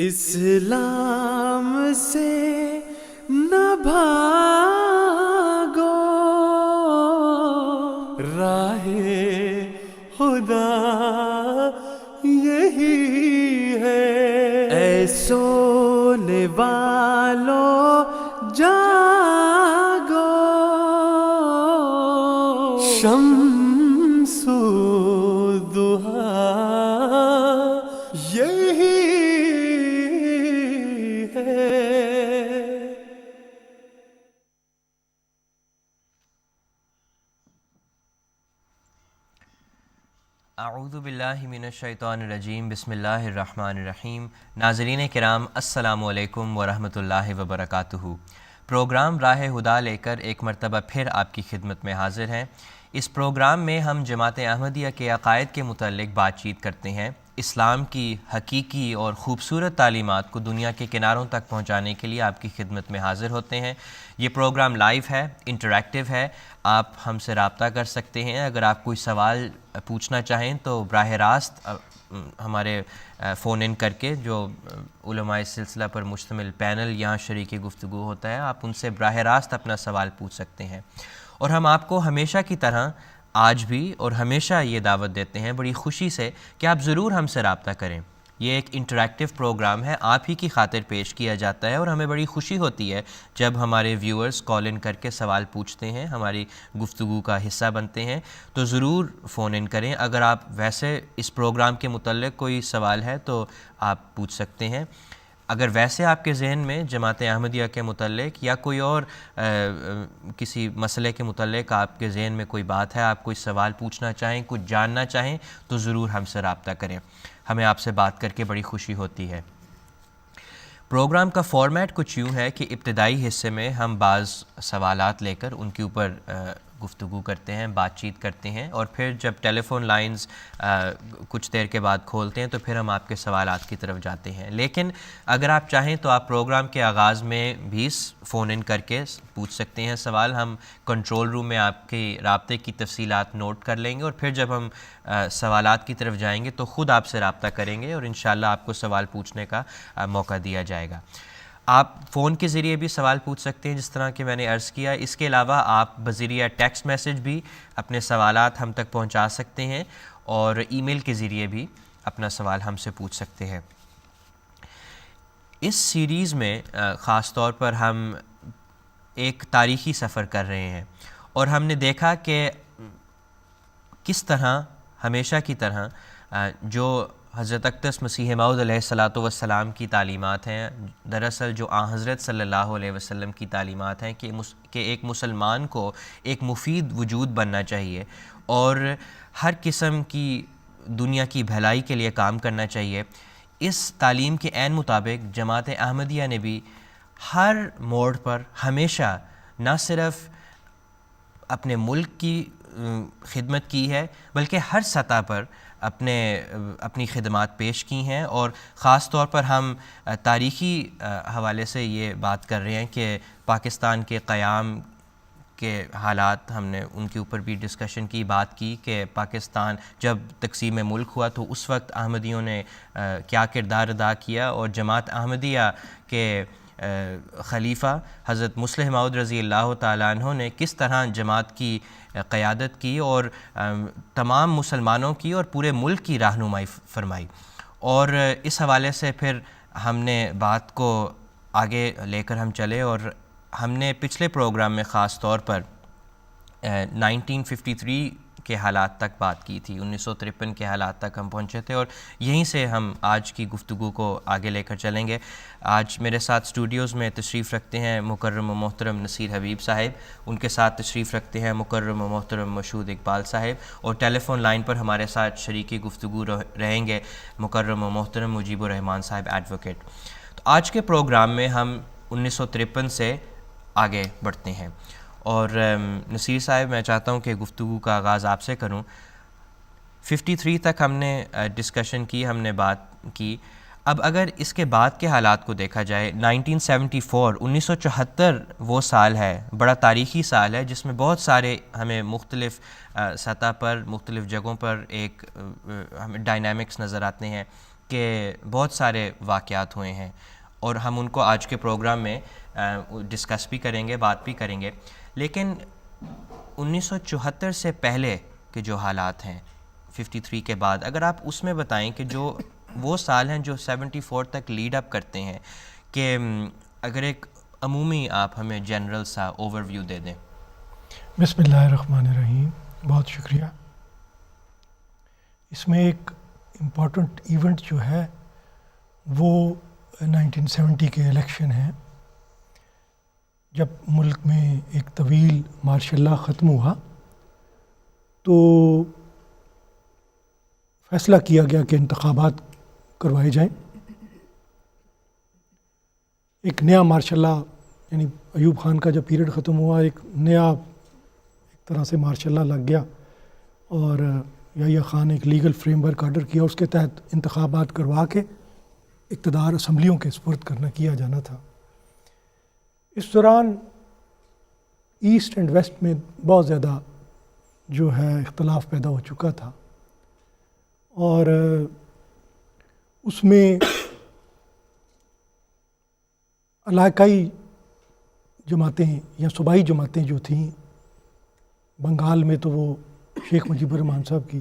اسلام سے نہ بھاگو، راہ خدا یہی ہے۔ اے سونے والو جاگو، شمس الضحیٰ یہی ہے۔ اعوذ باللہ من الشیطان الرجیم، بسم اللہ الرحمن الرحیم۔ ناظرین کرام، السلام علیکم ورحمۃ اللہ وبرکاتہ۔ پروگرام راہ خدا لے کر ایک مرتبہ پھر آپ کی خدمت میں حاضر ہیں۔ اس پروگرام میں ہم جماعت احمدیہ کے عقائد کے متعلق بات چیت کرتے ہیں، اسلام کی حقیقی اور خوبصورت تعلیمات کو دنیا کے کناروں تک پہنچانے کے لیے آپ کی خدمت میں حاضر ہوتے ہیں۔ یہ پروگرام لائیو ہے، انٹریکٹیو ہے، آپ ہم سے رابطہ کر سکتے ہیں۔ اگر آپ کوئی سوال پوچھنا چاہیں تو براہ راست ہمارے فون ان کر کے، جو علماء اس سلسلہ پر مشتمل پینل یہاں شریک گفتگو ہوتا ہے، آپ ان سے براہ راست اپنا سوال پوچھ سکتے ہیں۔ اور ہم آپ کو ہمیشہ کی طرح آج بھی اور ہمیشہ یہ دعوت دیتے ہیں بڑی خوشی سے کہ آپ ضرور ہم سے رابطہ کریں۔ یہ ایک انٹریکٹیو پروگرام ہے، آپ ہی کی خاطر پیش کیا جاتا ہے، اور ہمیں بڑی خوشی ہوتی ہے جب ہمارے ویورز کال ان کر کے سوال پوچھتے ہیں، ہماری گفتگو کا حصہ بنتے ہیں۔ تو ضرور فون ان کریں۔ اگر آپ ویسے اس پروگرام کے متعلق کوئی سوال ہے تو آپ پوچھ سکتے ہیں۔ اگر ویسے آپ کے ذہن میں جماعت احمدیہ کے متعلق یا کوئی اور کسی مسئلے کے متعلق آپ کے ذہن میں کوئی بات ہے، آپ کوئی سوال پوچھنا چاہیں، کچھ جاننا چاہیں، تو ضرور ہم سے رابطہ کریں۔ ہمیں آپ سے بات کر کے بڑی خوشی ہوتی ہے۔ پروگرام کا فارمیٹ کچھ یوں ہے کہ ابتدائی حصے میں ہم بعض سوالات لے کر ان کے اوپر گفتگو کرتے ہیں، بات چیت کرتے ہیں، اور پھر جب ٹیلی فون لائنز کچھ دیر کے بعد کھولتے ہیں تو پھر ہم آپ کے سوالات کی طرف جاتے ہیں۔ لیکن اگر آپ چاہیں تو آپ پروگرام کے آغاز میں بھی فون ان کر کے پوچھ سکتے ہیں سوال۔ ہم کنٹرول روم میں آپ کے رابطے کی تفصیلات نوٹ کر لیں گے، اور پھر جب ہم سوالات کی طرف جائیں گے تو خود آپ سے رابطہ کریں گے، اور انشاءاللہ آپ کو سوال پوچھنے کا موقع دیا جائے گا۔ آپ فون کے ذریعے بھی سوال پوچھ سکتے ہیں، جس طرح کہ میں نے عرض کیا۔ اس کے علاوہ آپ بذریعہ ٹیکسٹ میسج بھی اپنے سوالات ہم تک پہنچا سکتے ہیں، اور ای میل کے ذریعے بھی اپنا سوال ہم سے پوچھ سکتے ہیں۔ اس سیریز میں خاص طور پر ہم ایک تاریخی سفر کر رہے ہیں، اور ہم نے دیکھا کہ کس طرح ہمیشہ کی طرح جو حضرت اقدس مسیح موعود علیہ السلام کی تعلیمات ہیں، دراصل جو حضرت صلی اللہ علیہ وسلم کی تعلیمات ہیں کہ ایک مسلمان کو ایک مفید وجود بننا چاہیے اور ہر قسم کی دنیا کی بھلائی کے لیے کام کرنا چاہیے۔ اس تعلیم کے عین مطابق جماعت احمدیہ نے بھی ہر موڑ پر ہمیشہ نہ صرف اپنے ملک کی خدمت کی ہے، بلکہ ہر سطح پر اپنی خدمات پیش کی ہیں۔ اور خاص طور پر ہم تاریخی حوالے سے یہ بات کر رہے ہیں کہ پاکستان کے قیام کے حالات، ہم نے ان کے اوپر بھی ڈسکشن کی، بات کی کہ پاکستان جب تقسیم ملک ہوا تو اس وقت احمدیوں نے کیا کردار ادا کیا، اور جماعت احمدیہ کے خلیفہ حضرت مسلح موعود رضی اللہ تعالیٰ عنہ نے کس طرح جماعت کی قیادت کی اور تمام مسلمانوں کی اور پورے ملک کی رہنمائی فرمائی۔ اور اس حوالے سے پھر ہم نے بات کو آگے لے کر ہم چلے، اور ہم نے پچھلے پروگرام میں خاص طور پر 1953 کے حالات تک بات کی تھی، 1953 کے حالات تک ہم پہنچے تھے، اور یہیں سے ہم آج کی گفتگو کو آگے لے کر چلیں گے۔ آج میرے ساتھ اسٹوڈیوز میں تشریف رکھتے ہیں مکرم و محترم نصیر حبیب صاحب، ان کے ساتھ تشریف رکھتے ہیں مکرم و محترم مشہود اقبال صاحب، اور ٹیلی فون لائن پر ہمارے ساتھ شریک گفتگو رہیں گے مکرم و محترم مجیب الرحمان صاحب ایڈوکیٹ۔ تو آج کے پروگرام میں ہم 1953 سے آگے بڑھتے ہیں، اور نصیر صاحب میں چاہتا ہوں کہ گفتگو کا آغاز آپ سے کروں۔ 53 تک ہم نے ڈسکشن کی، ہم نے بات کی۔ اب اگر اس کے بعد کے حالات کو دیکھا جائے، 1974 وہ سال ہے، بڑا تاریخی سال ہے، جس میں بہت سارے ہمیں مختلف سطح پر، مختلف جگہوں پر ایک ہمیں ڈائنامکس نظر آتے ہیں۔ کہ بہت سارے واقعات ہوئے ہیں اور ہم ان کو آج کے پروگرام میں ڈسکس بھی کریں گے، بات بھی کریں گے، لیکن 1974 سے پہلے کے جو حالات ہیں 53 کے بعد، اگر آپ اس میں بتائیں کہ جو وہ سال ہیں جو 74 تک لیڈ اپ کرتے ہیں، کہ اگر ایک عمومی آپ ہمیں جنرل سا اوور ویو دے دیں۔ بسم اللہ الرحمن الرحیم، بہت شکریہ۔ اس میں ایک امپورٹنٹ ایونٹ جو ہے وہ 1970 کے الیکشن ہیں، جب ملک میں ایک طویل مارشل لا ختم ہوا تو فیصلہ کیا گیا کہ انتخابات کروائے جائیں۔ ایک نیا مارشل لا، یعنی ایوب خان کا جب پیریڈ ختم ہوا، ایک نیا ایک طرح سے مارشل لا لگ گیا اور یحییٰ خان ایک لیگل فریم ورک آرڈر کیا، اس کے تحت انتخابات کروا کے اقتدار اسمبلیوں کے سپرد کیا جانا تھا۔ اس دوران ایسٹ اینڈ ویسٹ میں بہت زیادہ جو ہے اختلاف پیدا ہو چکا تھا، اور اس میں علاقائی جماعتیں یا صوبائی جماعتیں جو تھیں، بنگال میں تو وہ شیخ مجیب الرحمان صاحب کی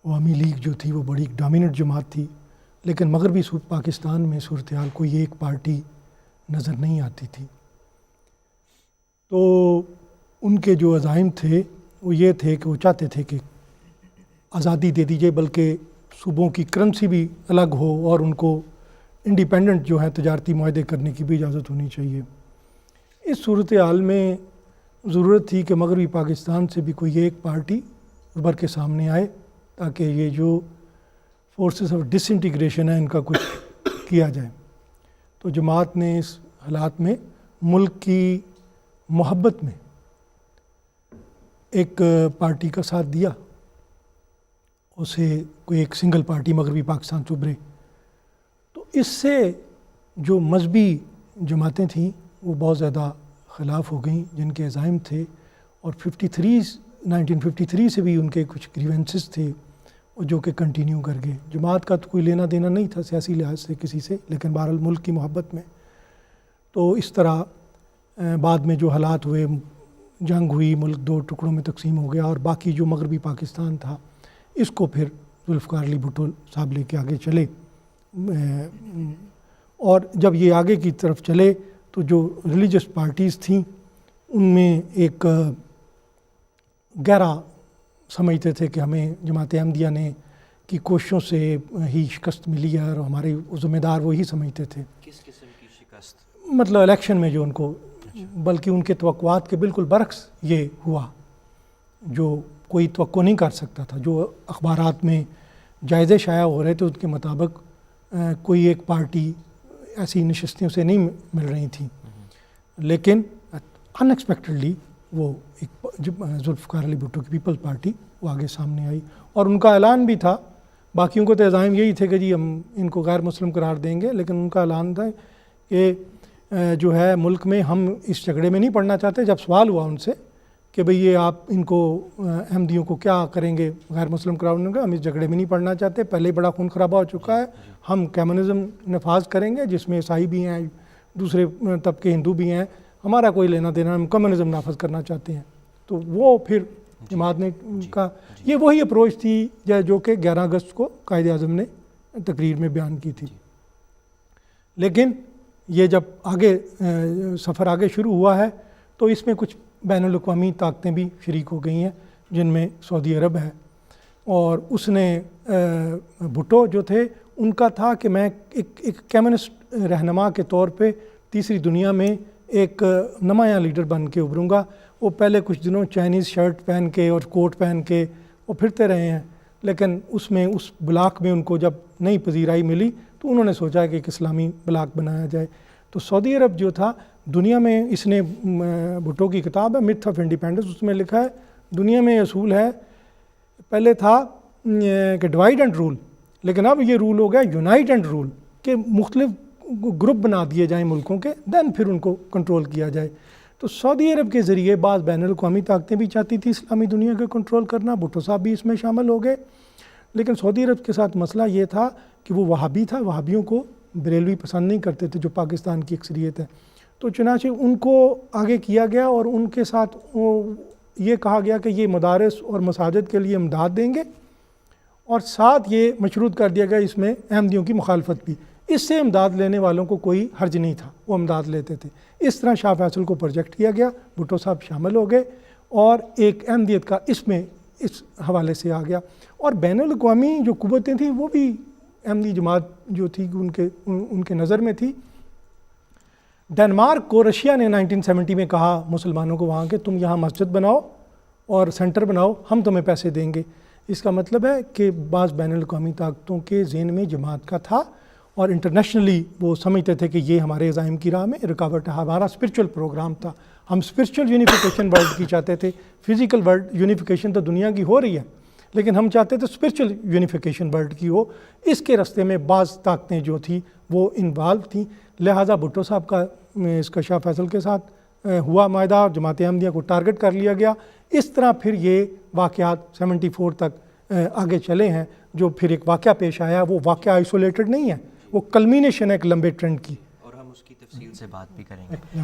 عوامی لیگ جو تھی وہ بڑی ڈومیننٹ جماعت تھی، لیکن مغربی پاکستان میں صورتحال کوئی ایک پارٹی نظر نہیں آتی تھی۔ تو ان کے جو عزائم تھے وہ یہ تھے کہ وہ چاہتے تھے کہ آزادی دے دی جائے، بلکہ صوبوں کی کرنسی بھی الگ ہو اور ان کو انڈیپینڈنٹ جو ہے تجارتی معاہدے کرنے کی بھی اجازت ہونی چاہیے۔ اس صورتحال میں ضرورت تھی کہ مغربی پاکستان سے بھی کوئی ایک پارٹی ابھر کے سامنے آئے تاکہ یہ جو فورسز آف ڈس انٹیگریشن ہے ان کا کچھ کیا جائے۔ تو جماعت نے اس حالات میں ملک کی محبت میں ایک پارٹی کا ساتھ دیا، اسے کوئی ایک سنگل پارٹی مغربی پاکستان سے ابھرے۔ تو اس سے جو مذہبی جماعتیں تھیں وہ بہت زیادہ خلاف ہو گئیں جن کے عزائم تھے، اور 1953 سے بھی ان کے کچھ گریونسز تھے جو کہ کنٹینیو کر گئے۔ جماعت کا تو کوئی لینا دینا نہیں تھا سیاسی لحاظ سے کسی سے، لیکن بہرحال ملک کی محبت میں تو اس طرح بعد میں جو حالات ہوئے، جنگ ہوئی، ملک دو ٹکڑوں میں تقسیم ہو گیا، اور باقی جو مغربی پاکستان تھا اس کو پھر ذوالفقار علی بھٹو صاحب لے کے آگے چلے۔ اور جب یہ آگے کی طرف چلے تو جو ریلیجس پارٹیز تھیں ان میں ایک گہرا سمجھتے تھے کہ ہمیں جماعت احمدیہ نے کی کوششوں سے ہی شکست ملی ہے، اور ہمارے ذمہ دار وہی سمجھتے تھے۔ کس قسم کی شکست؟ مطلب الیکشن میں جو ان کو، بلکہ ان کے توقعات کے بالکل برعکس یہ ہوا جو کوئی توقع نہیں کر سکتا تھا۔ جو اخبارات میں جائزے شائع ہو رہے تھے ان کے مطابق کوئی ایک پارٹی ایسی نشستوں سے نہیں مل رہی تھیں، لیکن ان ایکسپیکٹڈلی وہ ایک ذوالفقار علی بھٹو کی پیپلز پارٹی وہ آگے سامنے آئی، اور ان کا اعلان بھی تھا۔ باقیوں کو تو عزائم یہی تھے کہ جی ہم ان کو غیر مسلم قرار دیں گے، لیکن ان کا اعلان تھا کہ جو ہے ملک میں ہم اس جھگڑے میں نہیں پڑنا چاہتے۔ جب سوال ہوا ان سے کہ بھئی یہ آپ ان کو احمدیوں کو کیا کریں گے غیر مسلم قرار دیں گے، ہم اس جھگڑے میں نہیں پڑنا چاہتے، پہلے ہی بڑا خون خرابہ ہو چکا ہے، ہم کمیونزم نفاذ کریں گے جس میں عیسائی بھی ہیں، دوسرے طبقے ہندو بھی ہیں، ہمارا کوئی لینا دینا، ہم کمیونزم نافذ کرنا چاہتے ہیں۔ تو وہ پھر جماعت نے کہا، یہ وہی اپروچ تھی جو کہ 11 اگست کو قائد اعظم نے تقریر میں بیان کی تھی۔ لیکن یہ جب آگے سفر آگے شروع ہوا ہے تو اس میں کچھ بین الاقوامی طاقتیں بھی شریک ہو گئی ہیں، جن میں سعودی عرب ہے، اور اس نے بھٹو جو تھے ان کا تھا کہ میں ایک کمیونسٹ رہنما کے طور پہ تیسری دنیا میں ایک نمایاں لیڈر بن کے ابھروں گا۔ وہ پہلے کچھ دنوں چائنیز شرٹ پہن کے اور کوٹ پہن کے وہ پھرتے رہے ہیں، لیکن اس میں اس بلاک میں ان کو جب نئی پذیرائی ملی تو انہوں نے سوچا کہ ایک اسلامی بلاک بنایا جائے۔ تو سعودی عرب جو تھا دنیا میں، اس نے بھٹو کی کتاب ہے میتھ آف انڈیپینڈنس، اس میں لکھا ہے دنیا میں اصول ہے، پہلے تھا کہ ڈیوائڈ اینڈ رول، لیکن اب یہ رول ہو گیا یونائٹ اینڈ رول، کہ مختلف گروپ بنا دیے جائیں ملکوں کے، دین پھر ان کو کنٹرول کیا جائے۔ تو سعودی عرب کے ذریعے بعض بین الاقوامی طاقتیں بھی چاہتی تھی اسلامی دنیا کو کنٹرول کرنا، بھٹو صاحب بھی اس میں شامل ہو گئے۔ لیکن سعودی عرب کے ساتھ مسئلہ یہ تھا کہ وہ وہابی تھا، وہابیوں کو بریلوی پسند نہیں کرتے تھے جو پاکستان کی اکثریت ہے، تو چنانچہ ان کو آگے کیا گیا اور ان کے ساتھ یہ کہا گیا کہ یہ مدارس اور مساجد کے لیے امداد دیں گے، اور ساتھ یہ مشروط کر دیا گیا اس میں احمدیوں کی مخالفت بھی۔ اس سے امداد لینے والوں کو کوئی حرج نہیں تھا، وہ امداد لیتے تھے۔ اس طرح شاہ فیصل کو پروجیکٹ کیا گیا، بھٹو صاحب شامل ہو گئے اور ایک احمدیت کا اس میں اس حوالے سے آ گیا۔ اور بین الاقوامی جو قوتیں تھیں وہ بھی احمدی جماعت جو تھی ان کے نظر میں تھی۔ ڈنمارک کو رشیا نے 1970 میں کہا مسلمانوں کو وہاں کہ تم یہاں مسجد بناؤ اور سینٹر بناؤ، ہم تمہیں پیسے دیں گے۔ اس کا مطلب ہے کہ بعض بین الاقوامی طاقتوں کے ذہن میں جماعت کا تھا اور انٹرنیشنلی وہ سمجھتے تھے کہ یہ ہمارے عزائم کی راہ میں رکاوٹ ہے۔ ہمارا اسپرچل پروگرام تھا، ہم اسپرچل یونیفیکیشن ورلڈ کی چاہتے تھے۔ فزیکل ورلڈ یونیفیکیشن تو دنیا کی ہو رہی ہے، لیکن ہم چاہتے تھے اسپرچل یونیفیکیشن ورلڈ کی ہو۔ اس کے راستے میں بعض طاقتیں جو تھیں وہ انوالو تھیں، لہٰذا بھٹو صاحب کا اس کا شاہ فیصل کے ساتھ ہوا معاہدہ، جماعت احمدیہ کو ٹارگٹ کر لیا گیا۔ اس طرح پھر یہ واقعات 74 تک آگے چلے ہیں۔ جو پھر ایک واقعہ پیش آیا وہ واقعہ آئسولیٹڈ نہیں ہے، وہ کلمینیشن ہے ایک لمبے ٹرینڈ کی، اور ہم اس کی تفصیل سے بات بھی کریں گے۔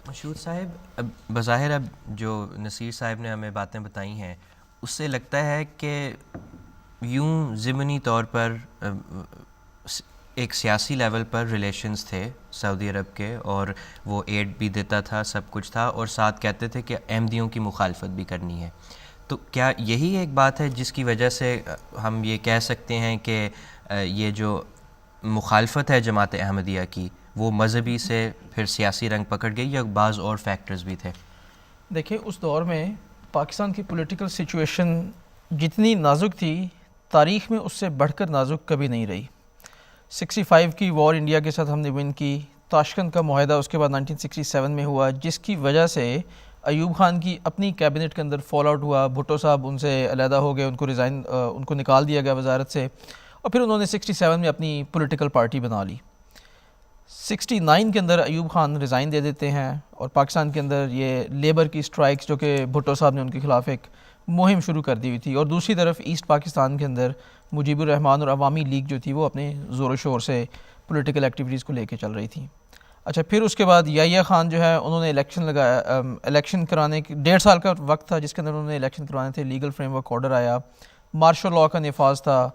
مشہور صاحب، اب بظاہر اب جو نصیر صاحب نے ہمیں باتیں بتائی ہیں اس سے لگتا ہے کہ یوں ضمنی طور پر ایک سیاسی لیول پر ریلیشنز تھے سعودی عرب کے، اور وہ ایڈ بھی دیتا تھا، سب کچھ تھا، اور ساتھ کہتے تھے کہ احمدیوں کی مخالفت بھی کرنی ہے۔ تو کیا یہی ایک بات ہے جس کی وجہ سے ہم یہ کہہ سکتے ہیں کہ یہ جو مخالفت ہے جماعت احمدیہ کی وہ مذہبی سے پھر سیاسی رنگ پکڑ گئی، یا بعض اور فیکٹرز بھی تھے؟ دیکھیں، اس دور میں پاکستان کی پولیٹیکل سچویشن جتنی نازک تھی، تاریخ میں اس سے بڑھ کر نازک کبھی نہیں رہی۔ 65 کی وار انڈیا کے ساتھ ہم نے ون کی، تاشقند کا معاہدہ اس کے بعد 1967 میں ہوا، جس کی وجہ سے ایوب خان کی اپنی کیبنٹ کے اندر فال آؤٹ ہوا، بھٹو صاحب ان سے علیحدہ ہو گئے، ان کو نکال دیا گیا وزارت سے، اور پھر انہوں نے 67 میں اپنی پولیٹیکل پارٹی بنا لی۔ 69 کے اندر ایوب خان ریزائن دے دیتے ہیں، اور پاکستان کے اندر یہ لیبر کی اسٹرائکس جو کہ بھٹو صاحب نے ان کے خلاف ایک مہم شروع کر دی ہوئی تھی، اور دوسری طرف ایسٹ پاکستان کے اندر مجیب الرحمان اور عوامی لیگ جو تھی وہ اپنے زور و شور سے پولیٹیکل ایکٹیویٹیز کو لے کے چل رہی تھی۔ اچھا، پھر اس کے بعد یحییٰ خان جو ہے انہوں نے الیکشن کرانے کی 1.5 سال کا وقت تھا جس کے اندر انہوں نے الیکشن کرانے تھے، لیگل فریم ورک آرڈر آیا، مارشل لاء کا نفاذ تھا۔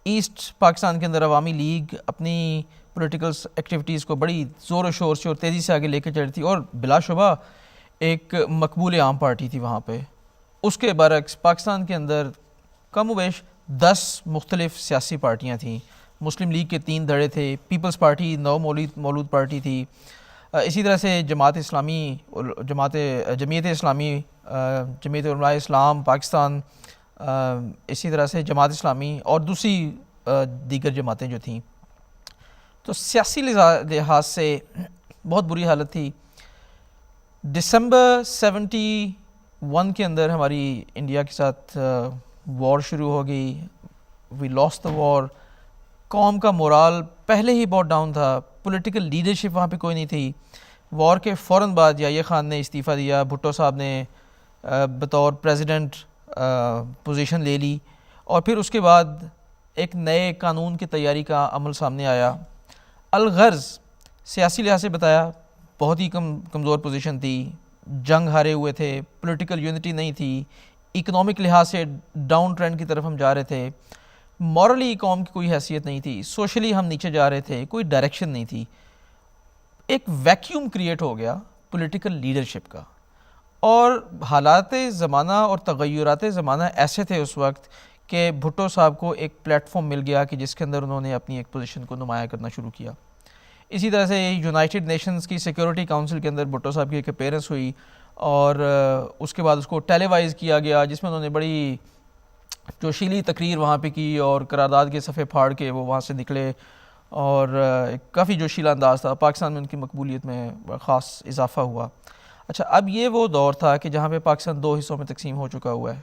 ایسٹ پاکستان کے اندر عوامی لیگ اپنی پولیٹیکل ایکٹیویٹیز کو بڑی زور و شور سے اور تیزی سے آگے لے کے چل رہی تھی، اور بلا شبہ ایک مقبول عام پارٹی تھی وہاں پہ۔ اس کے برعکس پاکستان کے اندر کم و بیش 10 مختلف سیاسی پارٹیاں تھیں۔ مسلم لیگ کے 3 دھڑے تھے، پیپلز پارٹی نو مولود پارٹی تھی، اسی طرح سے جماعت اسلامی، جمعیت علماء اسلام پاکستان، اسی طرح سے جماعت اسلامی اور دوسری دیگر جماعتیں جو تھیں۔ تو سیاسی لحاظ سے بہت بری حالت تھی۔ دسمبر 71 کے اندر ہماری انڈیا کے ساتھ وار شروع ہو گئی، وی لاسٹ دا وار۔ قوم کا مورال پہلے ہی بہت ڈاؤن تھا، پولیٹیکل لیڈرشپ وہاں پہ کوئی نہیں تھی۔ وار کے فوراً بعد یحییٰ خان نے استعفیٰ دیا، بھٹو صاحب نے بطور پریزیڈنٹ پوزیشن لے لی، اور پھر اس کے بعد ایک نئے قانون کی تیاری کا عمل سامنے آیا۔ الغرض سیاسی لحاظ سے بتایا بہت ہی کمزور پوزیشن تھی، جنگ ہارے ہوئے تھے، پولیٹیکل یونٹی نہیں تھی، اکنامک لحاظ سے ڈاؤن ٹرینڈ کی طرف ہم جا رہے تھے، مورلی قوم کی کوئی حیثیت نہیں تھی، سوشلی ہم نیچے جا رہے تھے، کوئی ڈائریکشن نہیں تھی۔ ایک ویکیوم کریٹ ہو گیا پولیٹیکل لیڈرشپ کا، اور حالات زمانہ اور تغیرات زمانہ ایسے تھے اس وقت کہ بھٹو صاحب کو ایک پلیٹ فارم مل گیا کہ جس کے اندر انہوں نے اپنی ایک پوزیشن کو نمایاں کرنا شروع کیا۔ اسی طرح سے یونائٹڈ نیشنز کی سیکیورٹی کاؤنسل کے اندر بھٹو صاحب کی ایک اپیئرنس ہوئی، اور اس کے بعد اس کو ٹیلی وائز کیا گیا، جس میں انہوں نے بڑی جوشیلی تقریر وہاں پہ کی، اور قرارداد کے صفحے پھاڑ کے وہ وہاں سے نکلے، اور کافی جوشیلا انداز تھا۔ پاکستان میں ان کی مقبولیت میں خاص اضافہ ہوا۔ اچھا، اب یہ وہ دور تھا کہ جہاں پہ پاکستان 2 حصوں میں تقسیم ہو چکا ہوا ہے۔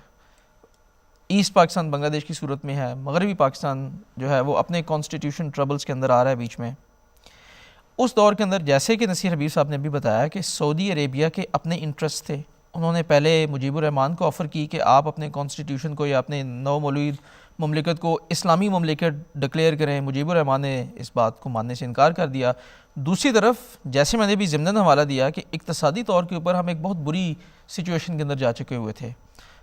ایسٹ پاکستان بنگلہ دیش کی صورت میں ہے، مغربی پاکستان جو ہے وہ اپنے کانسٹیٹیوشن ٹربلز کے اندر آ رہا ہے بیچ میں۔ اس دور کے اندر جیسے کہ نصیر حبیب صاحب نے بھی بتایا کہ سعودی عربیہ کے اپنے انٹرسٹ تھے، انہوں نے پہلے مجیب الرحمان کو آفر کی کہ آپ اپنے کانسٹیٹیوشن کو یا اپنے نو مولود مملکت کو اسلامی مملکت ڈکلیئر کریں. مجیب الرحمان نے اس بات کو ماننے سے انکار کر دیا. دوسری طرف جیسے میں نے بھی ضمناً حوالہ دیا کہ اقتصادی طور کے اوپر ہم ایک بہت بری سچویشن کے اندر جا چکے ہوئے تھے,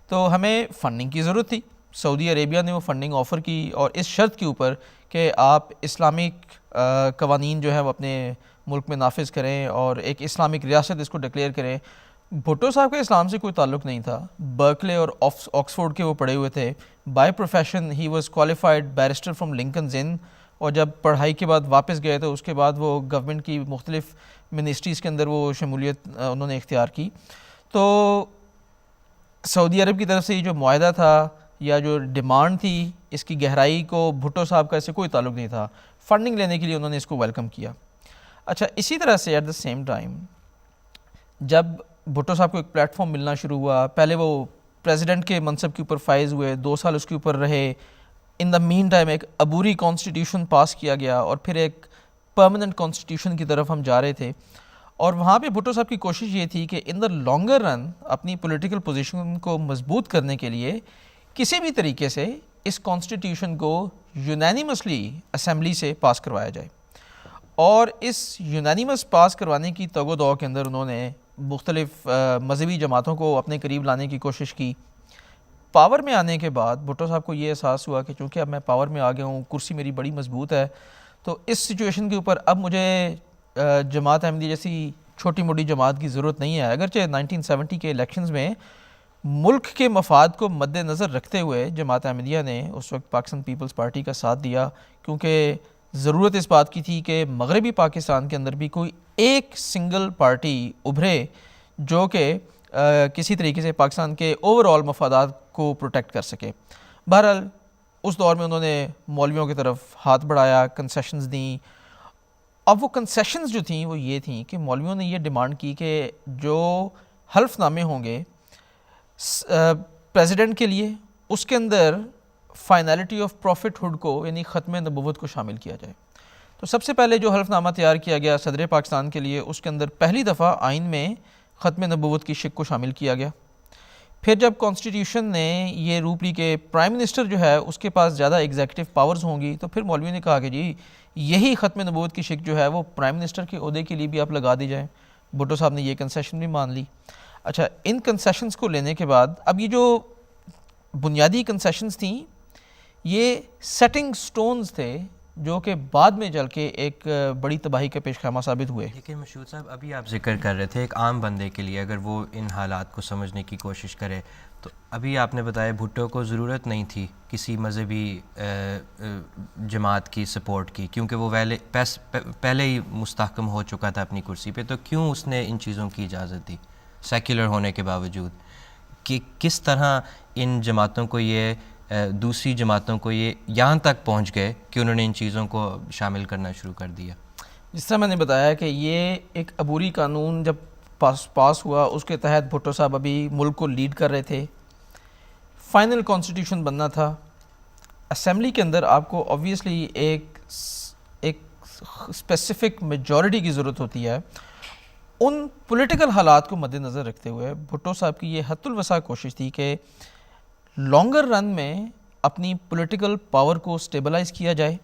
تو ہمیں فنڈنگ کی ضرورت تھی. سعودی عربیہ نے وہ فنڈنگ آفر کی اور اس شرط کے اوپر کہ آپ اسلامک قوانین جو ہے وہ اپنے ملک میں نافذ کریں اور ایک اسلامک ریاست اس کو ڈکلیئر کریں. بھٹو صاحب کا اسلام سے کوئی تعلق نہیں تھا. برکلے اور آکسفورڈ کے وہ پڑھے ہوئے تھے. By profession he was qualified barrister from Lincoln's Inn, اور جب پڑھائی کے بعد واپس گئے تو اس کے بعد وہ گورنمنٹ کی مختلف منسٹریز کے اندر وہ شمولیت انہوں نے اختیار کی. تو سعودی عرب کی طرف سے یہ جو معاہدہ تھا یا جو ڈیمانڈ تھی اس کی گہرائی کو بھٹو صاحب کا اس سے کوئی تعلق نہیں تھا. فنڈنگ لینے کے لیے انہوں نے اس کو ویلکم کیا. اچھا, اسی طرح سے ایٹ دا سیم ٹائم جب بھٹو صاحب کو ایک پلیٹ فارم ملنا شروع ہوا, پہلے وہ پریزیڈنٹ کے منصب کے اوپر فائز ہوئے, 2 سال اس کے اوپر رہے. ان دا مین ٹائم ایک عبوری کانسٹیٹیوشن پاس کیا گیا اور پھر ایک پرماننٹ کانسٹیٹیوشن کی طرف ہم جا رہے تھے. اور وہاں پہ بھٹو صاحب کی کوشش یہ تھی کہ ان دا لانگر رن اپنی پولیٹیکل پوزیشن کو مضبوط کرنے کے لیے کسی بھی طریقے سے اس کانسٹیٹیوشن کو یونینیمسلی اسمبلی سے پاس کروایا جائے. اور اس یونینیمس پاس کروانے کی تگ و دو کے اندر انہوں نے مختلف مذہبی جماعتوں کو اپنے قریب لانے کی کوشش کی. پاور میں آنے کے بعد بھٹو صاحب کو یہ احساس ہوا کہ چونکہ اب میں پاور میں آ گیا ہوں, کرسی میری بڑی مضبوط ہے, تو اس سچویشن کے اوپر اب مجھے جماعت احمدیہ جیسی چھوٹی موٹی جماعت کی ضرورت نہیں ہے. اگرچہ 1970 کے الیکشنز میں ملک کے مفاد کو مد نظر رکھتے ہوئے جماعت احمدیہ نے اس وقت پاکستان پیپلز پارٹی کا ساتھ دیا, کیونکہ ضرورت اس بات کی تھی کہ مغربی پاکستان کے اندر بھی کوئی ایک سنگل پارٹی ابھرے جو کہ کسی طریقے سے پاکستان کے اوور آل مفادات کو پروٹیکٹ کر سکے. بہرحال اس دور میں انہوں نے مولویوں کی طرف ہاتھ بڑھایا, کنسیشنز دیں. اب وہ کنسیشنز جو تھیں وہ یہ تھیں کہ مولویوں نے یہ ڈیمانڈ کی کہ جو حلف نامے ہوں گے پریزیڈنٹ کے لیے اس کے اندر فائنلٹی آف پروفٹ ہوڈ کو یعنی ختم نبوت کو شامل کیا جائے. تو سب سے پہلے جو حلف نامہ تیار کیا گیا صدر پاکستان کے لیے, اس کے اندر پہلی دفعہ آئین میں ختم نبوت کی شق کو شامل کیا گیا. پھر جب کانسٹیٹیوشن نے یہ روپ لی کہ پرائم منسٹر جو ہے اس کے پاس زیادہ ایگزیکٹو پاورز ہوں گی, تو پھر مولوی نے کہا کہ جی یہی ختم نبوت کی شق جو ہے وہ پرائم منسٹر کے عہدے کے لیے بھی آپ لگا دی جائیں. بھٹو صاحب نے یہ کنسیشن بھی مان لی. اچھا, ان کنسیشنز کو لینے کے بعد اب یہ جو بنیادی کنسیشنز تھیں یہ سیٹنگ سٹونز تھے جو کہ بعد میں چل کے ایک بڑی تباہی کا پیش خیمہ ثابت ہوئے. لیکن مشہور صاحب ابھی آپ ذکر کر رہے تھے ایک عام بندے کے لیے اگر وہ ان حالات کو سمجھنے کی کوشش کرے, تو ابھی آپ نے بتایا بھٹو کو ضرورت نہیں تھی کسی مذہبی جماعت کی سپورٹ کی, کیونکہ وہ پہلے ہی مستحکم ہو چکا تھا اپنی کرسی پہ, تو کیوں اس نے ان چیزوں کی اجازت دی سیکولر ہونے کے باوجود؟ کہ کس طرح ان جماعتوں کو یہ دوسری جماعتوں کو یہ یہاں تک پہنچ گئے کہ انہوں نے ان چیزوں کو شامل کرنا شروع کر دیا؟ جس طرح میں نے بتایا کہ یہ ایک عبوری قانون جب پاس ہوا اس کے تحت بھٹو صاحب ابھی ملک کو لیڈ کر رہے تھے. فائنل کانسٹیٹیوشن بننا تھا. اسمبلی کے اندر آپ کو آبویسلی ایک اسپیسیفک میجورٹی کی ضرورت ہوتی ہے. ان پولیٹیکل حالات کو مد نظر رکھتے ہوئے بھٹو صاحب کی یہ حد الوسع کوشش تھی کہ لانگر رن میں اپنی پولیٹیکل پاور کو سٹیبلائز کیا جائے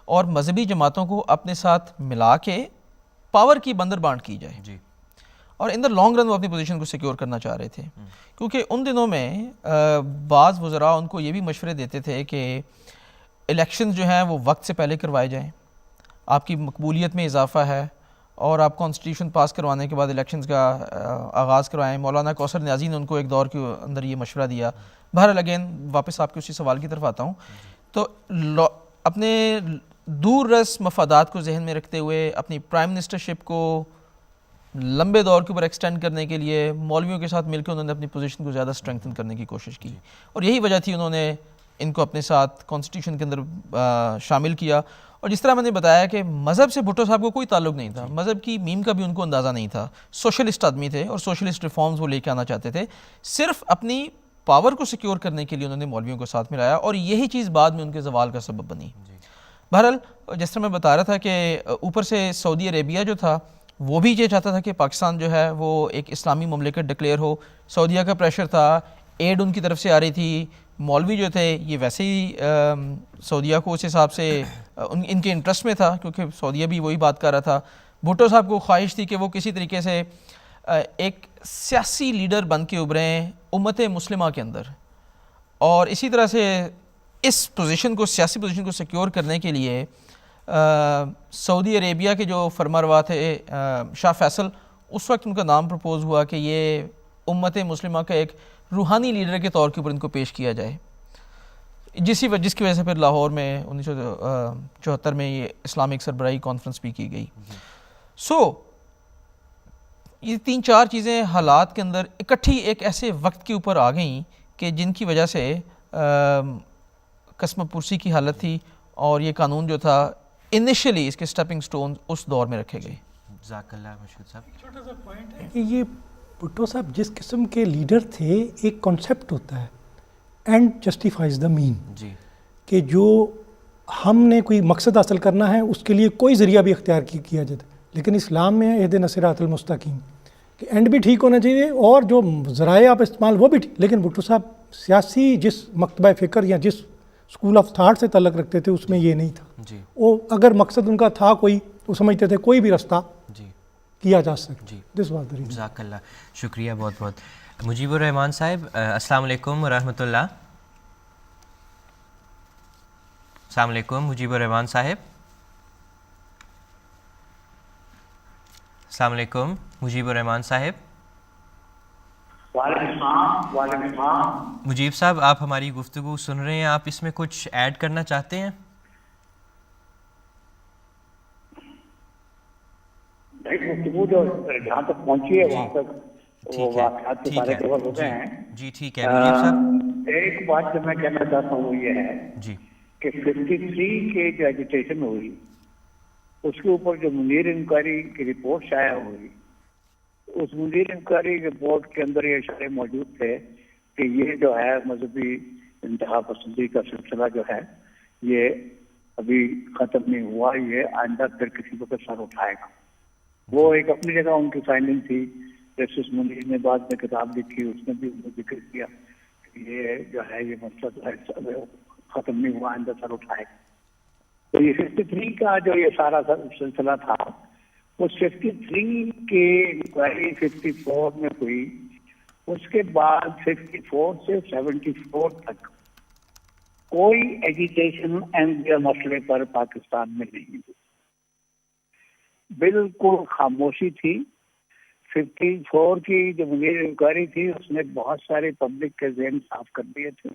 اور مذہبی جماعتوں کو اپنے ساتھ ملا کے پاور کی بندر بانٹ کی جائے. اور ان دا لانگ رن وہ اپنی پوزیشن کو سیکیور کرنا چاہ رہے تھے, کیونکہ ان دنوں میں بعض وزراء ان کو یہ بھی مشورے دیتے تھے کہ الیکشنز جو ہیں وہ وقت سے پہلے کروائے جائیں, آپ کی مقبولیت میں اضافہ ہے, اور آپ کانسٹیٹیوشن پاس کروانے کے بعد الیکشنز کا آغاز کروائیں. مولانا کوثر نیازی نے ان کو ایک دور کے اندر یہ مشورہ دیا. بہرحال اگین واپس آپ کے اسی سوال کی طرف آتا ہوں. تو اپنے دور رس مفادات کو ذہن میں رکھتے ہوئے اپنی پرائم منسٹرشپ کو لمبے دور کے اوپر ایکسٹینڈ کرنے کے لیے مولویوں کے ساتھ مل کے انہوں نے اپنی پوزیشن کو زیادہ اسٹرینتھن کرنے کی کوشش کی, اور یہی وجہ تھی انہوں نے ان کو اپنے ساتھ کانسٹیٹیوشن کے اندر شامل کیا. اور جس طرح میں نے بتایا کہ مذہب سے بھٹو صاحب کو کوئی تعلق نہیں تھا, مذہب کی میم کا بھی ان کو اندازہ نہیں تھا. سوشلسٹ آدمی تھے اور سوشلسٹ ریفارمز وہ لے کے آنا چاہتے تھے. صرف اپنی پاور کو سیکیور کرنے کے لیے انہوں نے مولویوں کو ساتھ ملایا, اور یہی چیز بعد میں ان کے زوال کا سبب بنی. بہرحال جس طرح میں بتا رہا تھا کہ اوپر سے سعودی عربیہ جو تھا وہ بھی یہ چاہتا تھا کہ پاکستان جو ہے وہ ایک اسلامی مملکت ڈکلیئر ہو. سعودیہ کا پریشر تھا, ایڈ ان کی طرف سے آ رہی تھی, مولوی جو تھے یہ ویسے ہی سعودیہ کو اس حساب سے ان کے انٹرسٹ میں تھا، کیونکہ سعودیہ بھی وہی بات کر رہا تھا. بھٹو صاحب کو خواہش تھی کہ وہ کسی طریقے سے ایک سیاسی لیڈر بن کے ابھریں امت مسلمہ کے اندر، اور اسی طرح سے اس پوزیشن کو، سیاسی پوزیشن کو سیکیور کرنے کے لیے سعودی عربیہ کے جو فرمانروا تھے شاہ فیصل، اس وقت ان کا نام پرپوز ہوا کہ یہ امت مسلمہ کا ایک روحانی لیڈر کے طور کے اوپر ان کو پیش کیا جائے، جس کی وجہ سے پھر لاہور میں 1974 میں یہ اسلامک سربراہی کانفرنس بھی کی گئی. یہ 3-4 چیزیں حالات کے اندر اکٹھی ایک ایسے وقت کے اوپر آ گئیں کہ جن کی وجہ سے قسم پرسی کی حالت تھی، اور یہ قانون جو تھا انیشلی اس کے سٹیپنگ سٹون اس دور میں رکھے گئے. جزاک اللہ مشہور صاحب. چھوٹا سا پوائنٹ ہے کہ یہ بھٹو صاحب جس قسم کے لیڈر تھے، ایک کانسیپٹ ہوتا ہے اینڈ جسٹیفائز دا مین، جی، کہ جو ہم نے کوئی مقصد حاصل کرنا ہے اس کے لیے کوئی ذریعہ بھی اختیار کیا جاتا ہے، لیکن اسلام میں اہدنا صراط المستقیم کہ اینڈ بھی ٹھیک ہونا چاہیے اور جو ذرائع آپ استعمال وہ بھی ٹھیک. لیکن بھٹو صاحب سیاسی جس مکتبہ فکر یا جس اسکول آف تھاٹ سے تعلق رکھتے تھے اس میں یہ نہیں تھا. جی، وہ اگر مقصد ان کا تھا کوئی، وہ سمجھتے تھے کوئی بھی رستہ جی کیا جا سکتا. جی، دس واز دا ریزن. جزاک اللہ، شکریہ بہت بہت. مجیب الرحمان صاحب السلام علیکم ورحمۃ اللہ. السلام علیکم مجیب الرحمان صاحب. السلام علیکم مجیب الرحمان صاحب. وعلیکم السلام. مجیب صاحب آپ ہماری گفتگو سن رہے ہیں، آپ اس میں کچھ ایڈ کرنا چاہتے ہیں؟ گفتگو جو جہاں تک پہنچی ہے وہاں تک وہ واقعات کے سارے کور ہو گئے ہیں. جی ٹھیک ہے مجیب صاحب. ایک بات جو میں کہنا چاہتا ہوں وہ یہ ہے جی کہ 53 کے جو ایجوٹیشن ہوئی اس کے اوپر جو منیر انکوائری کی رپورٹ شائع ہوئی، اس منیر انکوائری رپورٹ کے اندر یہ اشارے موجود تھے کہ یہ جو ہے مذہبی انتہا پسندی کا سلسلہ جو ہے یہ ابھی ختم نہیں ہوا، یہ آئندہ پھر کسی وقت سر اٹھائے گا. وہ ایک اپنی جگہ ان کی فائنڈنگ تھی. جسٹس منیر نے بعد میں کتاب لکھی، اس نے بھی ذکر کیا کہ یہ جو ہے یہ مسئلہ جو ہے ختم نہیں ہوا، آئندہ سر اٹھائے گا. تو یہ 53 کا جو یہ سارا سلسلہ تھا، وہ 53 کے انکوائری 54 میں ہوئی. اس کے بعد 54 سے 74 تک کوئی ایجیٹیشن اینڈ مسئلے پر پاکستان میں نہیں ہوئی، بالکل خاموشی تھی. 54 کی جو منیر انکوائری تھی اس نے بہت سارے پبلک کے ذہن صاف کر دیے تھے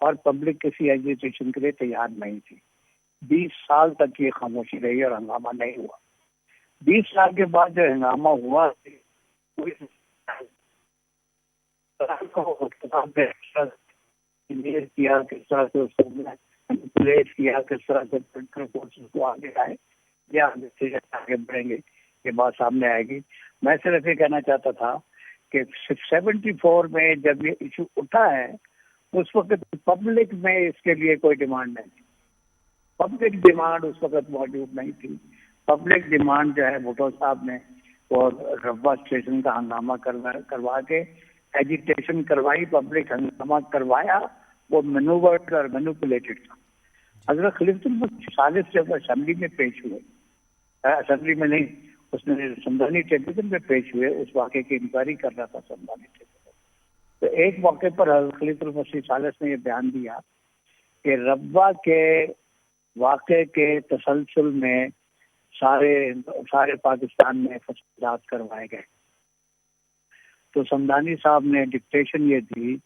اور پبلک کسی ایجیٹیشن کے لیے تیار نہیں تھی. 20 سال تک یہ خاموشی رہی اور ہنگامہ نہیں ہوا. 20 سال کے بعد جو ہنگامہ ہوا کیا کس طرح سے اس کو پلیس کیا، کس طرح سے پولیٹیکل فورسز کو آگے آئے یا آگے بڑھیں گے، یہ بات سامنے آئے گی. میں صرف یہ کہنا چاہتا تھا کہ 74 میں جب یہ ایشو اٹھا ہے اس وقت پبلک میں اس کے لیے کوئی ڈیمانڈ نہیں تھی. پبلک ڈیمانڈ اس وقت موجود نہیں تھی. پبلک ڈیمانڈ جو ہے بھٹو صاحب نے وہ ربوہ اسٹیشن کا ہنگامہ کروا کے ایجیٹیشن کروائی، پبلک ہنگامہ کروایا، وہ مینوورڈ اور مینوپولیٹڈ تھا. حضرت خلیفۃ المسیح ثالث جب اسمبلی میں پیش ہوئے، اسمبلی میں نہیں، اس نے سمدانی ٹریبیونل میں پیش ہوئے، اس واقعے کی انکوائری کر رہا تھا سمدانی ٹریبیونل. تو ایک موقع پر حضرت خلیفۃ المسیح ثالث نے یہ بیان دیا کہ ربوہ کے واقعے کے تسلسل میں سارے پاکستان میں فسادات کروائے گئے. تو سمدانی صاحب نے ڈکٹیشن یہ دی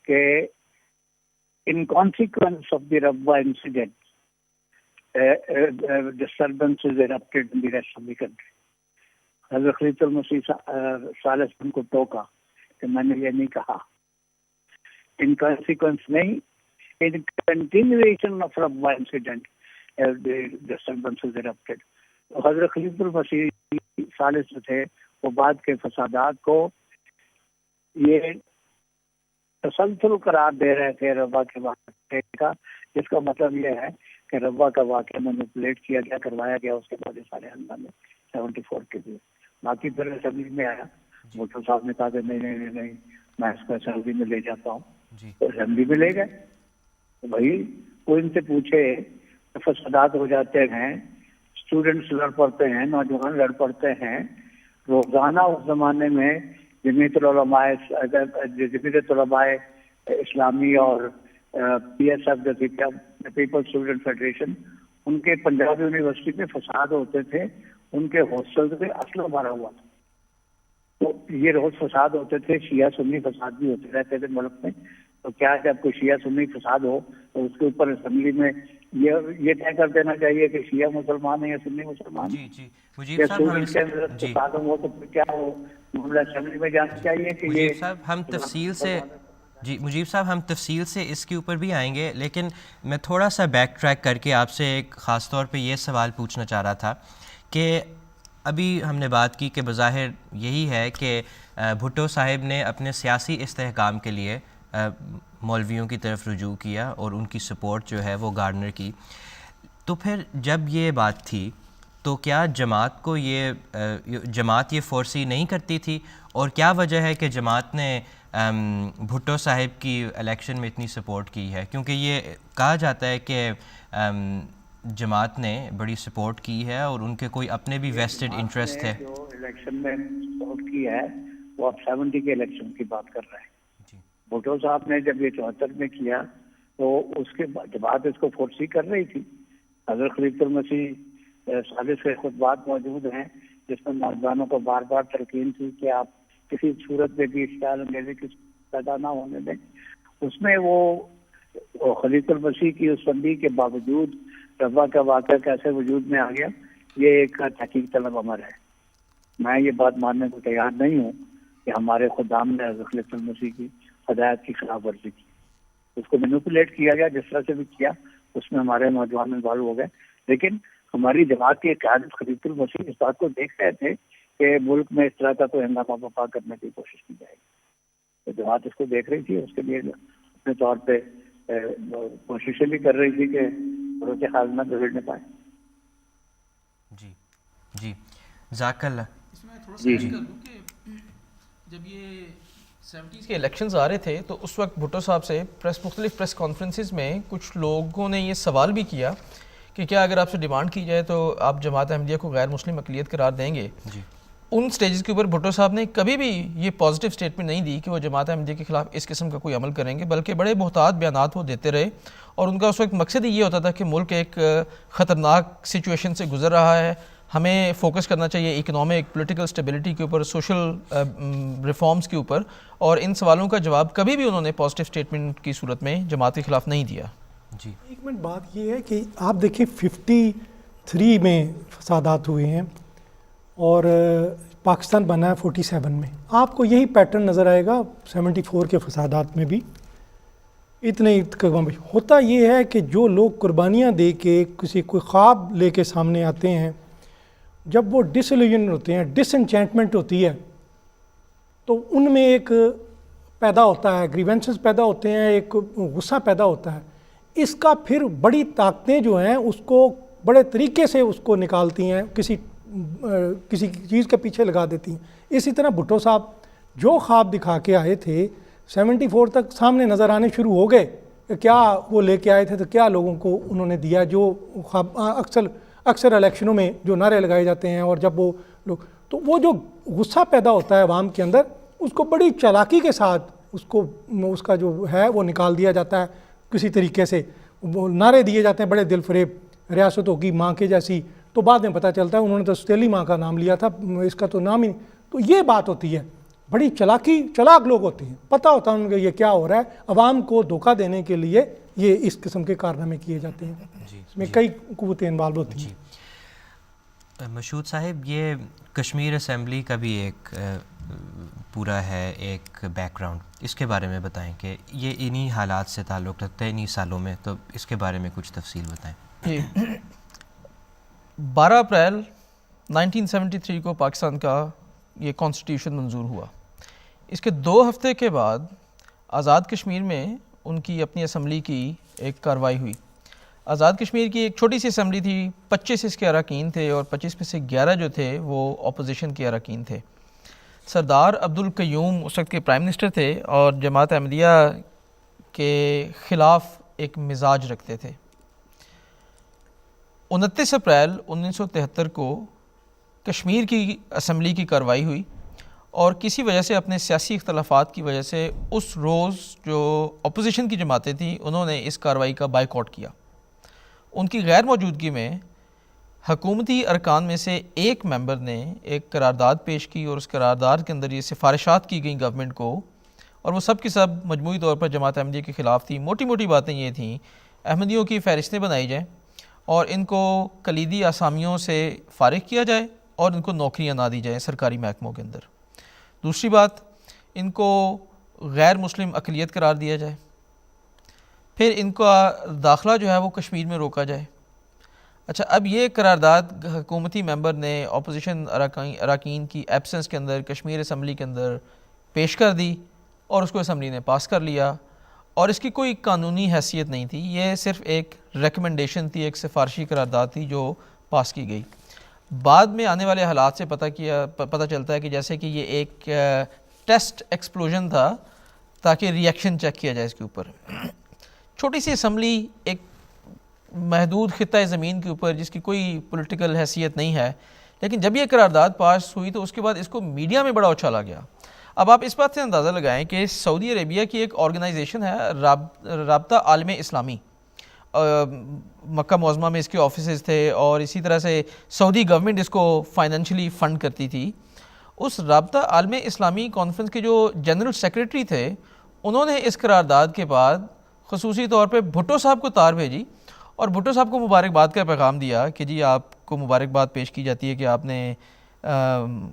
کہ in consequence of the Rabwa incident, disturbances erupted in the rest of the country. حضرت خلیفۃ المسیح ثالث ان کو ٹوکا کہ میں نے یہ نہیں کہا. In consequence نہیں, in continuation of Rabwa incident, the disturbances erupted. تو حضرت خلیفۃ المسیح ثالث تھے وہ بعد کے فسادات کو یہ تسلسل قرار دے رہے تھے ربوہ کے واقعے کا، جس کا مطلب یہ ہے کہ ربوہ کا واقعہ مینوپولیٹ کیا گیا، کروایا گیا. اس کے بعد یہ سارے ہنگامے 74 کے لیے. باقی پھر اسمبلی میں آیا، بھٹو صاحب نے کہا کہ نہیں میں اس کو اسمبلی میں لے جاتا ہوں. تو اسمبلی میں لے گئے. تو بھائی کوئی ان سے پوچھے فسادات ہو جاتے ہیں, اسٹوڈنٹس لڑ پڑتے ہیں, نوجوان لڑ پڑتے ہیں. روزانہ اس زمانے میں جمعیت علماء اسلامی اور پی ایس ایف جو تھی پیپل اسٹوڈنٹ فیڈریشن, ان کے پنجاب یونیورسٹی میں فساد ہوتے تھے, ان کے ہاسٹل پہ اسلحہ بھرا ہوا تھا. تو یہ روز فساد ہوتے تھے, شیعہ سنی فساد بھی ہوتے رہتے تھے ملک میں. تو کیا جب کوئی شیعہ سنی فساد ہو تو اس کے اوپر اسمبلی میں یہ طے کر دینا چاہیے کہ شیعہ مسلمان ہیں یا سنی مسلمان. جی مجیب صاحب فساد ہو تو کیا ہو, معاملہ اسمبلی میں جانا چاہیے کہ مجیب صاحب ہم تفصیل سے اس کے اوپر بھی آئیں گے, لیکن میں تھوڑا سا بیک ٹریک کر کے آپ سے ایک خاص طور پہ یہ سوال پوچھنا چاہ رہا تھا کہ ابھی ہم نے بات کی کہ بظاہر یہی ہے کہ بھٹو صاحب نے اپنے سیاسی استحکام کے لیے مولویوں کی طرف رجوع کیا اور ان کی سپورٹ جو ہے وہ گارنر کی. تو پھر جب یہ بات تھی تو کیا جماعت یہ فورسی نہیں کرتی تھی, اور کیا وجہ ہے کہ جماعت نے بھٹو صاحب کی الیکشن میں اتنی سپورٹ کی ہے؟ کیونکہ یہ کہا جاتا ہے کہ جماعت نے بڑی سپورٹ کی ہے اور ان کے کوئی اپنے بھی ویسٹڈ انٹرسٹ ہے. جو الیکشن میں سپورٹ کی ہے وہ آپ 70 کے الیکشن کی بات کر رہے ہیں. بھٹو صاحب نے جب یہ 74 میں کیا تو اس کے بعد اس کو فورسی کر رہی تھی. حضرت خلیفۃ المسیح ثالث کے خطبات موجود ہیں جس میں نوجوانوں کو بار بار تلقین تھی کہ آپ کسی صورت میں بھی اشتعال انگیزی کی پیدا نہ ہونے دیں. اس میں وہ خلیفۃ المسیح کی اس بندی کے باوجود ربا کا واقعہ کیسے وجود میں آ گیا, یہ ایک تحقیق طلب عمل ہے. میں یہ بات ماننے کو تیار نہیں ہوں کہ ہمارے خدام نے حضرت خلیفۃ المسیح کی ہدایت کی خلاف ورزی کی. اس کو مینوپولیٹ کیا گیا جس طرح سے بھی کیا, اس میں ہمارے نوجوان انوالو ہو گئے. لیکن ہماری جماعت کی قیادت خلیفۃ المسیح اس بات کو دیکھ رہے تھے کہ ملک میں اس طرح کا کوئی ہنگامہ برپا کرنے کی کوشش کی جائے گی. تو جماعت اس کو دیکھ رہی تھی, اس کے لیے اپنے طور پہ کوششیں بھی کر رہی تھی کہ صورت حال نہ بگڑنے پائے. جی ذاک اللہ. اس میں تھوڑا سا کر دوں کہ جب یہ 70s کے الیکشنز آ رہے تھے تو اس وقت بھٹو صاحب سے مختلف پریس کانفرنسز میں کچھ لوگوں نے یہ سوال بھی کیا کہ کیا اگر آپ سے ڈیمانڈ کی جائے تو آپ جماعت احمدیہ کو غیر مسلم اقلیت قرار دیں گے. ان سٹیجز کے اوپر بھٹو صاحب نے کبھی بھی یہ پازیٹیو سٹیٹمنٹ نہیں دی کہ وہ جماعت احمدیہ کے خلاف اس قسم کا کوئی عمل کریں گے, بلکہ بڑے محتاط بیانات وہ دیتے رہے. اور ان کا اس وقت مقصد ہی یہ ہوتا تھا کہ ملک ایک خطرناک سچویشن سے گزر رہا ہے, ہمیں فوکس کرنا چاہیے اکنامک پولیٹیکل اسٹیبلٹی کے اوپر, سوشل ریفارمز کے اوپر. اور ان سوالوں کا جواب کبھی بھی انہوں نے پازیٹیو سٹیٹمنٹ کی صورت میں جماعت کے خلاف نہیں دیا. جی ایک منٹ, بات یہ ہے کہ آپ دیکھیں 53 میں فسادات ہوئے ہیں اور پاکستان بنا ہے 47 میں. آپ کو یہی پیٹرن نظر آئے گا 74 کے فسادات میں بھی. اتنے ہوتا یہ ہے کہ جو لوگ قربانیاں دے کے کوئی خواب لے کے سامنے آتے ہیں, جب وہ ڈس ایلیوژن ہوتے ہیں, ڈس انچینٹمنٹ ہوتی ہے, تو ان میں ایک پیدا ہوتا ہے, گریونسز پیدا ہوتے ہیں, ایک غصہ پیدا ہوتا ہے. اس کا پھر بڑی طاقتیں جو ہیں اس کو بڑے طریقے سے اس کو نکالتی ہیں, کسی چیز کے پیچھے لگا دیتی ہیں. اسی طرح بھٹو صاحب جو خواب دکھا کے آئے تھے 74 تک سامنے نظر آنے شروع ہو گئے. کیا وہ لے کے آئے تھے تو کیا لوگوں کو انہوں نے دیا, جو خواب اکثر الیکشنوں میں جو نعرے لگائے جاتے ہیں, اور جب وہ لوگ, تو وہ جو غصہ پیدا ہوتا ہے عوام کے اندر, اس کو بڑی چالاکی کے ساتھ اس کا جو ہے وہ نکال دیا جاتا ہے. کسی طریقے سے وہ نعرے دیے جاتے ہیں بڑے دل فریب, ریاست ہوگی ماں کے جیسی, تو بعد میں پتہ چلتا ہے انہوں نے تو سٹیلی ماں کا نام لیا تھا, اس کا تو نام ہی. تو یہ بات ہوتی ہے, بڑی چلاک لوگ ہوتے ہیں, پتہ ہوتا ہے ان کو یہ کیا ہو رہا ہے. عوام کو دھوکہ دینے کے لیے یہ اس قسم کے کارنامے کیے جاتے ہیں. اس میں کئی قوتیں انوالو ہوتی ہیں. مشہود صاحب, یہ کشمیر اسمبلی کا بھی ایک پورا ہے ایک بیک گراؤنڈ, اس کے بارے میں بتائیں کہ یہ انہی حالات سے تعلق رکھتا ہے انہی سالوں میں, تو اس کے بارے میں کچھ تفصیل بتائیں. جی 12 اپریل 1973 کو پاکستان کا یہ کانسٹیٹیوشن منظور ہوا. اس کے 2 ہفتے کے بعد آزاد کشمیر میں ان کی اپنی اسمبلی کی ایک کارروائی ہوئی. آزاد کشمیر کی ایک چھوٹی سی اسمبلی تھی, 25 اس کے اراکین تھے اور 25 میں سے 11 جو تھے وہ اپوزیشن کے اراکین تھے. سردار عبدالقیوم اس وقت کے پرائم منسٹر تھے اور جماعت احمدیہ کے خلاف ایک مزاج رکھتے تھے۔ 29 اپریل 1973 کو کشمیر کی اسمبلی کی کارروائی ہوئی اور کسی وجہ سے اپنے سیاسی اختلافات کی وجہ سے اس روز جو اپوزیشن کی جماعتیں تھیں انہوں نے اس کارروائی کا بائیکاٹ کیا۔ ان کی غیر موجودگی میں حکومتی ارکان میں سے ایک ممبر نے ایک قرارداد پیش کی اور اس قرارداد کے اندر یہ سفارشات کی گئیں گورنمنٹ کو، اور وہ سب کی سب مجموعی طور پر جماعت احمدیہ کے خلاف تھی۔ موٹی موٹی باتیں یہ تھیں، احمدیوں کی فہرستیں بنائی جائیں اور ان کو کلیدی اسامیوں سے فارغ کیا جائے اور ان کو نوکریاں نہ دی جائیں سرکاری محکموں کے اندر۔ دوسری بات، ان کو غیر مسلم اقلیت قرار دیا جائے، پھر ان کا داخلہ جو ہے وہ کشمیر میں روکا جائے۔ اچھا، اب یہ قرارداد حکومتی ممبر نے اپوزیشن اراکین کی ایبسنس کے اندر کشمیر اسمبلی کے اندر پیش کر دی اور اس کو اسمبلی نے پاس کر لیا، اور اس کی کوئی قانونی حیثیت نہیں تھی، یہ صرف ایک ریکمنڈیشن تھی، ایک سفارشی قرارداد تھی جو پاس کی گئی۔ بعد میں آنے والے حالات سے پتہ چلتا ہے کہ جیسے کہ یہ ایک ٹیسٹ ایکسپلوژن تھا تاکہ ری ایکشن چیک کیا جائے اس کے اوپر۔ چھوٹی سی اسمبلی ایک محدود خطہ زمین کے اوپر جس کی کوئی پولیٹیکل حیثیت نہیں ہے، لیکن جب یہ قرارداد پاس ہوئی تو اس کے بعد اس کو میڈیا میں بڑا اچھالا گیا۔ اب آپ اس بات سے اندازہ لگائیں کہ سعودی عربیہ کی ایک آرگنائزیشن ہے رابطہ عالم اسلامی، مکہ معظمہ میں اس کے آفیسز تھے اور اسی طرح سے سعودی گورنمنٹ اس کو فائنینشلی فنڈ کرتی تھی۔ اس رابطہ عالم اسلامی کانفرنس کے جو جنرل سیکریٹری تھے انہوں نے اس قرارداد کے بعد خصوصی طور پہ بھٹو صاحب کو تار بھیجی اور بھٹو صاحب کو مبارکباد کا پیغام دیا کہ جی آپ کو مبارکباد پیش کی جاتی ہے کہ آپ نے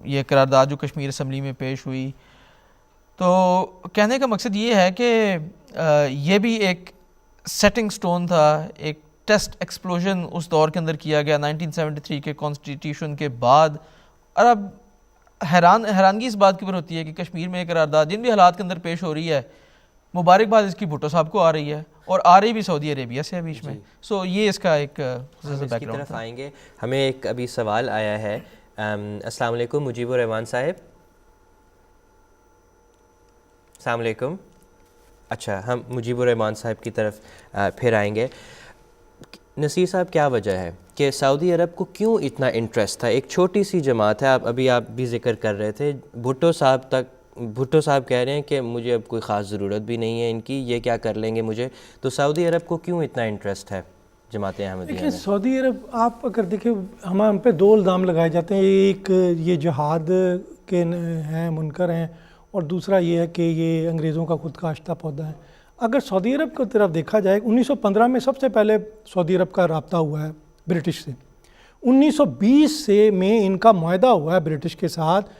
یہ قرارداد جو کشمیر اسمبلی میں پیش ہوئی۔ تو کہنے کا مقصد یہ ہے کہ یہ بھی ایک سیٹنگ سٹون تھا، ایک ٹیسٹ ایکسپلوژن اس دور کے اندر کیا گیا 1973 کے کانسٹیٹیوشن کے بعد۔ اور اب حیرانگی اس بات کے اوپر ہوتی ہے کہ کشمیر میں ایک قرارداد جن بھی حالات کے اندر پیش ہو رہی ہے، مبارکباد اس کی بھٹو صاحب کو آ رہی ہے اور آ رہی بھی سعودی عربیہ سے ہے بیچ میں۔ سو یہ اس کا ایک بیک گراؤنڈ طرف آئیں گے۔ ہمیں ایک ابھی سوال آیا ہے۔ السلام علیکم مجیب الرحمان صاحب۔ السلام علیکم۔ اچھا، ہم مجیب الرحمان صاحب کی طرف پھر آئیں گے۔ نصیر صاحب، کیا وجہ ہے کہ سعودی عرب کو کیوں اتنا انٹرسٹ تھا؟ ایک چھوٹی سی جماعت ہے، آپ بھی ذکر کر رہے تھے، بھٹو صاحب کہہ رہے ہیں کہ مجھے اب کوئی خاص ضرورت بھی نہیں ہے ان کی، یہ کیا کر لیں گے مجھے، تو سعودی عرب کو کیوں اتنا انٹرسٹ ہے جماعت احمدیہ میں؟ دیکھیں، سعودی عرب آپ اگر دیکھیں ہم پہ دو الزام لگائے جاتے ہیں، ایک یہ جہاد کے ہیں منکر ہیں اور دوسرا یہ ہے کہ یہ انگریزوں کا خود کاشتہ پودا ہے۔ اگر سعودی عرب کی طرف دیکھا جائے 1915 میں سب سے پہلے سعودی عرب کا رابطہ ہوا ہے برٹش سے، 1920 سے میں ان کا معاہدہ ہوا ہے برٹش کے ساتھ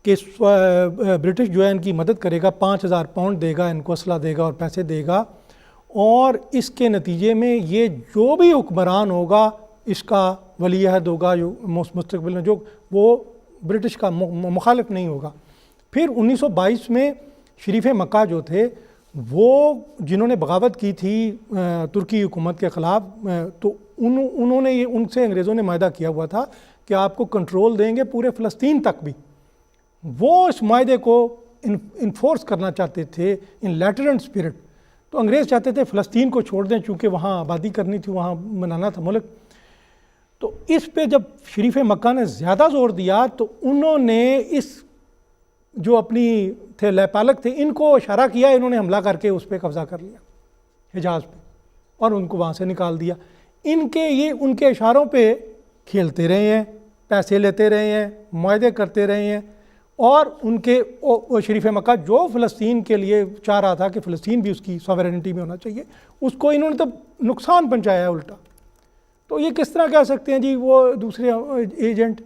کہ برٹش جو ہے ان کی مدد کرے گا، 5000 پاؤنڈ دے گا، ان کو اسلحہ دے گا اور پیسے دے گا، اور اس کے نتیجے میں یہ جو بھی حکمران ہوگا اس کا ولی عہد ہوگا جو مستقبل میں جو وہ برٹش کا مخالف نہیں ہوگا۔ پھر 1922 میں شریف مکہ جو تھے وہ جنہوں نے بغاوت کی تھی ترکی حکومت کے خلاف، تو انہوں نے ان سے انگریزوں نے معاہدہ کیا ہوا تھا کہ آپ کو کنٹرول دیں گے پورے فلسطین تک بھی۔ وہ اس معاہدے کو انفورس کرنا چاہتے تھے ان لیٹر اینڈ اسپرٹ، تو انگریز چاہتے تھے فلسطین کو چھوڑ دیں چونکہ وہاں آبادی کرنی تھی، وہاں بنانا تھا ملک۔ تو اس پہ جب شریف مکہ نے زیادہ زور دیا تو انہوں نے اس جو اپنی تھے لیپالک تھے ان کو اشارہ کیا، انہوں نے حملہ کر کے اس پہ قبضہ کر لیا حجاز پہ اور ان کو وہاں سے نکال دیا۔ ان کے اشاروں پہ کھیلتے رہے ہیں، پیسے لیتے رہے ہیں، معاہدے کرتے رہے ہیں، اور ان کے شریف مکہ جو فلسطین کے لیے چاہ رہا تھا کہ فلسطین بھی اس کی ساورینٹی میں ہونا چاہیے، اس کو انہوں نے تو نقصان پہنچایا ہے الٹا۔ تو یہ کس طرح کہہ سکتے ہیں جی وہ دوسرے ایجنٹ؟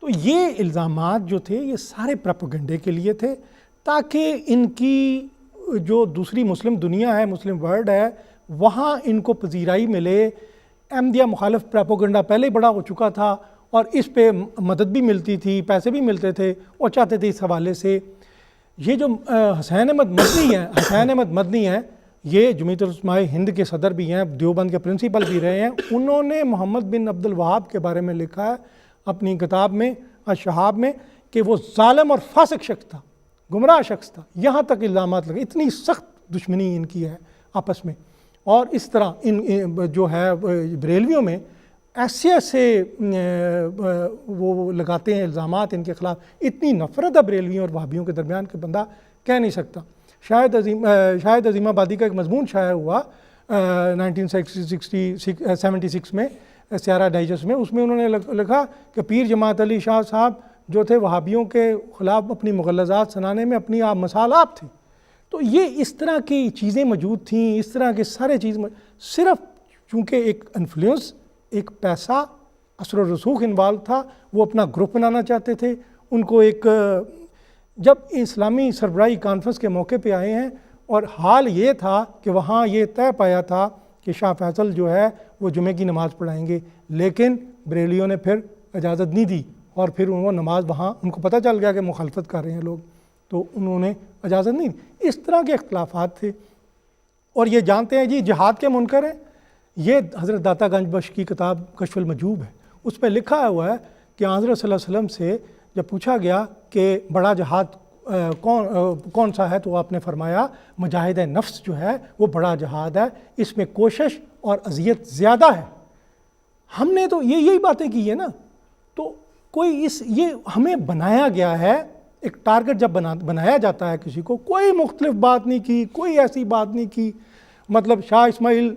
تو یہ الزامات جو تھے یہ سارے پروپیگنڈے کے لیے تھے تاکہ ان کی جو دوسری مسلم دنیا ہے، مسلم ورلڈ ہے، وہاں ان کو پذیرائی ملے۔ احمدیہ مخالف پروپیگنڈا پہلے ہی بڑا ہو چکا تھا اور اس پہ مدد بھی ملتی تھی، پیسے بھی ملتے تھے، اور چاہتے تھے اس حوالے سے یہ جو حسین احمد مدنی ہیں، یہ جمعیت العلماء ہند کے صدر بھی ہیں، دیوبند کے پرنسپل بھی رہے ہیں، انہوں نے محمد بن عبد الوہاب کے بارے میں لکھا ہے اپنی کتاب میں الشہاب میں کہ وہ ظالم اور فاسق شخص تھا، گمراہ شخص تھا، یہاں تک الزامات لگے، اتنی سخت دشمنی ان کی ہے آپس میں. اور اس طرح ان جو ہے بریلویوں میں ایسے وہ لگاتے ہیں الزامات ان کے خلاف, اتنی نفرت ہے بریلویوں اور وہابیوں کے درمیان کہ بندہ کہہ نہیں سکتا. شاید عظیم آبادی کا ایک مضمون شائع ہوا 1976 میں سیارہ ڈائجسٹ میں, اس میں انہوں نے لکھا کہ پیر جماعت علی شاہ صاحب جو تھے وہابیوں کے خلاف اپنی مغلظات سنانے میں اپنی مثال آپ تھے. تو یہ اس طرح کی چیزیں موجود تھیں, اس طرح کے سارے چیز صرف چونکہ ایک انفلوئنس, ایک پیسہ, اثر و رسوخ انوالو تھا, وہ اپنا گروپ بنانا چاہتے تھے. ان کو ایک جب اسلامی سربراہی کانفرنس کے موقع پہ آئے ہیں اور حال یہ تھا کہ وہاں یہ طے پایا تھا کہ شاہ فیصل جو ہے وہ جمعے کی نماز پڑھائیں گے, لیکن بریلیوں نے پھر اجازت نہیں دی اور پھر وہ نماز وہاں ان کو پتہ چل گیا کہ مخالفت کر رہے ہیں لوگ, تو انہوں نے اجازت نہیں دی. اس طرح کے اختلافات تھے. اور یہ جانتے ہیں جی جہاد کے منکر ہیں, یہ حضرت داتا گنج بخش کی کتاب کشف المجوب ہے, اس پہ لکھا ہوا ہے کہ حضرت صلی اللہ علیہ وسلم سے جب پوچھا گیا کہ بڑا جہاد کون سا ہے, تو آپ نے فرمایا مجاہد نفس جو ہے وہ بڑا جہاد ہے, اس میں کوشش اور اذیت زیادہ ہے. ہم نے تو یہی باتیں کی ہے نا. تو کوئی یہ ہمیں بنایا گیا ہے, ایک ٹارگٹ جب بنایا جاتا ہے کسی کو, کوئی مختلف بات نہیں کی, کوئی ایسی بات نہیں کی. مطلب شاہ اسماعیل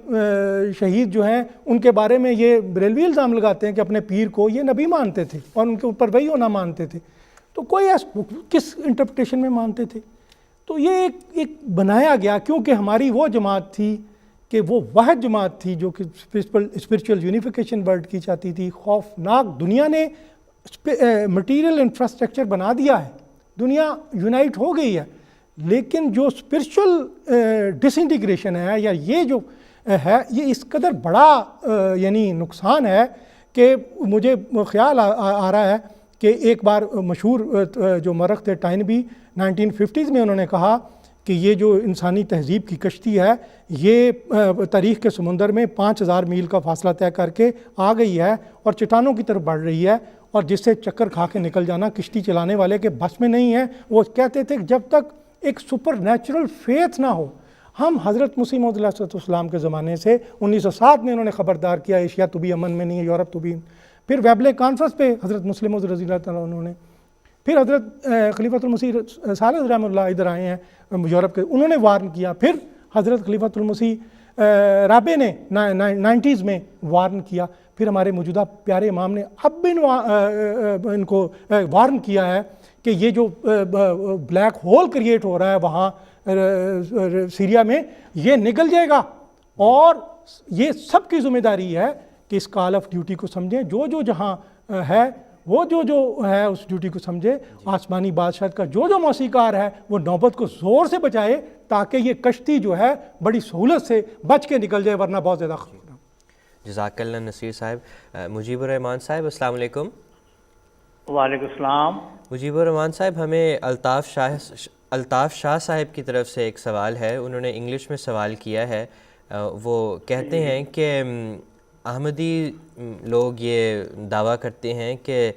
شہید جو ہیں ان کے بارے میں یہ بریلوی الزام لگاتے ہیں کہ اپنے پیر کو یہ نبی مانتے تھے اور ان کے اوپر وہی ہونا مانتے تھے. تو کوئی کس انٹرپریٹیشن میں مانتے تھے؟ تو یہ ایک بنایا گیا, کیونکہ ہماری وہ جماعت تھی کہ وہ واحد جماعت تھی جو کہ اسپرچول یونیفیکیشن ورلڈ کی چاہتی تھی. خوفناک, دنیا نے مٹیریل انفراسٹرکچر بنا دیا ہے, دنیا یونائٹ ہو گئی ہے, لیکن جو اسپرچول ڈس انٹیگریشن ہے یا یہ جو ہے یہ اس قدر بڑا یعنی نقصان ہے کہ مجھے خیال آ رہا ہے کہ ایک بار مشہور جو مورخ تھے ٹائنبی 1950s میں انہوں نے کہا کہ یہ جو انسانی تہذیب کی کشتی ہے یہ تاریخ کے سمندر میں 5000 میل کا فاصلہ طے کر کے آ گئی ہے اور چٹانوں کی طرف بڑھ رہی ہے, اور جس سے چکر کھا کے نکل جانا کشتی چلانے والے کے بس میں نہیں ہے. وہ کہتے تھے کہ جب تک ایک سپر نیچرل فیتھ نہ ہو. ہم حضرت مسیح موعود علیہ السلام کے زمانے سے 1907 میں انہوں نے خبردار کیا ایشیا تو بھی امن میں نہیں ہے, یورپ تو بھی. پھر ویبلے کانفرنس پہ حضرت مسلم موعود رضی اللہ تعالیٰ عنہ نے, پھر حضرت خلیفۃ المسیح ثالث رحمہ اللہ ادھر آئے ہیں یورپ کے, انہوں نے وارن کیا. پھر حضرت خلیفۃ المسیح رابع نے 90s میں وارن کیا. پھر ہمارے موجودہ پیارے امام نے اب بھی ان کو وارن کیا ہے کہ یہ جو بلیک ہول کریٹ ہو رہا ہے وہاں سیریا میں, یہ نکل جائے گا, اور یہ سب کی ذمہ داری ہے کہ اس کال آف ڈیوٹی کو سمجھیں. جو جہاں ہے وہ جو ہے اس ڈیوٹی کو سمجھے. آسمانی بادشاہ کا جو موسیقار ہے وہ نوبت کو زور سے بجائے تاکہ یہ کشتی جو ہے بڑی سہولت سے بچ کے نکل جائے, ورنہ بہت زیادہ خطرہ. جزاک اللہ نصیر صاحب. مجیب الرحمان صاحب السلام علیکم. وعلیکم السلام. مجیب الرحمان صاحب, ہمیں الطاف شاہ صاحب کی طرف سے ایک سوال ہے, انہوں نے انگلش میں سوال کیا ہے. وہ کہتے ہیں کہ احمدی لوگ یہ دعویٰ کرتے ہیں کہ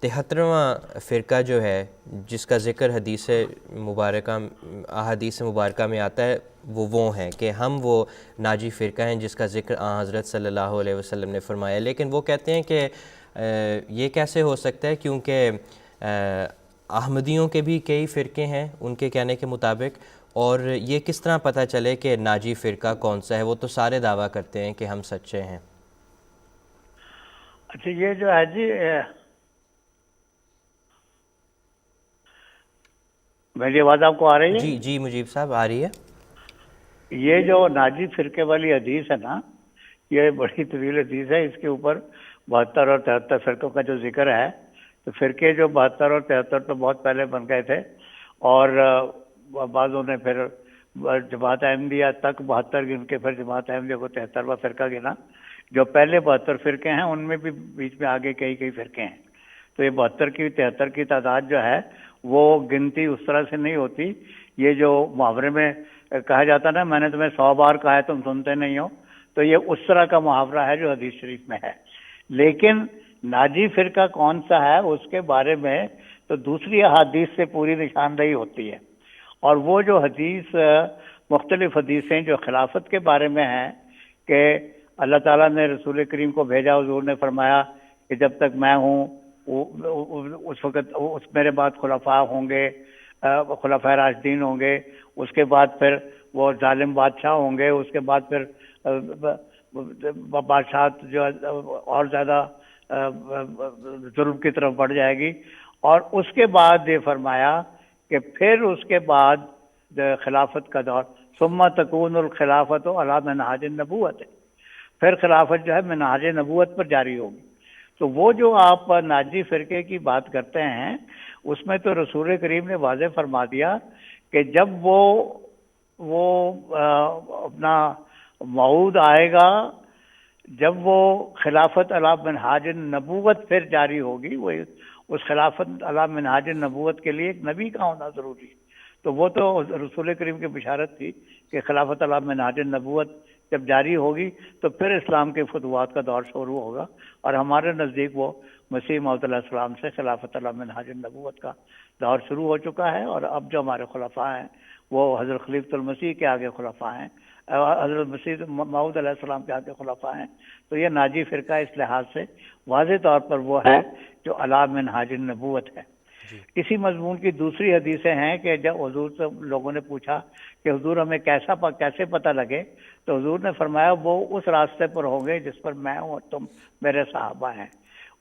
73واں فرقہ جو ہے جس کا ذکر احادیث مبارکہ میں آتا ہے وہ ہیں کہ ہم وہ ناجی فرقہ ہیں جس کا ذکر حضرت صلی اللہ علیہ وسلم نے فرمایا. لیکن وہ کہتے ہیں کہ یہ کیسے ہو سکتا ہے, کیونکہ احمدیوں کے بھی کئی فرقے ہیں ان کے کہنے کے مطابق, اور یہ کس طرح پتہ چلے کہ ناجی فرقہ کون سا ہے؟ وہ تو سارے دعویٰ کرتے ہیں کہ ہم سچے ہیں. اچھا, یہ جو ہے جی میری آواز آپ کو آ رہی ہے؟ جی مجیب صاحب آ رہی ہے. یہ جو ناجی فرقے والی حدیث ہے نا, یہ بڑی طویل حدیث ہے. اس کے اوپر 72 اور 73 فرقوں کا جو ذکر ہے, تو فرقے جو 72 اور 73 تو بہت پہلے بن گئے تھے, اور بعضوں نے پھر جماعت احمدیہ تک 72 گن کے پھر جماعت احمدیہ کو 73واں فرقہ گنا. جو پہلے 72 فرقے ہیں ان میں بھی بیچ میں آگے کئی فرقے ہیں. تو یہ 72 کی 73 کی تعداد جو ہے وہ گنتی اس طرح سے نہیں ہوتی. یہ جو محاورے میں کہا جاتا نا, میں نے تمہیں 100 بار کہا ہے تم سنتے نہیں ہو, تو یہ اس طرح کا محاورہ ہے جو حدیث شریف میں ہے. لیکن ناجی فرقہ کون سا ہے اس کے بارے میں تو دوسری احادیث سے پوری نشاندہی ہوتی ہے. اور وہ جو حدیث مختلف حدیثیں جو خلافت کے بارے میں ہیں کہ اللہ تعالیٰ نے رسول کریم کو بھیجا، حضور نے فرمایا کہ جب تک میں ہوں اس وقت میرے بعد خلفاء ہوں گے، خلفاء راشدین ہوں گے، اس کے بعد پھر وہ ظالم بادشاہ ہوں گے، اس کے بعد پھر بادشاہت جو اور زیادہ ظلم کی طرف بڑھ جائے گی، اور اس کے بعد یہ فرمایا کہ پھر اس کے بعد خلافت کا دور، ثم تکون الخلافت علی منہاج النبوت، پھر خلافت جو ہے منہاج نبوت پر جاری ہوگی۔ تو وہ جو آپ ناجی فرقے کی بات کرتے ہیں اس میں تو رسول کریم نے واضح فرما دیا کہ جب وہ اپنا موعود آئے گا، جب وہ خلافت علی منہاج النبوت پھر جاری ہوگی، وہ اس خلافت علی منہاج النبوت کے لیے ایک نبی کا ہونا ضروری ہے۔ تو وہ تو رسول کریم کی بشارت تھی کہ خلافت علی منہاج النبوت جب جاری ہوگی تو پھر اسلام کے فتوحات کا دور شروع ہوگا، اور ہمارے نزدیک وہ مسیح موعود علیہ السلام سے خلافت علی منہاج النبوت کا دور شروع ہو چکا ہے۔ اور اب جو ہمارے خلفاء ہیں وہ حضرت خلیفۃ المسیح کے آگے خلفاء ہیں، حضرت مسیح موعود علیہ السلام کے آگے خلفاء ہیں۔ تو یہ ناجی فرقہ اس لحاظ سے واضح طور پر وہ ہے جو علی منہاج النبوت ہے۔ اسی مضمون کی دوسری حدیثیں ہیں کہ جب حضور سے لوگوں نے پوچھا کہ حضور ہمیں کیسے پتہ لگے، تو حضور نے فرمایا وہ اس راستے پر ہوں گے جس پر میں ہوں اور تم میرے صحابہ ہیں،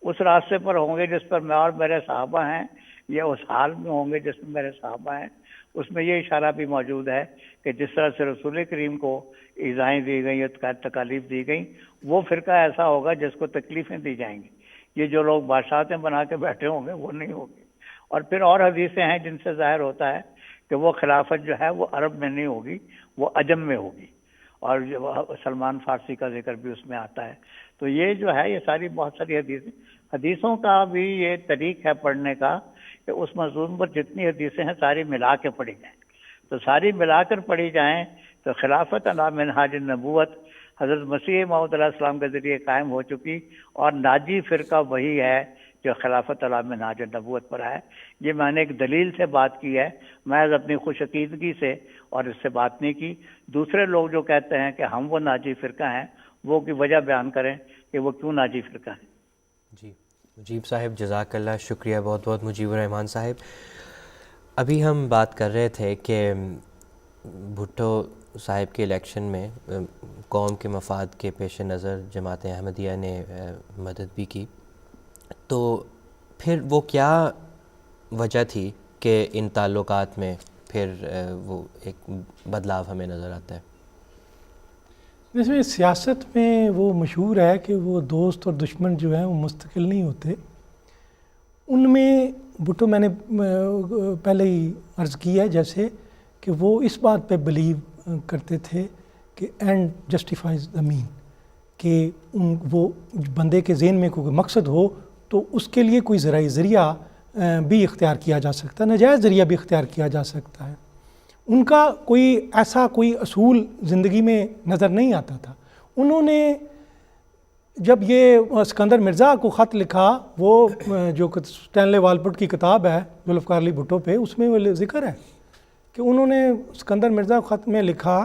اس راستے پر ہوں گے جس پر میں اور میرے صحابہ ہیں، یا اس حال میں ہوں گے جس میں میرے صحابہ ہیں۔ اس میں یہ اشارہ بھی موجود ہے کہ جس طرح سے رسول کریم کو ایذائیں دی گئیں یا تکالیف دی گئیں، وہ فرقہ ایسا ہوگا جس کو تکلیفیں دی جائیں گی۔ یہ جو لوگ بادشاہتیں بنا کے بیٹھے ہوں گے وہ نہیں ہوگی۔ اور پھر اور حدیثیں ہیں جن سے ظاہر ہوتا ہے کہ وہ خلافت جو ہے وہ عرب میں نہیں ہوگی، وہ عجم میں ہوگی، اور سلمان فارسی کا ذکر بھی اس میں آتا ہے۔ تو یہ جو ہے یہ ساری بہت ساری حدیثوں کا بھی یہ طریق ہے پڑھنے کا کہ اس مضمون پر جتنی حدیثیں ہیں ساری ملا کے پڑھی جائیں۔ تو ساری ملا کر پڑھی جائیں تو خلافت علی منہاج النبوت حضرت مسیح موعود علیہ السلام کے ذریعے قائم ہو چکی، اور ناجی فرقہ وہی ہے جو خلافت علی منہاج النبوت پر ہے۔ یہ میں نے ایک دلیل سے بات کی ہے، محض اپنی خوش عقیدگی سے اور اس سے بات نہیں کی۔ دوسرے لوگ جو کہتے ہیں کہ ہم وہ ناجی فرقہ ہیں، وہ کی وجہ بیان کریں کہ وہ کیوں ناجی فرقہ ہیں۔ جی مجیب صاحب جزاک اللہ، شکریہ بہت بہت مجیب الرحمان صاحب۔ ابھی ہم بات کر رہے تھے کہ بھٹو صاحب کے الیکشن میں قوم کے مفاد کے پیش نظر جماعت احمدیہ نے مدد بھی کی، تو پھر وہ کیا وجہ تھی کہ ان تعلقات میں پھر وہ ایک بدلاؤ ہمیں نظر آتا ہے؟ اس میں سیاست میں وہ مشہور ہے کہ وہ دوست اور دشمن جو ہیں وہ مستقل نہیں ہوتے۔ ان میں بھٹو میں نے پہلے ہی عرض کی ہے جیسے کہ وہ اس بات پہ بلیو کرتے تھے کہ اینڈ جسٹیفائز دا مین، کہ وہ بندے کے ذہن میں کوئی مقصد ہو تو اس کے لیے کوئی ذریعہ بھی اختیار کیا جا سکتا ہے، ناجائز ذریعہ بھی اختیار کیا جا سکتا ہے۔ ان کا کوئی ایسا کوئی اصول زندگی میں نظر نہیں آتا تھا۔ انہوں نے جب یہ اسکندر مرزا کو خط لکھا، وہ جو اسٹینلے والپٹ کی کتاب ہے ذوالفقار علی بھٹو پہ، اس میں وہ ذکر ہے کہ انہوں نے اسکندر مرزا خط میں لکھا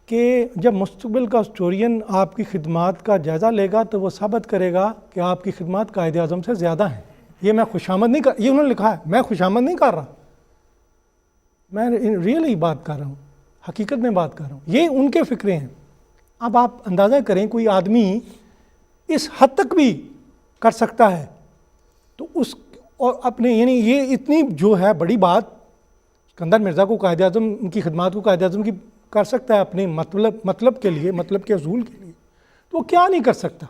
کہ جب مستقبل کا ہسٹورین آپ کی خدمات کا جائزہ لے گا تو وہ ثابت کرے گا کہ آپ کی خدمات قائد اعظم سے زیادہ ہیں۔ یہ میں خوشامد نہیں یہ انہوں نے لکھا ہے، میں خوشامد نہیں کر رہا، میں ریئلی بات کر رہا ہوں، حقیقت میں بات کر رہا ہوں، یہ ان کے فکرے ہیں۔ اب آپ اندازہ کریں کوئی آدمی اس حد تک بھی کر سکتا ہے تو اس اور اپنے یعنی یہ اتنی جو ہے بڑی بات، اسکندر مرزا کو قائد اعظم کی خدمات کو قائد اعظم کی کر سکتا ہے اپنے مطلب کے لیے، مطلب کے حصول کے لیے، تو وہ کیا نہیں کر سکتا۔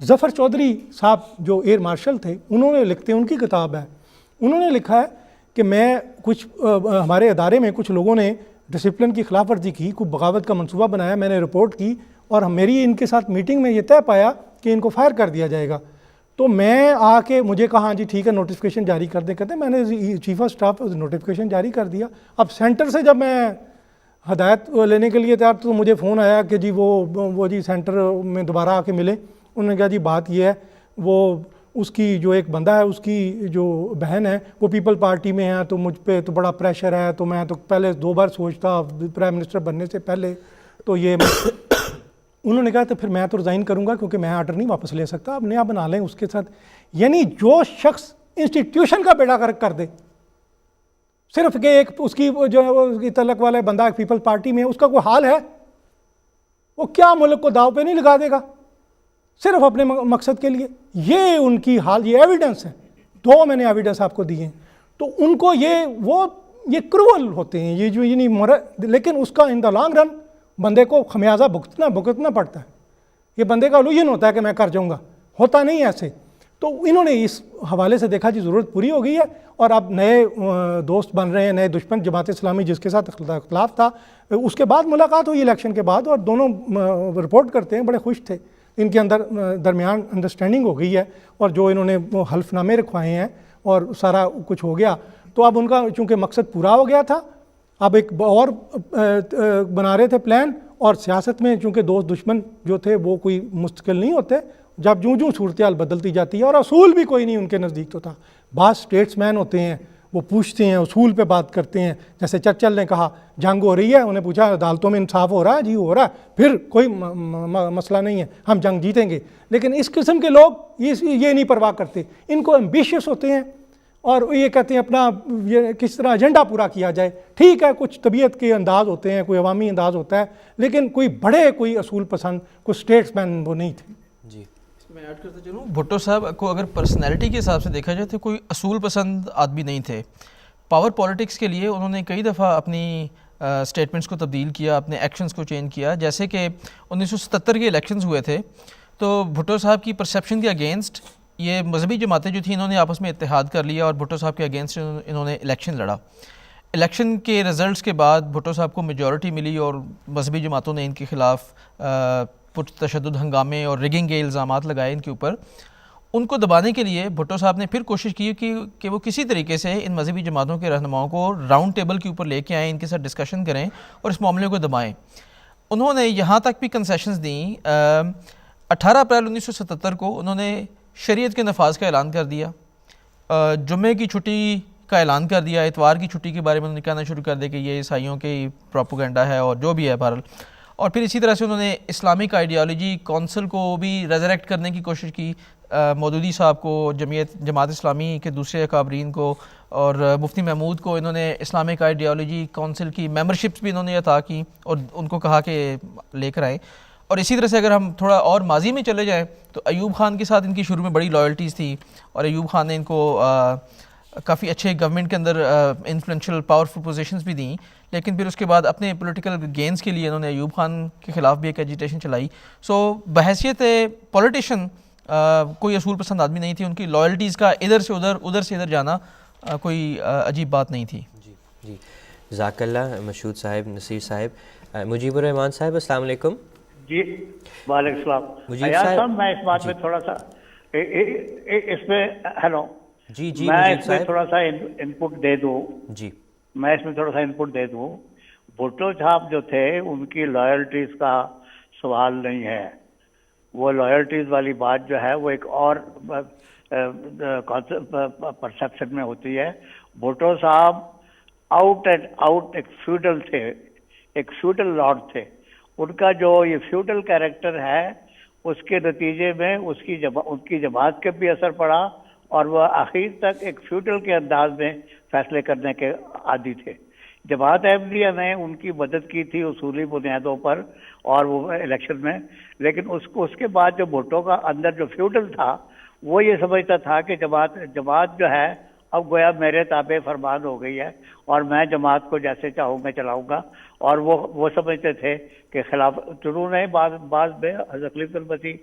ظفر چودھری صاحب جو ایئر مارشل تھے، انہوں نے لکھتے ہیں، ان کی کتاب ہے، انہوں نے لکھا ہے کہ میں کچھ ہمارے ادارے میں کچھ لوگوں نے ڈسپلن کی خلاف ورزی کی، کوئی بغاوت کا منصوبہ بنایا، میں نے رپورٹ کی اور میری ان کے ساتھ میٹنگ میں یہ طے پایا کہ ان کو فائر کر دیا جائے گا۔ تو میں آ کے مجھے کہا ہاں جی ٹھیک ہے نوٹیفیکیشن جاری کر دیں، کہتے ہیں میں نے چیف آف اسٹاف نوٹیفیکیشن جاری کر دیا۔ اب سینٹر سے جب میں ہدایت لینے کے لیے تیار تو مجھے فون آیا کہ جی وہ جی سینٹر میں دوبارہ آ کے ملے۔ انہوں نے کہا جی بات یہ ہے، وہ اس کی جو ایک بندہ ہے اس کی جو بہن ہے وہ پیپل پارٹی میں ہے تو مجھ پہ تو بڑا پریشر ہے, تو میں تو پہلے 2 بار سوچتا پرائم منسٹر بننے سے پہلے, تو یہ انہوں نے کہا تو پھر میں تو ریزائن کروں گا کیونکہ میں آرڈر نہیں واپس لے سکتا, آپ نیا بنا لیں اس کے ساتھ. یعنی جو شخص انسٹیٹیوشن کا بیڑا غرق کر دے صرف کہ ایک اس کی جو تعلق والا بندہ پیپل پارٹی میں, اس کا کوئی حال ہے؟ وہ کیا ملک کو داؤ پہ نہیں لگا دے گا صرف اپنے مقصد کے لیے؟ یہ ان کی حال, یہ ایویڈنس ہے, 2 میں نے ایویڈنس آپ کو دیے ہیں. تو ان کو یہ کرول ہوتے ہیں یہ جو یعنی لیکن اس کا ان دا لانگ رن بندے کو خمیازہ بھگتنا پڑتا ہے. یہ بندے کا الوژن ہوتا ہے کہ میں کر جاؤں گا, ہوتا نہیں ایسے. تو انہوں نے اس حوالے سے دیکھا جی ضرورت پوری ہو گئی ہے, اور اب نئے دوست بن رہے ہیں, نئے دشمن جماعت اسلامی جس کے ساتھ اختلاف تھا. اس کے بعد ملاقات ہوئی الیکشن کے بعد, اور دونوں رپورٹ کرتے ہیں بڑے خوش تھے, ان کے اندر درمیان انڈرسٹینڈنگ ہو گئی ہے, اور جو انہوں نے حلف نامے رکھوائے ہیں اور سارا کچھ ہو گیا. تو اب ان کا چونکہ مقصد پورا ہو گیا تھا, اب ایک اور بنا رہے تھے پلان. اور سیاست میں چونکہ دوست دشمن جو تھے وہ کوئی مستقل نہیں ہوتے, جب جوں صورتحال بدلتی جاتی ہے, اور اصول بھی کوئی نہیں ان کے نزدیک تو تھا. بعض اسٹیٹس مین ہوتے ہیں وہ پوچھتے ہیں, اصول پہ بات کرتے ہیں, جیسے چرچل نے کہا جنگ ہو رہی ہے, انہیں پوچھا عدالتوں میں انصاف ہو رہا ہے, جی ہو رہا ہے, پھر کوئی مسئلہ نہیں ہے, ہم جنگ جیتیں گے. لیکن اس قسم کے لوگ یہ نہیں پرواہ کرتے, ان کو ایمبیشیس ہوتے ہیں اور یہ کہتے ہیں اپنا یہ کس طرح ایجنڈا پورا کیا جائے. ٹھیک ہے کچھ طبیعت کے انداز ہوتے ہیں, کوئی عوامی انداز ہوتا ہے, لیکن کوئی اصول پسند کوئی اسٹیٹس مین وہ نہیں تھے. جی میں ایڈ کرتا چلوں, بھٹو صاحب کو اگر پرسنالٹی کے حساب سے دیکھا جائے تو کوئی اصول پسند آدمی نہیں تھے. پاور پالیٹکس کے لیے انہوں نے کئی دفعہ اپنی اسٹیٹمنٹس کو تبدیل کیا, اپنے ایکشنز کو چینج کیا. جیسے کہ 1977 کے الیکشنز ہوئے تھے تو بھٹو صاحب کی پرسیپشن کے اگینسٹ یہ مذہبی جماعتیں جو تھیں انہوں نے آپس میں اتحاد کر لیا اور بھٹو صاحب کے اگینسٹ انہوں نے الیکشن لڑا. الیکشن کے رزلٹس کے بعد بھٹو صاحب کو میجورٹی ملی اور مذہبی جماعتوں نے ان کے خلاف پرتشدد ہنگامے اور ریگنگ کے الزامات لگائے ان کے اوپر. ان کو دبانے کے لیے بھٹو صاحب نے پھر کوشش کی کہ وہ کسی طریقے سے ان مذہبی جماعتوں کے رہنماؤں کو راؤنڈ ٹیبل کے اوپر لے کے آئیں, ان کے ساتھ ڈسکشن کریں اور اس معاملے کو دبائیں. انہوں نے یہاں تک بھی کنسیشنز دیں. 18 اپریل 1977 کو انہوں نے شریعت کے نفاذ کا اعلان کر دیا, جمعے کی چھٹی کا اعلان کر دیا, اتوار کی چھٹی کے بارے میں انہوں نے کہنا شروع کر دیا کہ یہ عیسائیوں کی پروپیگنڈا ہے اور جو بھی ہے بہرحال. اور پھر اسی طرح سے انہوں نے اسلامک آئیڈیالوجی کونسل کو بھی ریزریکٹ کرنے کی کوشش کی. مودودی صاحب کو, جماعت اسلامی کے دوسرے اکابرین کو اور مفتی محمود کو انہوں نے اسلامک آئیڈیالوجی کونسل کی ممبرشپس بھی انہوں نے عطا کی اور ان کو کہا کہ لے کر آئیں. اور اسی طرح سے اگر ہم تھوڑا اور ماضی میں چلے جائیں تو ایوب خان کے ساتھ ان کی شروع میں بڑی لائلٹیز تھی اور ایوب خان نے ان کو کافی اچھے گورنمنٹ کے اندر انفلوئنشل پاورفل پوزیشنز بھی دیں. لیکن پھر اس کے بعد اپنے پولیٹیکل گینز کے لیے انہوں نے ایوب خان کے خلاف بھی ایک ایجیٹیشن چلائی. سو بحیثیت پولیٹیشین کوئی اصول پسند آدمی نہیں تھی. ان کی لائلٹیز کا ادھر سے ادھر جانا کوئی عجیب بات نہیں تھی. جی جی جزاک اللہ مشہود صاحب, نصیر صاحب. مجیب الرحمان صاحب السلام علیکم. جی وعلیکم السلام. مجیب صاحب میں اس بات میں تھوڑا سا اس میں ہیلو جی جی میں مجیب اس میں صاحب تھوڑا سا انپٹ دے دوں. جی میں اس میں تھوڑا سا انپٹ دے دوں. بھٹو صاحب جو تھے ان کی لائلٹیز کا سوال نہیں ہے. وہ لائلٹیز والی بات جو ہے وہ ایک اور پرسیپشن میں ہوتی ہے. بھٹو صاحب آؤٹ اینڈ آؤٹ ایک فیوڈل تھے, ایک فیوڈل لارڈ تھے. ان کا جو یہ فیوڈل کیریکٹر ہے اس کے نتیجے میں ان کی جماعت کے بھی اثر پڑا اور وہ آخر تک ایک فیوڈل کے انداز میں فیصلے کرنے کے عادی تھے. جماعت احمدیہ نے ان کی مدد کی تھی اصولی بنیادوں پر اور وہ الیکشن میں, لیکن اس کے بعد جو بھٹو کا اندر جو فیوڈل تھا وہ یہ سمجھتا تھا کہ جماعت جو ہے اب گویا میرے تابع فرمان ہو گئی ہے اور میں جماعت کو جیسے چاہوں میں چلاؤں گا. اور وہ سمجھتے تھے کہ خلاف چنوں نے بعض میں حضرت خلیفۃ المسیح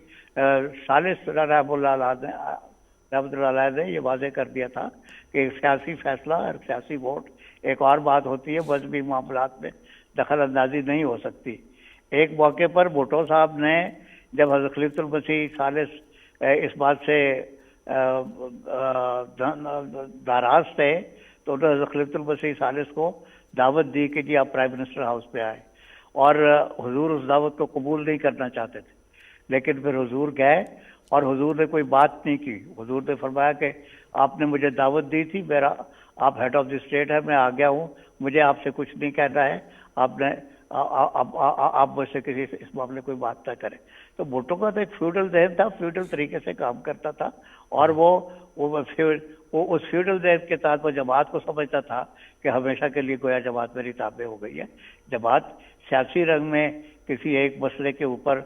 ثالث رحمۃ اللہ علیہ نے یہ واضح کر دیا تھا کہ ایک سیاسی فیصلہ اور سیاسی ووٹ ایک اور بات ہوتی ہے, مذہبی معاملات میں دخل اندازی نہیں ہو سکتی. ایک موقع پر بھٹو صاحب نے جب حضرت خلیفۃ المسیح ثالث اس بات سے ناراض تھے تو انہوں نے حضرت خلیفۃ المسیح ثالث کو دعوت دی کہ جی آپ پرائم منسٹر ہاؤس پہ آئے, اور حضور اس دعوت کو قبول نہیں کرنا چاہتے تھے. لیکن پھر حضور گئے اور حضور نے کوئی بات نہیں کی. حضور نے فرمایا کہ آپ نے مجھے دعوت دی تھی, میرا آپ ہیڈ آف دی اسٹیٹ ہے, میں آ گیا ہوں, مجھے آپ سے کچھ نہیں کہنا ہے, آپ مجھ سے کسی اس معاملے کوئی بات نہ کریں. تو بھٹو کا تو ایک فیوڈل ذہن تھا, فیوڈل طریقے سے کام کرتا تھا, اور وہ اس فیوڈل ذہن کے تحت وہ جماعت کو سمجھتا تھا کہ ہمیشہ کے لیے گویا جماعت میری تابع ہو گئی ہے. جماعت سیاسی رنگ میں کسی ایک مسئلے کے اوپر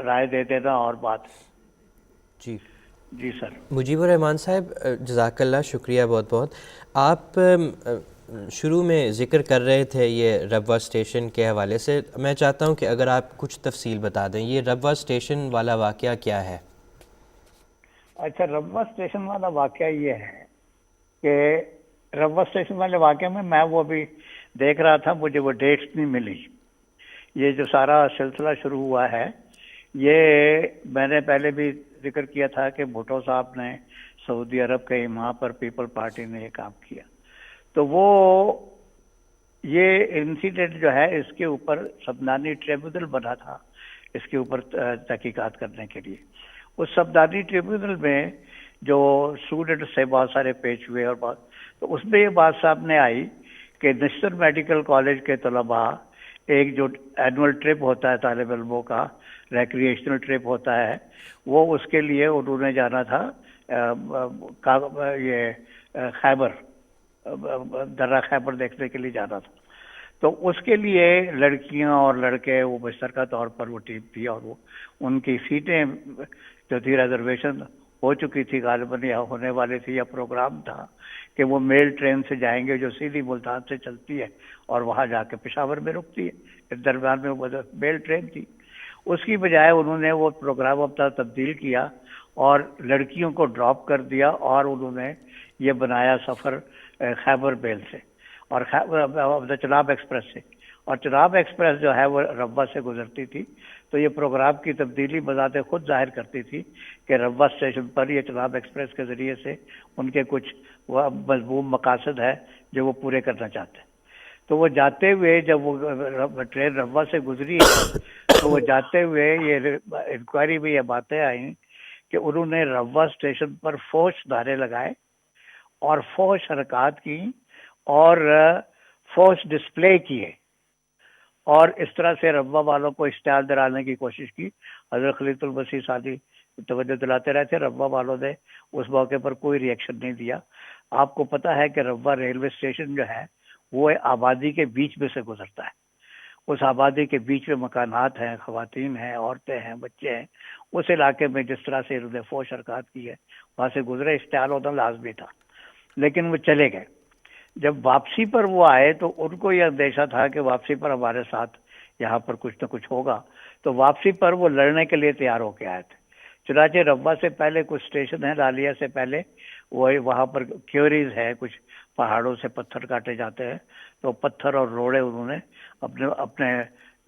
رائے دے دینا اور بات. جی جی سر. مجیب الرحمان صاحب جزاک اللہ, شکریہ بہت بہت. آپ شروع میں ذکر کر رہے تھے یہ ربوہ اسٹیشن کے حوالے سے, میں چاہتا ہوں کہ اگر آپ کچھ تفصیل بتا دیں, یہ ربوہ اسٹیشن والا واقعہ کیا ہے؟ اچھا, ربوہ اسٹیشن والا واقعہ یہ ہے کہ ربوہ اسٹیشن والے واقعے میں وہ ابھی دیکھ رہا تھا, مجھے وہ ڈیٹس نہیں ملی. یہ جو سارا سلسلہ شروع ہوا ہے, یہ میں نے پہلے بھی ذکر کیا تھا کہ بھٹو صاحب نے سعودی عرب کے وہاں پر پیپل پارٹی نے یہ کام کیا. تو وہ یہ انسیڈنٹ جو ہے اس کے اوپر سبدانی ٹریبونل بنا تھا اس کے اوپر تحقیقات کرنے کے لیے. اس سبدانی ٹریبونل میں جو اسٹوڈنٹ سے بہت سارے پیش ہوئے اور بہت, تو اس میں یہ بات سامنے آئی کہ نشتر میڈیکل کالج کے طلباء ایک جو اینول ٹرپ ہوتا ہے طالب علموں کا, ریکریشنل ٹرپ ہوتا ہے, وہ اس کے لیے انہوں نے جانا تھا یہ خیبر, درہ خیبر دیکھنے کے لیے جانا تھا. تو اس کے لیے لڑکیاں اور لڑکے وہ مشترکہ طور پر وہ ٹیم تھی, اور وہ ان کی سیٹیں جو تھی ریزرویشن ہو چکی تھی غالباً, یا ہونے والی تھی, یا پروگرام تھا کہ وہ میل ٹرین سے جائیں گے جو سیدھی ملتان سے چلتی ہے اور وہاں جا کے پشاور میں رکتی ہے. اس درمیان میں وہ میل ٹرین تھی. اس کی بجائے انہوں نے وہ پروگرام اپنا تبدیل کیا اور لڑکیوں کو ڈراپ کر دیا, اور انہوں نے یہ بنایا سفر خیبر میل سے اور چناب ایکسپریس سے, اور چناب ایکسپریس جو ہے وہ ربوہ سے گزرتی تھی. تو یہ پروگرام کی تبدیلی بذات خود ظاہر کرتی تھی کہ ربوہ اسٹیشن پر یہ چناب ایکسپریس کے ذریعے سے ان کے کچھ مضموم مقاصد ہے جو وہ پورے کرنا چاہتے ہیں. تو وہ جاتے ہوئے جب وہ ٹرین ربوہ سے گزری ہے تو وہ جاتے ہوئے یہ انکوائری میں یہ باتیں آئیں کہ انہوں نے ربوہ اسٹیشن پر فوش نعرے لگائے اور فوش حرکات کی اور فوش ڈسپلے کیے, اور اس طرح سے ربوہ والوں کو اشتعال دلانے کی کوشش کی. حضرت خلیفۃ المسیح ثانی توجہ دلاتے رہتے, ربوہ والوں نے اس موقع پر کوئی ری ایکشن نہیں دیا. آپ کو پتہ ہے کہ ربوہ ریلوے اسٹیشن جو ہے وہ آبادی کے بیچ میں سے گزرتا ہے. اس آبادی کے بیچ میں مکانات ہیں, خواتین ہیں, عورتیں ہیں, بچے ہیں. اس علاقے میں جس طرح سے انہوں نے فوش حرکات کی ہے وہاں سے گزرے, اشتعال ہونا لازمی تھا, لیکن وہ چلے گئے. جب واپسی پر وہ آئے تو ان کو یہ اندیشہ تھا کہ واپسی پر ہمارے ساتھ یہاں پر کچھ نہ کچھ ہوگا, تو واپسی پر وہ لڑنے کے لیے تیار ہو کے آئے تھے. چنانچہ ربوہ سے پہلے کچھ اسٹیشن ہیں, لالیہ سے پہلے وہ وہاں پر کیوریز ہے, کچھ پہاڑوں سے پتھر کاٹے جاتے ہیں, تو پتھر اور روڑے انہوں نے اپنے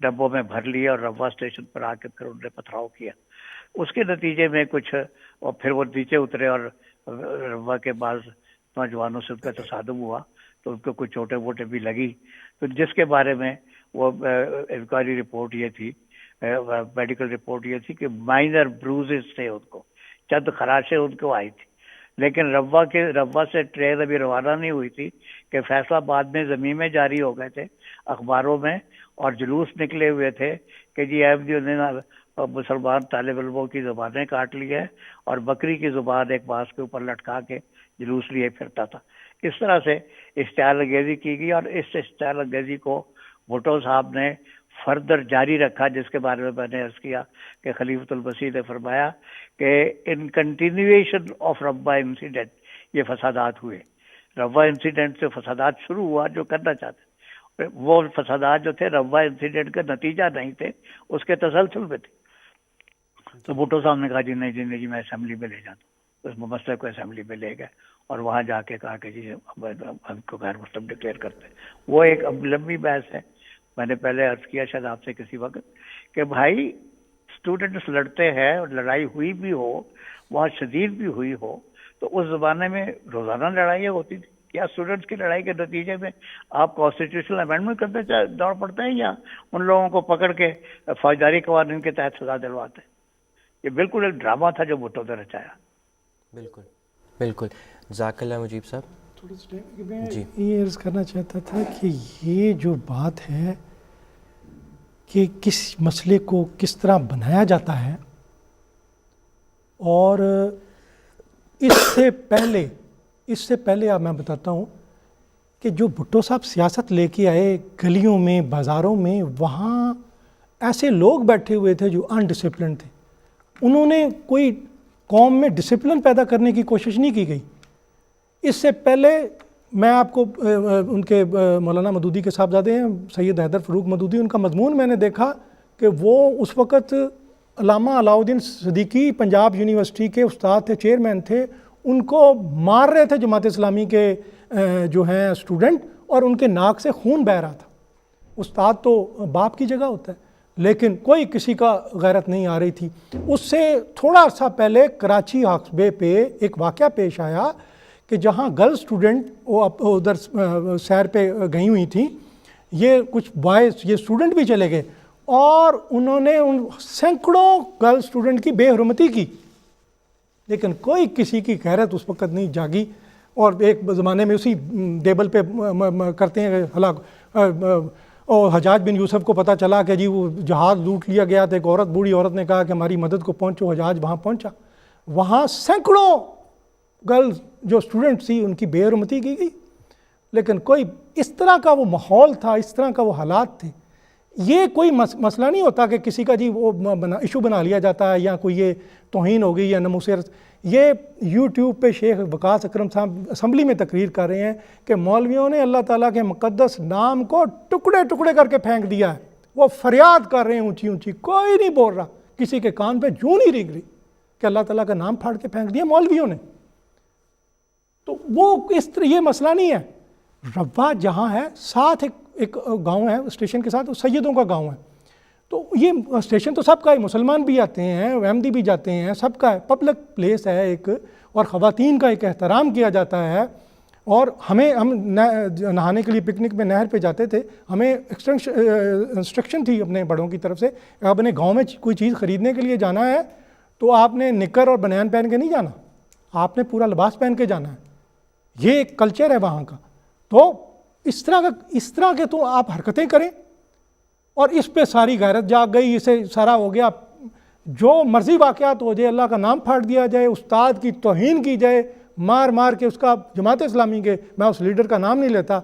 ڈبوں میں بھر لیے اور ربوہ اسٹیشن پر آ کے پھر انہوں نے پتھراؤ کیا. اس کے نتیجے میں کچھ, اور پھر وہ نیچے اترے اور ربوہ کے بعض نوجوانوں سے ان کا تصادم ہوا تو ان کو کچھ چوٹے ووٹے بھی لگی. تو جس کے بارے میں وہ انکوائری رپورٹ یہ تھی, میڈیکل رپورٹ یہ تھی کہ مائنر بروزز تھے, ان کو چند خراشیں ان کو آئی تھی. لیکن ربوہ سے ٹرین ابھی روانہ نہیں ہوئی تھی کہ فیصلہ آباد میں زمین میں جاری ہو گئے تھے, اخباروں میں, اور جلوس نکلے ہوئے تھے کہ جی احمدیوں نے مسلمان طالب علموں کی زبانیں کاٹ لی ہے, اور بکری کی زبان ایک بانس کے اوپر لٹکا کے جلوس لیے پھرتا تھا. اس طرح سے اشتعال انگیزی کی گئی, اور اس اشتعال انگیزی کو بھٹو صاحب نے فردر جاری رکھا, جس کے بارے میں نے عرض کیا کہ خلیفۃ المسیح نے فرمایا کہ ان کنٹینیویشن آف ربوہ انسیڈنٹ یہ فسادات ہوئے. ربوہ انسیڈنٹ سے فسادات شروع ہوا جو کرنا چاہتے, وہ فسادات جو تھے ربوہ انسیڈنٹ کا نتیجہ نہیں تھے, اس کے تسلسل میں تھے. تو بھٹو صاحب نے کہا جی نہیں جی میں اسمبلی میں لے جاتا ہوں. اس مسئلے کو اسمبلی میں لے گئے اور وہاں جا کے کہا کہ جی ہم کو غیر مسلم ڈکلیئر کرتے ہیں. وہ ایک اب لمبی بحث ہے, میں نے پہلے عرض کیا شاید آپ سے کسی وقت کہ بھائی اسٹوڈنٹس لڑتے ہیں اور لڑائی ہوئی بھی ہو, وہاں شدید بھی ہوئی ہو, تو اس زمانے میں روزانہ لڑائیاں ہوتی تھی. کیا اسٹوڈنٹس کی لڑائی کے نتیجے میں آپ کانسٹیٹیوشنل امینڈمنٹ کرتے دوڑ پڑتے ہیں, یا ان لوگوں کو پکڑ کے فوجداری قوانین کے تحت سزا دلواتے ہیں؟ یہ بالکل ایک ڈرامہ تھا جو بھٹو نے رچایا. بالکل بالکل. جزاک اللہ مجیب صاحب. جی یہ عرض کرنا چاہتا تھا کہ یہ جو بات ہے کہ کس مسئلے کو کس طرح بنایا جاتا ہے، اور اس سے پہلے آپ میں بتاتا ہوں کہ جو بھٹو صاحب سیاست لے کے آئے گلیوں میں بازاروں میں، وہاں ایسے لوگ بیٹھے ہوئے تھے جو انڈسپلن تھے. انہوں نے کوئی قوم میں ڈسپلن پیدا کرنے کی کوشش نہیں کی گئی. اس سے پہلے میں آپ کو ان کے مولانا مودودی کے صاحبزادے ہیں سید حیدر فروغ مودودی، ان کا مضمون میں نے دیکھا کہ وہ اس وقت علامہ علاؤ الدین صدیقی پنجاب یونیورسٹی کے استاد تھے، چیئرمین تھے، ان کو مار رہے تھے جماعت اسلامی کے جو ہیں اسٹوڈنٹ، اور ان کے ناک سے خون بہہ رہا تھا. استاد تو باپ کی جگہ ہوتا ہے، لیکن کوئی کسی کا غیرت نہیں آ رہی تھی. اس سے تھوڑا عرصہ پہلے کراچی ہاکس بے پہ ایک واقعہ پیش آیا کہ جہاں گرل اسٹوڈنٹ وہ ادھر سیر پہ گئی ہوئی تھیں، یہ کچھ بوائز یہ اسٹوڈنٹ بھی چلے گئے اور انہوں نے ان سینکڑوں گرل اسٹوڈنٹ کی بے حرمتی کی، لیکن کوئی کسی کی غیرت اس وقت نہیں جاگی. اور ایک زمانے میں اسی دیبل پہ کرتے ہیں ہلاک، اور حجاج بن یوسف کو پتہ چلا کہ جی وہ جہاز لوٹ لیا گیا تھا، ایک عورت بوڑھی عورت نے کہا کہ ہماری مدد کو پہنچو، حجاج وہاں پہنچا، وہاں سینکڑوں گرلز جو اسٹوڈنٹ تھی ان کی بے حرمتی کی گئی. لیکن کوئی اس طرح کا وہ ماحول تھا، اس طرح کا وہ حالات تھے. یہ کوئی مسئلہ نہیں ہوتا کہ کسی کا جی وہ ایشو بنا لیا جاتا ہے یا کوئی یہ توہین ہو گئی یا ناموسیت. یہ یوٹیوب پہ شیخ وقاص اکرم صاحب اسمبلی میں تقریر کر رہے ہیں کہ مولویوں نے اللہ تعالیٰ کے مقدس نام کو ٹکڑے ٹکڑے کر کے پھینک دیا ہے. وہ فریاد کر رہے ہیں اونچی اونچی، کوئی نہیں بول رہا، کسی کے کان پہ جوں نہیں رنگ رہی کہ اللہ تعالیٰ کا نام پھاڑ کے پھینک دیا مولویوں نے. تو وہ اس طرح یہ مسئلہ نہیں ہے. روا جہاں ہے ساتھ ایک گاؤں ہے اسٹیشن کے ساتھ، سیدوں کا گاؤں ہے. تو یہ اسٹیشن تو سب کا ہے، مسلمان بھی آتے ہیں، احمدی بھی جاتے ہیں، سب کا ہے، پبلک پلیس ہے ایک، اور خواتین کا ایک احترام کیا جاتا ہے. اور ہم نہانے کے لیے پکنک میں نہر پہ جاتے تھے، ہمیں انسٹرکشن تھی اپنے بڑوں کی طرف سے، آپ نے گاؤں میں کوئی چیز خریدنے کے لیے جانا ہے تو آپ نے نکر اور بنیان پہن کے نہیں جانا، آپ نے پورا لباس پہن کے جانا ہے. یہ ایک کلچر ہے وہاں کا. تو اس طرح کے تو آپ حرکتیں کریں اور اس پہ ساری غیرت جاگ گئی، اسے سارا ہو گیا، جو مرضی واقعات ہو جائے، اللہ کا نام پھاڑ دیا جائے، استاد کی توہین کی جائے، مار مار کے اس کا جماعت اسلامی کے، میں اس لیڈر کا نام نہیں لیتا،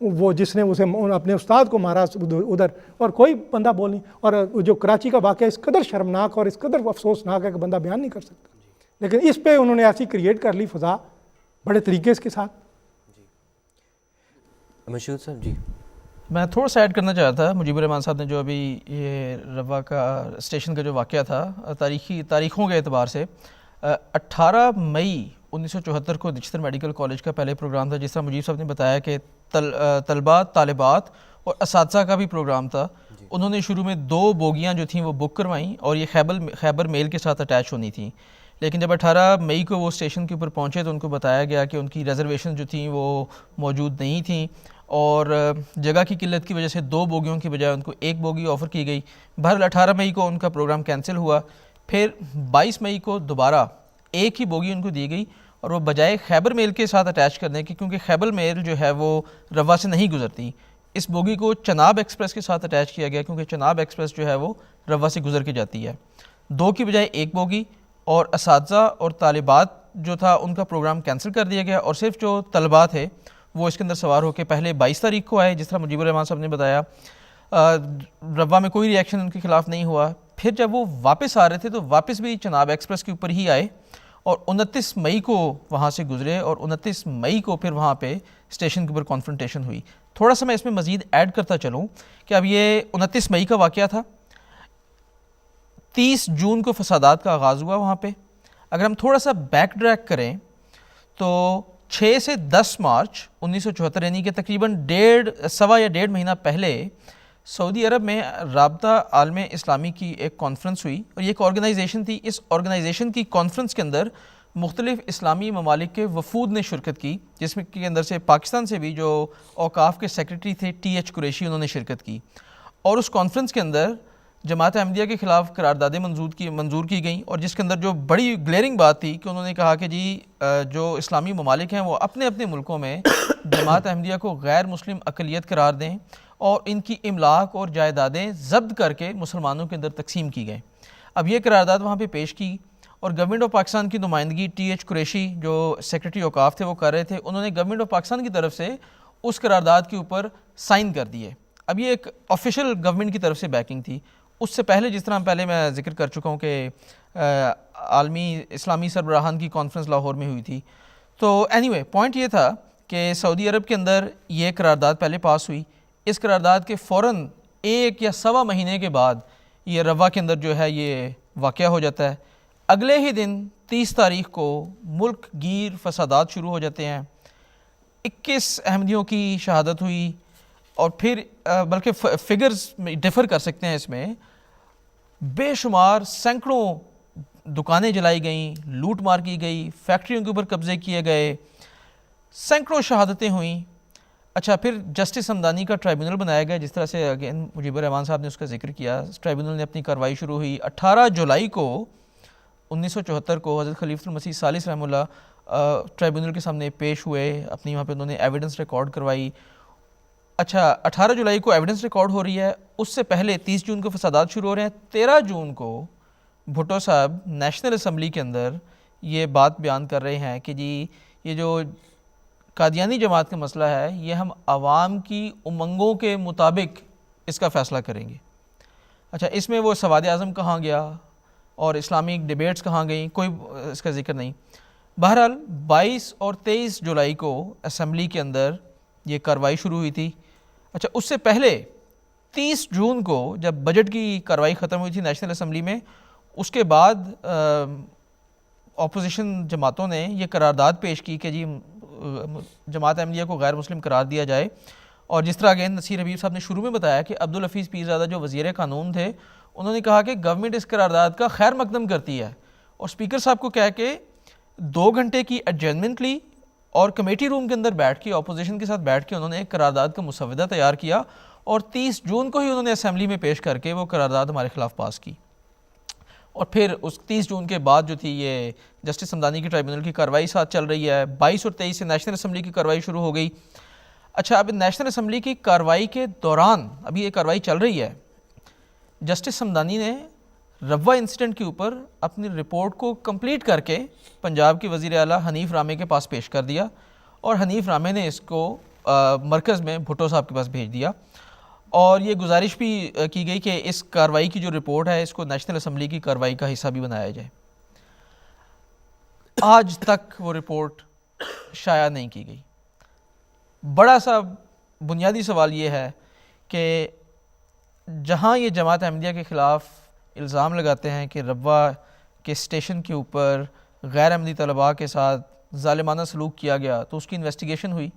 وہ جس نے اسے اپنے استاد کو مارا ادھر، اور کوئی بندہ بول نہیں. اور جو کراچی کا واقعہ اس قدر شرمناک اور اس قدر افسوسناک ہے کہ بندہ بیان نہیں کر سکتا. لیکن اس پہ انہوں نے ایسی کریٹ کر لی فضا بڑے طریقے اس کے ساتھ. مشہور صاحب جی میں تھوڑا سا ایڈ کرنا چاہتا تھا. مجیب الرحمان صاحب نے جو ابھی یہ روا کا اسٹیشن کا جو واقعہ تھا تاریخوں کے اعتبار سے 18 مئی 1974 کو دچتر میڈیکل کالج کا پہلے پروگرام تھا. جس طرح مجیب صاحب نے بتایا کہ طلباء طالبات اور اساتذہ کا بھی پروگرام تھا. انہوں نے شروع میں 2 بوگیاں جو تھیں وہ بک کروائیں اور یہ خیبر میل کے ساتھ اٹیچ ہونی تھیں. لیکن جب 18 مئی کو وہ اسٹیشن کے اوپر پہنچے تو ان کو بتایا گیا کہ ان کی ریزرویشن جو تھیں وہ موجود نہیں تھیں، اور جگہ کی قلت کی وجہ سے 2 بوگیوں کی بجائے ان کو 1 بوگی آفر کی گئی. بہرحال 18 مئی کو ان کا پروگرام کینسل ہوا. پھر 22 مئی کو دوبارہ 1 ہی بوگی ان کو دی گئی، اور وہ بجائے خیبر میل کے ساتھ اٹیچ کرنے کی، کیونکہ خیبر میل جو ہے وہ روا سے نہیں گزرتی، اس بوگی کو چناب ایکسپریس کے ساتھ اٹیچ کیا گیا، کیونکہ چناب ایکسپریس جو ہے وہ روا سے گزر کے جاتی ہے. 2 کی بجائے 1 بوگی، اور اساتذہ اور طالبات جو تھا ان کا پروگرام کینسل کر دیا گیا، اور صرف جو طلباء تھے وہ اس کے اندر سوار ہو کے پہلے 22 تاریخ کو آئے، جس طرح مجیب الرحمان صاحب نے بتایا. روا میں کوئی ری ایکشن ان کے خلاف نہیں ہوا. پھر جب وہ واپس آ رہے تھے تو واپس بھی چناب ایکسپریس کے اوپر ہی آئے، اور 29 مئی کو وہاں سے گزرے، اور 29 مئی کو پھر وہاں پہ اسٹیشن کے اوپر کانفرنٹیشن ہوئی. تھوڑا سا میں اس میں مزید ایڈ کرتا چلوں کہ اب یہ 29 مئی کا واقعہ تھا. 30 جون کو فسادات کا آغاز ہوا وہاں پہ. اگر ہم تھوڑا سا بیک ٹریک کریں تو 6 سے 10 مارچ 1974 یعنی کہ تقریباً 1.5 مہینہ پہلے سعودی عرب میں رابطہ عالم اسلامی کی ایک کانفرنس ہوئی، اور یہ ایک آرگنائزیشن تھی. اس آرگنائزیشن کی کانفرنس کے اندر مختلف اسلامی ممالک کے وفود نے شرکت کی، جس میں کے اندر سے پاکستان سے بھی جو اوقاف کے سیکرٹری تھے TH قریشی، انہوں نے شرکت کی. اور اس کانفرنس کے اندر جماعت احمدیہ کے خلاف قراردادیں منظور کی گئیں، اور جس کے اندر جو بڑی گلیئرنگ بات تھی کہ انہوں نے کہا کہ جی جو اسلامی ممالک ہیں وہ اپنے اپنے ملکوں میں جماعت احمدیہ کو غیر مسلم اقلیت قرار دیں اور ان کی املاک اور جائیدادیں ضبط کر کے مسلمانوں کے اندر تقسیم کی گئیں۔ اب یہ قرارداد وہاں پہ پیش کی، اور گورنمنٹ آف پاکستان کی نمائندگی ٹی ایچ قریشی جو سیکرٹری اوقاف تھے وہ کر رہے تھے، انہوں نے گورنمنٹ آف پاکستان کی طرف سے اس قرارداد کے اوپر سائن کر دیے۔ اب یہ ایک آفیشیل گورنمنٹ کی طرف سے بیکنگ تھی۔ اس سے پہلے جس طرح پہلے میں ذکر کر چکا ہوں کہ عالمی اسلامی سربراہان کی کانفرنس لاہور میں ہوئی تھی، تو اینی وے پوائنٹ یہ تھا کہ سعودی عرب کے اندر یہ قرارداد پہلے پاس ہوئی۔ اس قرارداد کے فوراً 1 یا سوا مہینے کے بعد یہ روا کے اندر جو ہے یہ واقعہ ہو جاتا ہے۔ اگلے ہی دن 30 تاریخ کو ملک گیر فسادات شروع ہو جاتے ہیں، 21 احمدیوں کی شہادت ہوئی، اور پھر بلکہ فگرز ڈیفر کر سکتے ہیں اس میں، بے شمار سینکڑوں دکانیں جلائی گئیں، لوٹ مار کی گئی، فیکٹریوں کے اوپر قبضے کیے گئے، سینکڑوں شہادتیں ہوئیں۔ اچھا، پھر جسٹس ہمدانی کا ٹرائبیونل بنایا گیا، جس طرح سے اگین مجیب الرحمان صاحب نے اس کا ذکر کیا۔ ٹرائبیونل نے اپنی کارروائی شروع ہوئی۔ 18 جولائی کو 1974 کو حضرت خلیفۃ المسیح ثالث رحمہ اللہ ٹرائبیونل کے سامنے پیش ہوئے، اپنی وہاں پہ انہوں نے ایویڈنس ریکارڈ کروائی۔ اچھا، 18 جولائی کو ایویڈنس ریکارڈ ہو رہی ہے، اس سے پہلے 30 جون کو فسادات شروع ہو رہے ہیں۔ 13 جون کو بھٹو صاحب نیشنل اسمبلی کے اندر یہ بات بیان کر رہے ہیں کہ جی یہ جو قادیانی جماعت کا مسئلہ ہے یہ ہم عوام کی امنگوں کے مطابق اس کا فیصلہ کریں گے۔ اچھا، اس میں وہ سواد اعظم کہاں گیا اور اسلامک ڈیبیٹس کہاں گئیں، کوئی اس کا ذکر نہیں۔ بہرحال 22 اور 23 جولائی کو اسمبلی کے اندر یہ کارروائی شروع ہوئی تھی۔ اچھا، اس سے پہلے 30 جون کو جب بجٹ کی کارروائی ختم ہوئی تھی نیشنل اسمبلی میں، اس کے بعد اپوزیشن جماعتوں نے یہ قرارداد پیش کی کہ جی جماعت احمدیہ کو غیر مسلم قرار دیا جائے، اور جس طرح اگین نصیر حبیب صاحب نے شروع میں بتایا کہ عبدالحفیظ پیرزادہ جو وزیر قانون تھے، انہوں نے کہا کہ گورنمنٹ اس قرارداد کا خیر مقدم کرتی ہے، اور اسپیکر صاحب کو کہہ کے 2 گھنٹے کی ایڈجرنمنٹ لی، اور کمیٹی روم کے اندر بیٹھ کے اپوزیشن کے ساتھ بیٹھ کے انہوں نے ایک قرارداد کا مسودہ تیار کیا، اور 30 جون کو ہی انہوں نے اسمبلی میں پیش کر کے وہ قرارداد ہمارے خلاف پاس کی۔ اور پھر اس 30 جون کے بعد جو تھی یہ جسٹس ہمدانی کی ٹرائبیونل کی کارروائی ساتھ چل رہی ہے۔ 22 اور 23 سے نیشنل اسمبلی کی کارروائی شروع ہو گئی۔ اچھا، اب نیشنل اسمبلی کی کارروائی کے دوران ابھی یہ کارروائی چل رہی ہے، جسٹس ہمدانی نے روا انسیڈنٹ کے اوپر اپنی رپورٹ کو کمپلیٹ کر کے پنجاب کے وزیر اعلیٰ حنیف رامے کے پاس پیش کر دیا، اور حنیف رامے نے اس کو مرکز میں بھٹو صاحب کے پاس بھیج دیا، اور یہ گزارش بھی کی گئی کہ اس کارروائی کی جو رپورٹ ہے اس کو نیشنل اسمبلی کی کارروائی کا حصہ بھی بنایا جائے۔ آج تک وہ رپورٹ شائع نہیں کی گئی۔ بڑا سا بنیادی سوال یہ ہے کہ جہاں یہ جماعت احمدیہ کے خلاف الزام لگاتے ہیں کہ روا کے اسٹیشن کے اوپر غیر احمدی طلباء کے ساتھ ظالمانہ سلوک کیا گیا، تو اس کی انویسٹیگیشن ہوئی،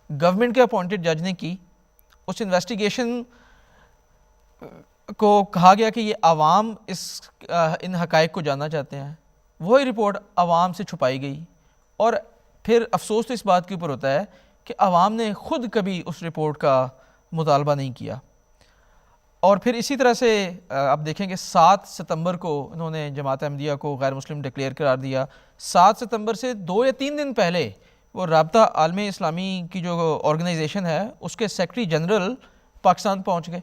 گورنمنٹ کے اپوائنٹڈ جج نے کی۔ اس انویسٹیگیشن کو کہا گیا کہ یہ عوام ان حقائق کو جاننا چاہتے ہیں، وہی رپورٹ عوام سے چھپائی گئی، اور پھر افسوس تو اس بات کے اوپر ہوتا ہے کہ عوام نے خود کبھی اس رپورٹ کا مطالبہ نہیں کیا۔ اور پھر اسی طرح سے آپ دیکھیں کہ 7 ستمبر کو انہوں نے جماعت احمدیہ کو غیر مسلم ڈکلیئر قرار دیا۔ 7 ستمبر سے 2 یا 3 دن پہلے وہ رابطہ عالم اسلامی کی جو آرگنائزیشن ہے اس کے سیکرٹری جنرل پاکستان پہنچ گئے،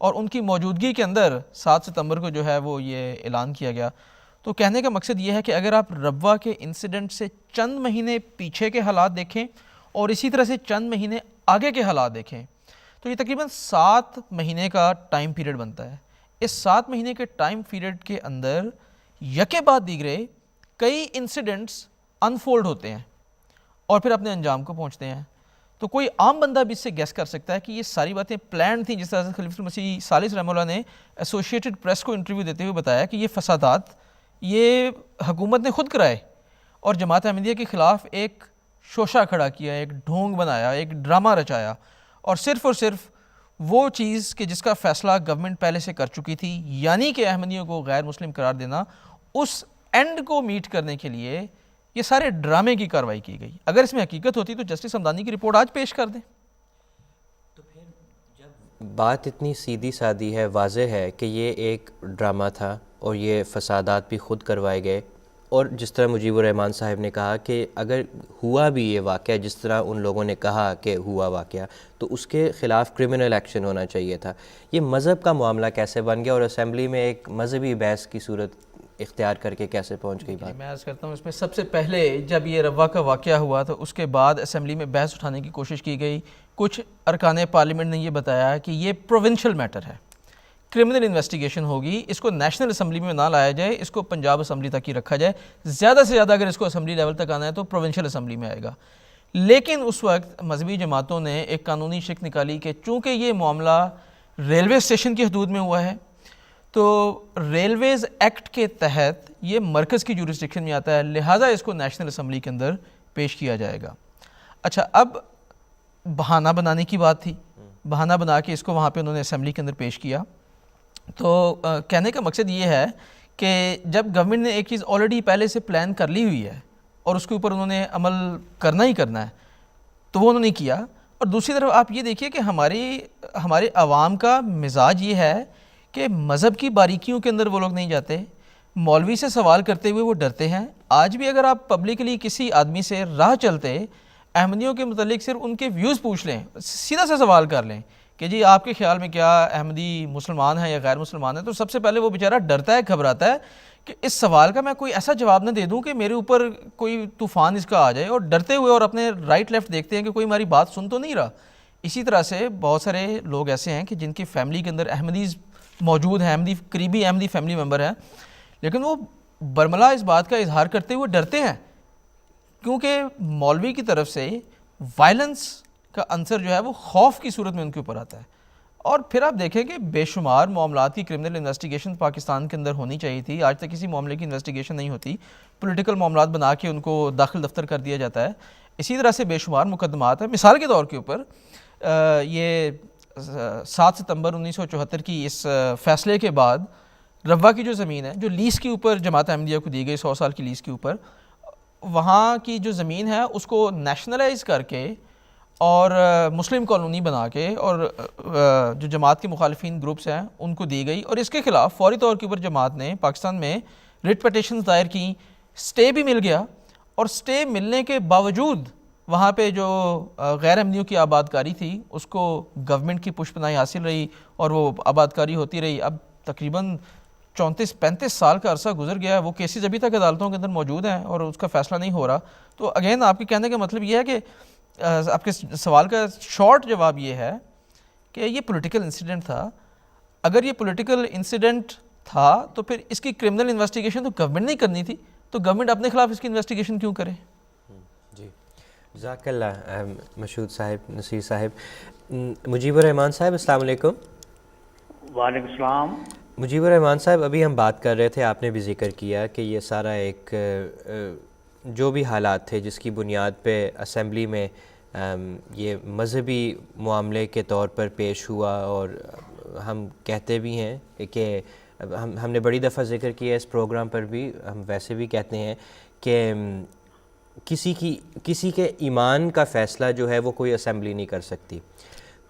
اور ان کی موجودگی کے اندر 7 ستمبر کو جو ہے وہ یہ اعلان کیا گیا۔ تو کہنے کا مقصد یہ ہے کہ اگر آپ روا کے انسیڈنٹ سے چند مہینے پیچھے کے حالات دیکھیں اور اسی طرح سے چند مہینے آگے کے حالات دیکھیں، تو یہ تقریباً 7 مہینے کا ٹائم پیریڈ بنتا ہے۔ اس 7 مہینے کے ٹائم پیریڈ کے اندر یکے بعد دیگرے کئی انسیڈنٹس انفولڈ ہوتے ہیں اور پھر اپنے انجام کو پہنچتے ہیں۔ تو کوئی عام بندہ بھی اس سے گیس کر سکتا ہے کہ یہ ساری باتیں پلان تھیں، جس طرح سے خلیفۃ المسیح ثالث رحمہ اللہ نے ایسوسیٹڈ پریس کو انٹرویو دیتے ہوئے بتایا کہ یہ فسادات یہ حکومت نے خود کرائے، اور جماعت احمدیہ کے خلاف ایک شوشہ کھڑا کیا، ایک ڈھونگ بنایا، ایک ڈرامہ رچایا، اور صرف وہ چیز کہ جس کا فیصلہ گورنمنٹ پہلے سے کر چکی تھی، یعنی کہ احمدیوں کو غیر مسلم قرار دینا، اس اینڈ کو میٹ کرنے کے لیے یہ سارے ڈرامے کی کارروائی کی گئی۔ اگر اس میں حقیقت ہوتی تو جسٹس ہمدانی کی رپورٹ آج پیش کر دیں۔ تو پھر جب بات اتنی سیدھی سادی ہے، واضح ہے کہ یہ ایک ڈرامہ تھا اور یہ فسادات بھی خود کروائے گئے، اور جس طرح مجیب الرحمان صاحب نے کہا کہ اگر ہوا بھی یہ واقعہ جس طرح ان لوگوں نے کہا کہ ہوا واقعہ، تو اس کے خلاف کرمنل ایکشن ہونا چاہیے تھا۔ یہ مذہب کا معاملہ کیسے بن گیا اور اسمبلی میں ایک مذہبی بحث کی صورت اختیار کر کے کیسے پہنچ گئی بات؟ میں عرض کرتا ہوں، اس میں سب سے پہلے جب یہ روا کا واقعہ ہوا تو اس کے بعد اسمبلی میں بحث اٹھانے کی کوشش کی گئی۔ کچھ ارکان پارلیمنٹ نے یہ بتایا کہ یہ پروونشل میٹر ہے، کرمنل انویسٹیگیشن ہوگی، اس کو نیشنل اسمبلی میں نہ لایا جائے، اس کو پنجاب اسمبلی تک ہی رکھا جائے، زیادہ سے زیادہ اگر اس کو اسمبلی لیول تک آنا ہے تو پروونشل اسمبلی میں آئے گا۔ لیکن اس وقت مذہبی جماعتوں نے ایک قانونی شک نکالی کہ چونکہ یہ معاملہ ریلوے اسٹیشن کی حدود میں ہوا ہے تو ریلویز ایکٹ کے تحت یہ مرکز کی جورسڈکشن میں آتا ہے، لہٰذا اس کو نیشنل اسمبلی کے اندر پیش کیا جائے گا۔ اچھا، اب بہانہ بنانے کی بات تھی، بہانہ بنا کے اس کو وہاں پہ انہوں نے اسمبلی کے اندر پیش کیا۔ تو کہنے کا مقصد یہ ہے کہ جب گورنمنٹ نے ایک چیز آلریڈی پہلے سے پلان کر لی ہوئی ہے اور اس کے اوپر انہوں نے عمل کرنا ہی کرنا ہے تو وہ انہوں نے کیا۔ اور دوسری طرف آپ یہ دیکھیے کہ ہمارے عوام کا مزاج یہ ہے کہ مذہب کی باریکیوں کے اندر وہ لوگ نہیں جاتے، مولوی سے سوال کرتے ہوئے وہ ڈرتے ہیں۔ آج بھی اگر آپ پبلکلی کسی آدمی سے راہ چلتے احمدیوں کے متعلق صرف ان کے ویوز پوچھ لیں، سیدھا سا سوال کر لیں کہ جی آپ کے خیال میں کیا احمدی مسلمان ہے یا غیر مسلمان ہے، تو سب سے پہلے وہ بیچارہ ڈرتا ہے، گھبراتا ہے کہ اس سوال کا میں کوئی ایسا جواب نہ دے دوں کہ میرے اوپر کوئی طوفان اس کا آ جائے، اور ڈرتے ہوئے اور اپنے رائٹ لیفٹ دیکھتے ہیں کہ کوئی ہماری بات سن تو نہیں رہا۔ اسی طرح سے بہت سارے لوگ ایسے ہیں کہ جن کی فیملی کے اندر احمدیز موجود ہیں، قریبی احمدی فیملی ممبر ہیں، لیکن وہ برملا اس بات کا اظہار کرتے ہوئے ڈرتے ہیں کیونکہ مولوی کی طرف سے وائلنس کا عنصر جو ہے وہ خوف کی صورت میں ان کے اوپر آتا ہے۔ اور پھر آپ دیکھیں کہ بے شمار معاملات کی کرمنل انویسٹیگیشن پاکستان کے اندر ہونی چاہیے تھی، آج تک کسی معاملے کی انویسٹیگیشن نہیں ہوتی، پولیٹیکل معاملات بنا کے ان کو داخل دفتر کر دیا جاتا ہے۔ اسی طرح سے بے شمار مقدمات ہیں۔ مثال کے طور کے اوپر یہ 7 ستمبر 1974 کی اس فیصلے کے بعد روا کی جو زمین ہے جو لیز کے اوپر جماعت احمدیہ کو دی گئی 100 سال کی لیز کے اوپر، وہاں کی جو زمین ہے اس کو نیشنلائز کر کے اور مسلم کالونی بنا کے اور جو جماعت کے مخالفین گروپس ہیں ان کو دی گئی، اور اس کے خلاف فوری طور کے اوپر جماعت نے پاکستان میں ریٹ پٹیشنز دائر کی، سٹے بھی مل گیا، اور سٹے ملنے کے باوجود وہاں پہ جو غیر احمدیوں کی آبادکاری تھی اس کو گورنمنٹ کی پشت پناہی حاصل رہی اور وہ آبادکاری ہوتی رہی۔ اب تقریباً 34-35 سال کا عرصہ گزر گیا ہے، وہ کیسز ابھی تک عدالتوں کے اندر موجود ہیں اور اس کا فیصلہ نہیں ہو رہا۔ تو اگین آپ کے کہنے کا مطلب یہ ہے کہ آپ کے سوال کا شارٹ جواب یہ ہے کہ یہ پولیٹیکل انسیڈنٹ تھا۔ اگر یہ پولیٹیکل انسیڈنٹ تھا تو پھر اس کی کرمنل انویسٹیگیشن تو گورنمنٹ نہیں کرنی تھی، تو گورنمنٹ اپنے خلاف اس کی انویسٹیگیشن کیوں کرے؟ جی، جزاک اللہ مشہود صاحب، نصیر صاحب۔ مجیب الرحمان صاحب السلام علیکم۔ وعلیکم السلام۔ مجیب الرحمان صاحب، ابھی ہم بات کر رہے تھے، آپ نے بھی ذکر کیا کہ یہ سارا ایک جو بھی حالات تھے جس کی بنیاد پہ اسمبلی میں یہ مذہبی معاملے کے طور پر پیش ہوا، اور ہم کہتے بھی ہیں کہ ہم نے بڑی دفعہ ذکر کیا اس پروگرام پر بھی، ہم ویسے بھی کہتے ہیں کہ کسی کے ایمان کا فیصلہ جو ہے وہ کوئی اسمبلی نہیں کر سکتی۔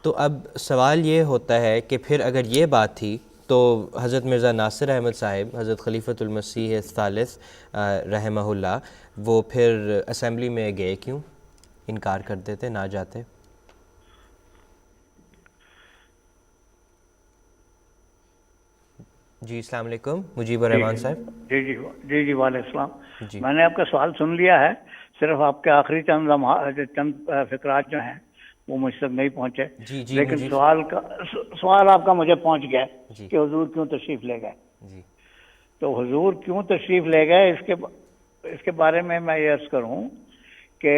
تو اب سوال یہ ہوتا ہے کہ پھر اگر یہ بات تھی تو حضرت مرزا ناصر احمد صاحب، حضرت خلیفۃ المسیح الثالث رحمہ اللہ، وہ پھر اسمبلی میں گئے کیوں؟ انکار کر دیتے، نہ جاتے؟ جی السلام علیکم مجیب الرحمان صاحب۔ جی وعلیکم السلام۔ جی میں نے آپ کا سوال سن لیا ہے، صرف آپ کے آخری چند فقرات جو ہیں وہ مجھ تک نہیں پہنچے، جی جی لیکن مجھے سوال آپ کا مجھے پہنچ گیا جی کہ حضور کیوں تشریف لے گئے۔ جی تو حضور کیوں تشریف لے گئے اس کے بارے میں یہ عرض کروں کہ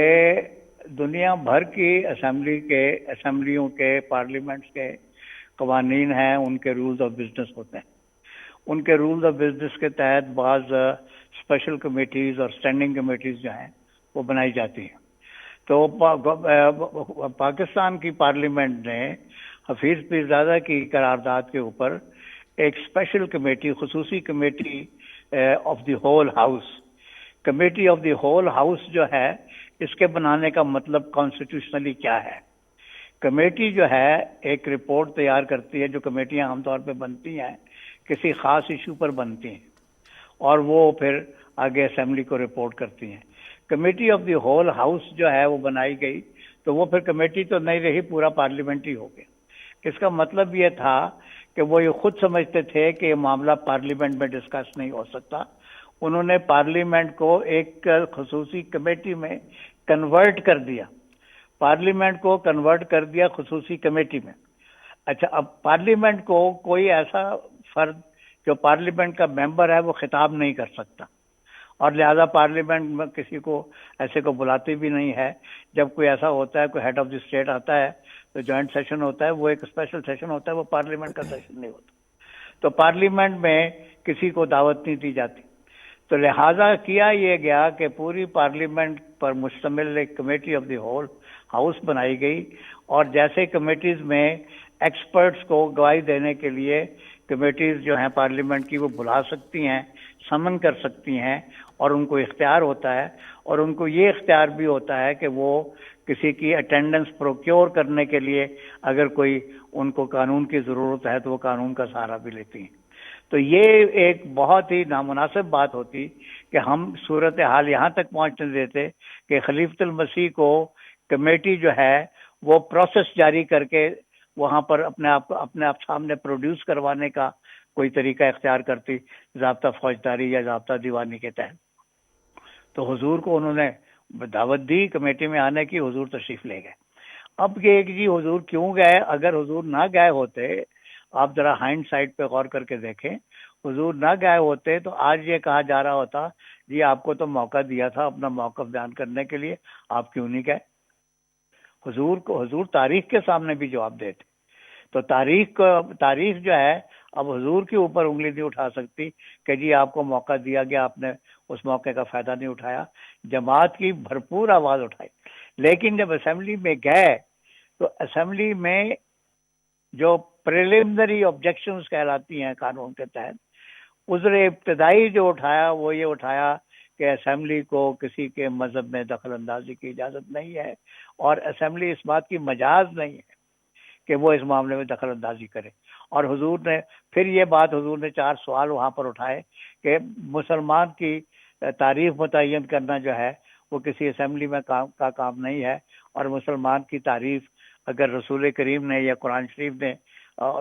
دنیا بھر کی اسمبلیوں کے پارلیمنٹس کے قوانین ہیں، ان کے رولز آف بزنس ہوتے ہیں۔ ان کے رولز آف بزنس کے تحت بعض اسپیشل کمیٹیز اور اسٹینڈنگ کمیٹیز جو ہیں وہ بنائی جاتی ہیں۔ تو پاکستان کی پارلیمنٹ نے حفیظ پیرزادہ کی قرارداد کے اوپر ایک اسپیشل کمیٹی، خصوصی committee of the whole house, committee of the whole house جو ہے، اس کے بنانے کا مطلب کانسٹیٹیوشنلی کیا ہے کمیٹی جو ہے ایک رپورٹ تیار کرتی ہے، جو کمیٹیاں عام طور پہ بنتی ہیں کسی خاص ایشو پر بنتی ہیں، اور وہ پھر آگے اسمبلی کو رپورٹ کرتی ہیں۔ Committee of the whole house جو ہے وہ بنائی گئی، تو وہ پھر کمیٹی تو نہیں رہی، پورا پارلیمنٹ ہی ہو گیا۔ اس کا مطلب یہ تھا کہ وہ یہ خود سمجھتے تھے کہ یہ معاملہ پارلیمنٹ میں ڈسکس نہیں ہو سکتا، انہوں نے پارلیمنٹ کو ایک خصوصی کمیٹی میں کنورٹ کر دیا، پارلیمنٹ کو کنورٹ کر دیا خصوصی کمیٹی میں۔ اچھا، اب پارلیمنٹ کو کوئی ایسا فرد جو پارلیمنٹ کا ممبر ہے وہ خطاب نہیں کر سکتا، اور لہذا پارلیمنٹ میں کسی کو ایسے کو بلاتی بھی نہیں ہے۔ جب کوئی ایسا ہوتا ہے، کوئی ہیڈ آف دی اسٹیٹ آتا ہے تو جوائنٹ سیشن ہوتا ہے، وہ ایک اسپیشل سیشن ہوتا ہے، وہ پارلیمنٹ کا سیشن نہیں ہوتا، تو پارلیمنٹ میں کسی کو دعوت نہیں دی جاتی۔ تو لہٰذا کیا یہ گیا کہ پوری پارلیمنٹ پر مشتمل ایک committee of the whole house بنائی گئی، اور جیسے کمیٹیز میں ایکسپرٹس کو گواہی دینے کے لیے کمیٹیز جو ہیں پارلیمنٹ کی وہ بلا سکتی ہیں، سمن کر سکتی ہیں، اور ان کو اختیار ہوتا ہے، اور ان کو یہ اختیار بھی ہوتا ہے کہ وہ کسی کی اٹینڈنس پروکیور کرنے کے لیے اگر کوئی ان کو قانون کی ضرورت ہے تو وہ قانون کا سہارا بھی لیتی ہیں۔ تو یہ ایک بہت ہی نامناسب بات ہوتی کہ ہم صورتحال یہاں تک پہنچنے دیتے کہ خلیفۃ المسیح کو کمیٹی جو ہے وہ پروسیس جاری کر کے وہاں پر اپنے آپ سامنے پروڈیوس کروانے کا کوئی طریقہ اختیار کرتی، ضابطہ فوجداری یا ضابطہ دیوانی کے تحت۔ تو حضور کو انہوں نے دعوت دی کمیٹی میں آنے کی، حضور تشریف لے گئے۔ اب یہ کہ جی حضور کیوں گئے؟ اگر حضور نہ گئے ہوتے، آپ ذرا ہائنڈ سائڈ پہ غور کر کے دیکھیں، حضور نہ گئے ہوتے تو آج یہ کہا جا رہا ہوتا جی آپ کو تو موقع دیا تھا اپنا موقف بیان کرنے کے لیے، آپ کیوں نہیں گئے؟ حضور تاریخ کے سامنے بھی جواب دیتے۔ تو تاریخ جو ہے اب حضور کے اوپر انگلی نہیں اٹھا سکتی کہ جی آپ کو موقع دیا گیا، آپ نے اس موقع کا فائدہ نہیں اٹھایا۔ جماعت کی بھرپور آواز اٹھائی، لیکن جب اسمبلی میں گئے تو اسمبلی میں جو پریلیمنری آبجیکشنز کہلاتی ہیں قانون کے تحت، عذر ابتدائی جو اٹھایا وہ یہ اٹھایا کہ اسمبلی کو کسی کے مذہب میں دخل اندازی کی اجازت نہیں ہے، اور اسمبلی اس بات کی مجاز نہیں ہے کہ وہ اس معاملے میں دخل اندازی کرے۔ اور حضور نے پھر یہ بات، حضور نے 4 سوال وہاں پر اٹھائے کہ مسلمان کی تاریخ متعین کرنا جو ہے وہ کسی اسمبلی میں کا کام نہیں ہے، اور مسلمان کی تعریف اگر رسول کریم نے یا قرآن شریف نے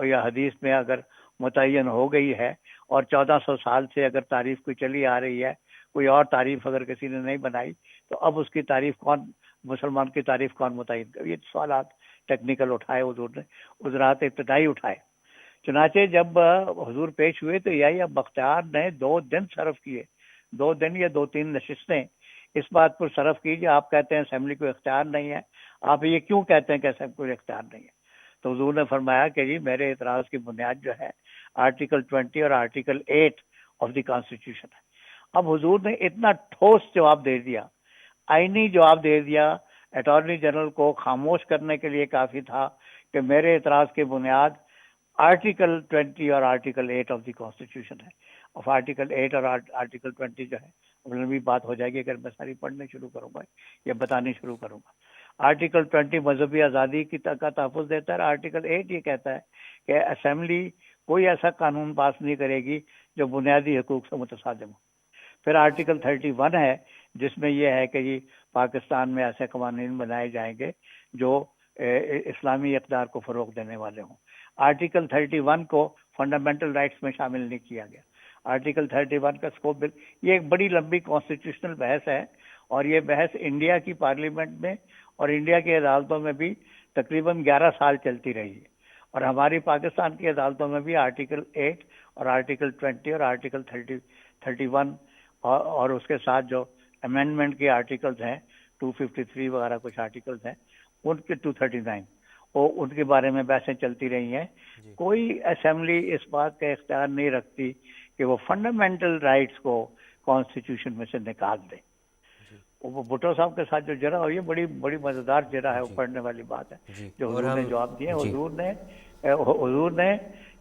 یا حدیث میں اگر متعین ہو گئی ہے، اور 1400 سال سے اگر تعریف کوئی چلی آ رہی ہے، کوئی اور تعریف اگر کسی نے نہیں بنائی، تو اب اس کی تعریف کون، مسلمان کی تعریف کون متعین کرے؟ یہ سوالات ٹیکنیکل اٹھائے حضور نے، عذرات ابتدائی اٹھائے۔ چنانچہ جب حضور پیش ہوئے تو یا بختیار نے 2 دن صرف کیے، 2 دن یا 2-3 نشستیں اس بات پر صرف کیجیے۔ آپ کہتے ہیں اسمبلی کو اختیار نہیں ہے، آپ یہ کیوں کہتے ہیں کہ اسمبلی کو اختیار نہیں ہے؟ تو حضور نے فرمایا کہ جی میرے اعتراض کی بنیاد جو ہے آرٹیکل 20 اور آرٹیکل 8 آف دی کانسٹیٹیوشن ہے۔ اب حضور نے اتنا ٹھوس جواب دے دیا، آئینی جواب دے دیا، اٹارنی جنرل کو خاموش کرنے کے لیے کافی تھا کہ میرے اعتراض کی بنیاد آرٹیکل 20 اور آرٹیکل 8 آف دی کانسٹیٹیوشن ہے۔ اور آرٹیکل 8 اور آرٹیکل 20 جو ہے اب لمبی بات ہو جائے گی اگر میں ساری پڑھنے شروع کروں گا یا بتانی شروع کروں گا۔ آرٹیکل 20 مذہبی آزادی کا تحفظ دیتا ہے، آرٹیکل 8 یہ کہتا ہے کہ اسمبلی کوئی ایسا قانون پاس نہیں کرے گی جو بنیادی حقوق سے متصادم ہو۔ پھر آرٹیکل 31 ہے جس میں یہ ہے کہ جی پاکستان میں ایسے قوانین بنائے جائیں گے جو اسلامی اقدار کو فروغ دینے والے ہوں۔ آرٹیکل 31 کو فنڈامنٹل رائٹس میں شامل نہیں کیا گیا۔ آرٹیکل 31 کا اسکوپ یہ ایک بڑی لمبی کانسٹیٹیوشنل بحث ہے، اور یہ بحث انڈیا کی پارلیمنٹ میں اور انڈیا کی عدالتوں میں بھی تقریباً 11 سال چلتی رہی ہے، اور ہماری پاکستان کی عدالتوں میں بھی آرٹیکل 8 اور آرٹیکل 20 اور آرٹیکل 31 اور اس کے ساتھ جو امینڈمنٹ کے آرٹیکلز ہیں 253 وغیرہ کچھ آرٹیکلز ہیں، ان کے 239 ان کے بارے میں بحثیں چلتی رہی ہیں۔ کوئی اسمبلی اس بات کا اختیار نہیں رکھتی کہ وہ فنڈامنٹل رائٹس کو کانسٹیٹیوشن میں سے نکال دے۔ وہ بھٹو صاحب کے ساتھ جو جرا ہوئی ہے بڑی مزیدار جرا ہے، وہ پڑھنے والی بات ہے جو حضور نے جواب دیے۔ حضور نے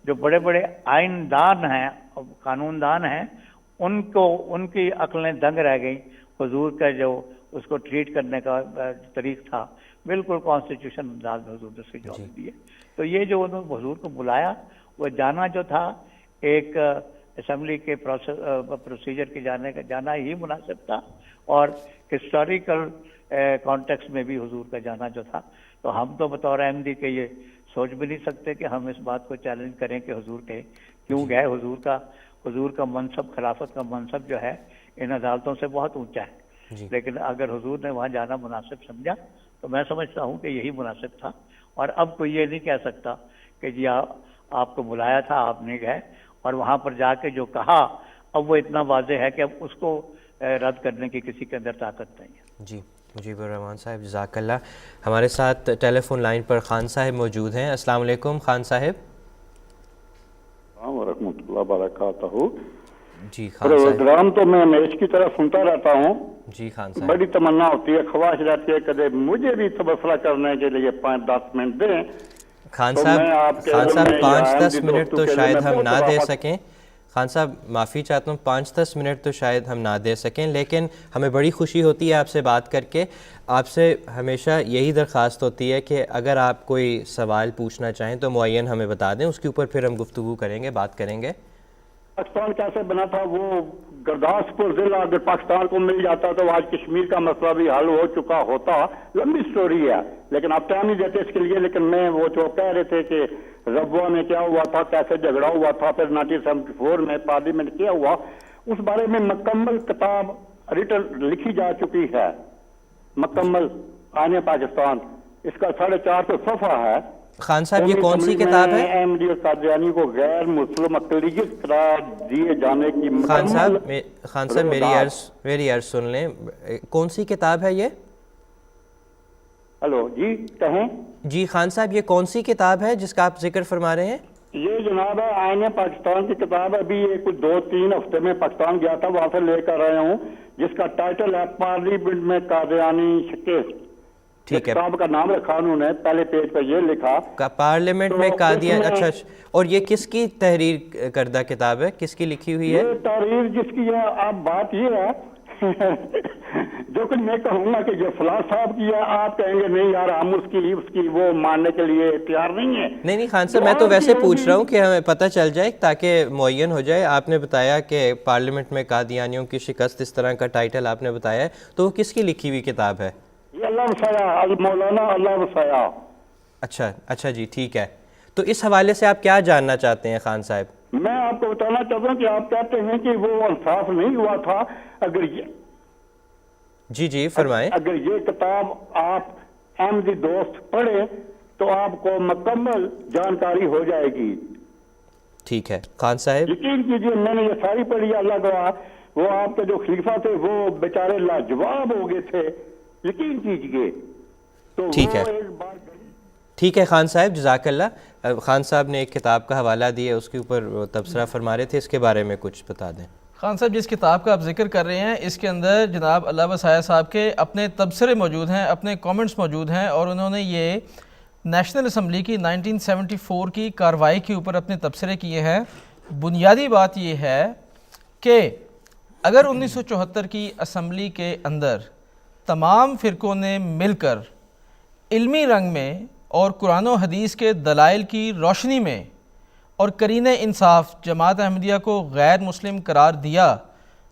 جو بڑے بڑے آئین دان ہیں، قانون دان ہیں، ان کی عقلیں دنگ رہ گئیں حضور کا جو اس کو ٹریٹ کرنے کا طریق تھا بالکل کانسٹیٹیوشن انداز میں حضور نے اس کی جواب دی ہے. تو یہ جو انہوں نے حضور کو بلایا وہ جانا جو تھا ایک اسمبلی کے پروسیجر کے جانا ہی مناسب تھا اور ہسٹوریکل کانٹیکسٹ میں بھی حضور کا جانا جو تھا. تو ہم تو بطور احمدی کے یہ سوچ بھی نہیں سکتے کہ ہم اس بات کو چیلنج کریں کہ حضور کے کیوں گئے. حضور کا منصب خلافت کا منصب جو ہے ان عدالتوں سے بہت اونچا ہے, لیکن اگر حضور نے وہاں جانا مناسب سمجھا تو میں سمجھتا ہوں کہ یہی مناسب تھا. اور اب کوئی یہ نہیں کہہ سکتا کہ جی آپ کو بلایا تھا آپ نہیں گئے اور وہاں پر جا کے جو کہا اب وہ اتنا واضح ہے کہ اب اس کو رد کرنے کی کسی کے اندر طاقت نہیں ہے. جی مجیب الرحمان صاحب جزاک اللہ. ہمارے ساتھ ٹیلی فون لائن پر خان صاحب موجود ہیں. السلام علیکم خان صاحب. السلام ورحمۃ اللہ وبرکاتہ. جی خان صاحب. پروگرام تو میں میچ کی طرح سنتا رہتا ہوں. جی خان صاحب. بڑی تمنا ہوتی ہے, خواہش رہتی ہے کہ مجھے بھی تبصرہ کرنے کے لیے 5-10 منٹ دیں. خان صاحب 5-10 منٹ تو شاید ہم نہ دے سکیں. خان صاحب معافی چاہتا ہوں 5-10 منٹ تو شاید ہم نہ دے سکیں, لیکن ہمیں بڑی خوشی ہوتی ہے آپ سے بات کر کے. آپ سے ہمیشہ یہی درخواست ہوتی ہے کہ اگر آپ کوئی سوال پوچھنا چاہیں تو معین ہمیں بتا دیں, اس کے اوپر پھر ہم گفتگو کریں گے, بات کریں گے. پاکستان کیسے بنا تھا, وہ گرداسپور ضلع اگر پاکستان کو مل جاتا تو آج کشمیر کا مسئلہ بھی حل ہو چکا ہوتا. لمبی سٹوری ہے لیکن آپ ٹائم نہیں دیتے اس کے لیے. لیکن میں وہ جو کہہ رہے تھے کہ ربوہ میں کیا ہوا تھا, کیسے جھگڑا ہوا تھا, پھر 1974 میں پارلیمنٹ کیا ہوا, اس بارے میں مکمل کتاب لکھی جا چکی ہے, مکمل آئین پاکستان. اس کا 450 صفحہ ہے. خان صاحب یہ کون سی کتاب ہے؟ احمدی اور قادیانی کو غیر مسلم اقلیت قرار دیے جانے کی خان صاحب میری عرض سن لیں, کون سی کتاب ہے یہ؟ ہلو جی کہیں. جی خان صاحب یہ کون سی کتاب ہے جس کا آپ ذکر فرما رہے ہیں؟ یہ جناب ہے آئین پاکستان کی کتاب. ابھی کچھ 2-3 ہفتے میں پاکستان گیا تھا, وہاں سے لے کر آیا ہوں, جس کا ٹائٹل ہے پارلیمنٹ میں قادیانی شکست. ٹھیک ہے, کتاب کا نام رکھا انہوں نے, پہلے پیج پر یہ لکھا پارلیمنٹ میں قادیان. اچھا, اور یہ کس کی تحریر کردہ کتاب ہے, کس کی لکھی ہوئی ہے؟ یہ تحریر جس کی ہے, اب بات یہ ہے جو کہ میں کہوں گا کہ یہ فلاں صاحب کی ہے, آپ کہیں گے نہیں یار ہم اس کی وہ ماننے کے لیے تیار نہیں ہیں. نہیں خان صاحب میں تو ویسے پوچھ رہا ہوں کہ ہمیں پتہ چل جائے تاکہ معین ہو جائے. آپ نے بتایا کہ پارلیمنٹ میں قادیانیوں کی شکست, اس طرح کا ٹائٹل آپ نے بتایا ہے, تو وہ کس کی لکھی ہوئی کتاب ہے؟ یہ اللہ وسعہ, مولانا اللہ وسعہ. اچھا جی ٹھیک ہے. تو اس حوالے سے آپ کیا جاننا چاہتے ہیں خان صاحب؟ میں آپ کو بتانا چاہتا ہوں کہ آپ کہتے ہیں کہ وہ انصاف نہیں ہوا تھا. اگر جی فرمائیں. اگر یہ کتاب آپ احمدی دوست پڑھیں تو آپ کو مکمل جانکاری ہو جائے گی. ٹھیک ہے خان صاحب. یقین کیجیے میں نے یہ ساری پڑھی, اللہ گواہ, وہ آپ کے جو خلیفہ تھے وہ بیچارے لاجواب ہو گئے تھے, یقین کیجیے. تو ٹھیک ہے خان صاحب جزاک اللہ. خان صاحب نے ایک کتاب کا حوالہ دیا, اس کے اوپر تبصرہ فرما رہے تھے, اس کے بارے میں کچھ بتا دیں. خان صاحب جس کتاب کا آپ ذکر کر رہے ہیں اس کے اندر جناب اللہ وسعہ صاحب کے اپنے تبصرے موجود ہیں, اپنے کامنٹس موجود ہیں, اور انہوں نے یہ نیشنل اسمبلی کی 1974 کی کارروائی کے اوپر اپنے تبصرے کیے ہیں. بنیادی بات یہ ہے کہ اگر 1974 کی اسمبلی کے اندر تمام فرقوں نے مل کر علمی رنگ میں اور قرآن و حدیث کے دلائل کی روشنی میں اور کرین انصاف جماعت احمدیہ کو غیر مسلم قرار دیا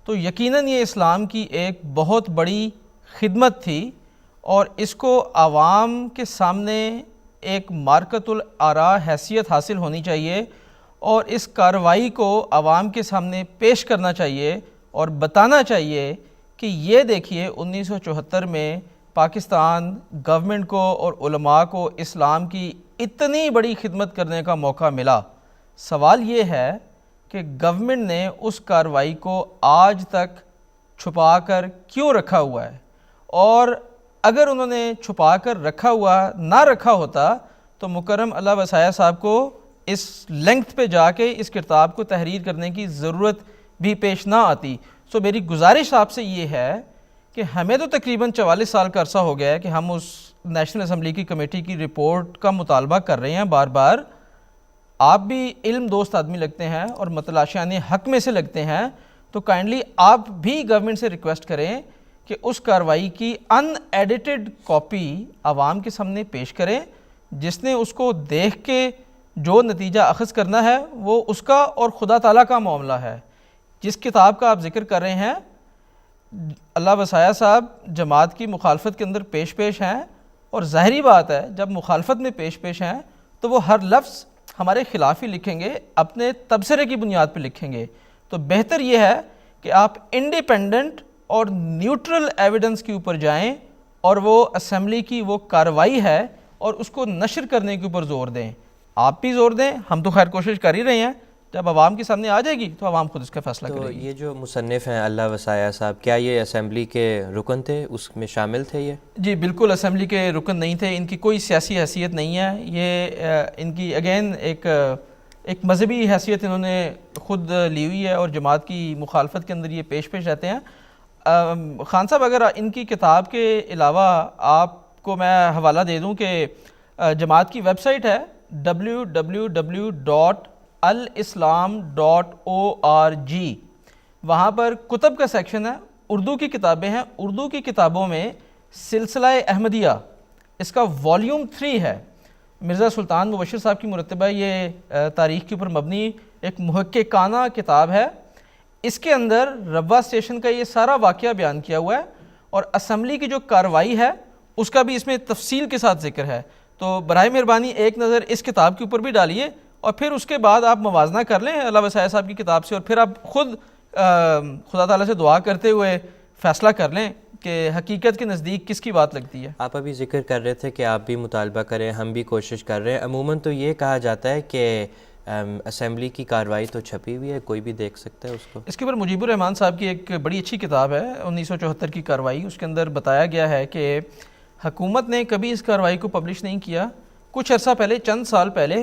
تو یقیناً یہ اسلام کی ایک بہت بڑی خدمت تھی, اور اس کو عوام کے سامنے ایک مارکت الآراء حیثیت حاصل ہونی چاہیے, اور اس کارروائی کو عوام کے سامنے پیش کرنا چاہیے اور بتانا چاہیے کہ یہ دیکھیے 1974 میں پاکستان گورنمنٹ کو اور علماء کو اسلام کی اتنی بڑی خدمت کرنے کا موقع ملا. سوال یہ ہے کہ گورنمنٹ نے اس کارروائی کو آج تک چھپا کر کیوں رکھا ہوا ہے, اور اگر انہوں نے چھپا کر رکھا ہوتا تو مکرم اللہ وسعہ صاحب کو اس لینگتھ پہ جا کے اس کتاب کو تحریر کرنے کی ضرورت بھی پیش نہ آتی. سو میری گزارش آپ سے یہ ہے کہ ہمیں تو تقریباً 44 سال کا عرصہ ہو گیا ہے کہ ہم اس نیشنل اسمبلی کی کمیٹی کی رپورٹ کا مطالبہ کر رہے ہیں بار بار. آپ بھی علم دوست آدمی لگتے ہیں اور متلاشیان حق میں سے لگتے ہیں, تو کائنڈلی آپ بھی گورنمنٹ سے ریکویسٹ کریں کہ اس کارروائی کی ان ایڈیٹڈ کاپی عوام کے سامنے پیش کریں، جس نے اس کو دیکھ کے جو نتیجہ اخذ کرنا ہے وہ اس کا اور خدا تعالیٰ کا معاملہ ہے۔ جس کتاب کا آپ ذکر کر رہے ہیں، اللہ وسایہ صاحب جماعت کی مخالفت کے اندر پیش ہیں، اور ظاہری بات ہے جب مخالفت میں پیش ہیں تو وہ ہر لفظ ہمارے خلاف ہی لکھیں گے، اپنے تبصرے کی بنیاد پہ لکھیں گے۔ تو بہتر یہ ہے کہ آپ انڈیپینڈنٹ اور نیوٹرل ایویڈنس کے اوپر جائیں اور وہ اسمبلی کی وہ کارروائی ہے اور اس کو نشر کرنے کے اوپر زور دیں۔ آپ بھی زور دیں، ہم تو خیر کوشش کر ہی رہے ہیں، جب عوام کے سامنے آ جائے گی تو عوام خود اس کا فیصلہ تو کرے گی۔ یہ جو مصنف ہیں اللہ وسایہ صاحب، کیا یہ اسمبلی کے رکن تھے، اس میں شامل تھے یہ؟ جی بالکل اسمبلی کے رکن نہیں تھے، ان کی کوئی سیاسی حیثیت نہیں ہے، یہ ان کی اگین ایک مذہبی حیثیت انہوں نے خود لی ہوئی ہے اور جماعت کی مخالفت کے اندر یہ پیش رہتے ہیں۔ خان صاحب اگر ان کی کتاب کے علاوہ آپ کو میں حوالہ دے دوں کہ جماعت کی ویب سائٹ ہے www.alislam.org، وہاں پر کتب کا سیکشن ہے، اردو کی کتابیں ہیں، اردو کی کتابوں میں سلسلہ احمدیہ اس کا والیوم 3 ہے، مرزا سلطان مبشر صاحب کی مرتبہ یہ تاریخ کے اوپر مبنی ایک محققانہ کتاب ہے۔ اس کے اندر ربوہ اسٹیشن کا یہ سارا واقعہ بیان کیا ہوا ہے اور اسمبلی کی جو کارروائی ہے اس کا بھی اس میں تفصیل کے ساتھ ذکر ہے۔ تو برائے مہربانی ایک نظر اس کتاب کے اوپر بھی ڈالیے اور پھر اس کے بعد آپ موازنہ کر لیں اللہ وسایہ صاحب کی کتاب سے، اور پھر آپ خود خدا تعالیٰ سے دعا کرتے ہوئے فیصلہ کر لیں کہ حقیقت کے نزدیک کس کی بات لگتی ہے۔ آپ ابھی ذکر کر رہے تھے کہ آپ بھی مطالبہ کریں، ہم بھی کوشش کر رہے ہیں۔ عموماً تو یہ کہا جاتا ہے کہ اسمبلی کی کارروائی تو چھپی ہوئی ہے، کوئی بھی دیکھ سکتا ہے اس کو۔ اس کے اوپر مجیب الرحمان صاحب کی ایک بڑی اچھی کتاب ہے 1974 کی کارروائی، اس کے اندر بتایا گیا ہے کہ حکومت نے کبھی اس کارروائی کو پبلش نہیں کیا۔ کچھ عرصہ پہلے، چند سال پہلے،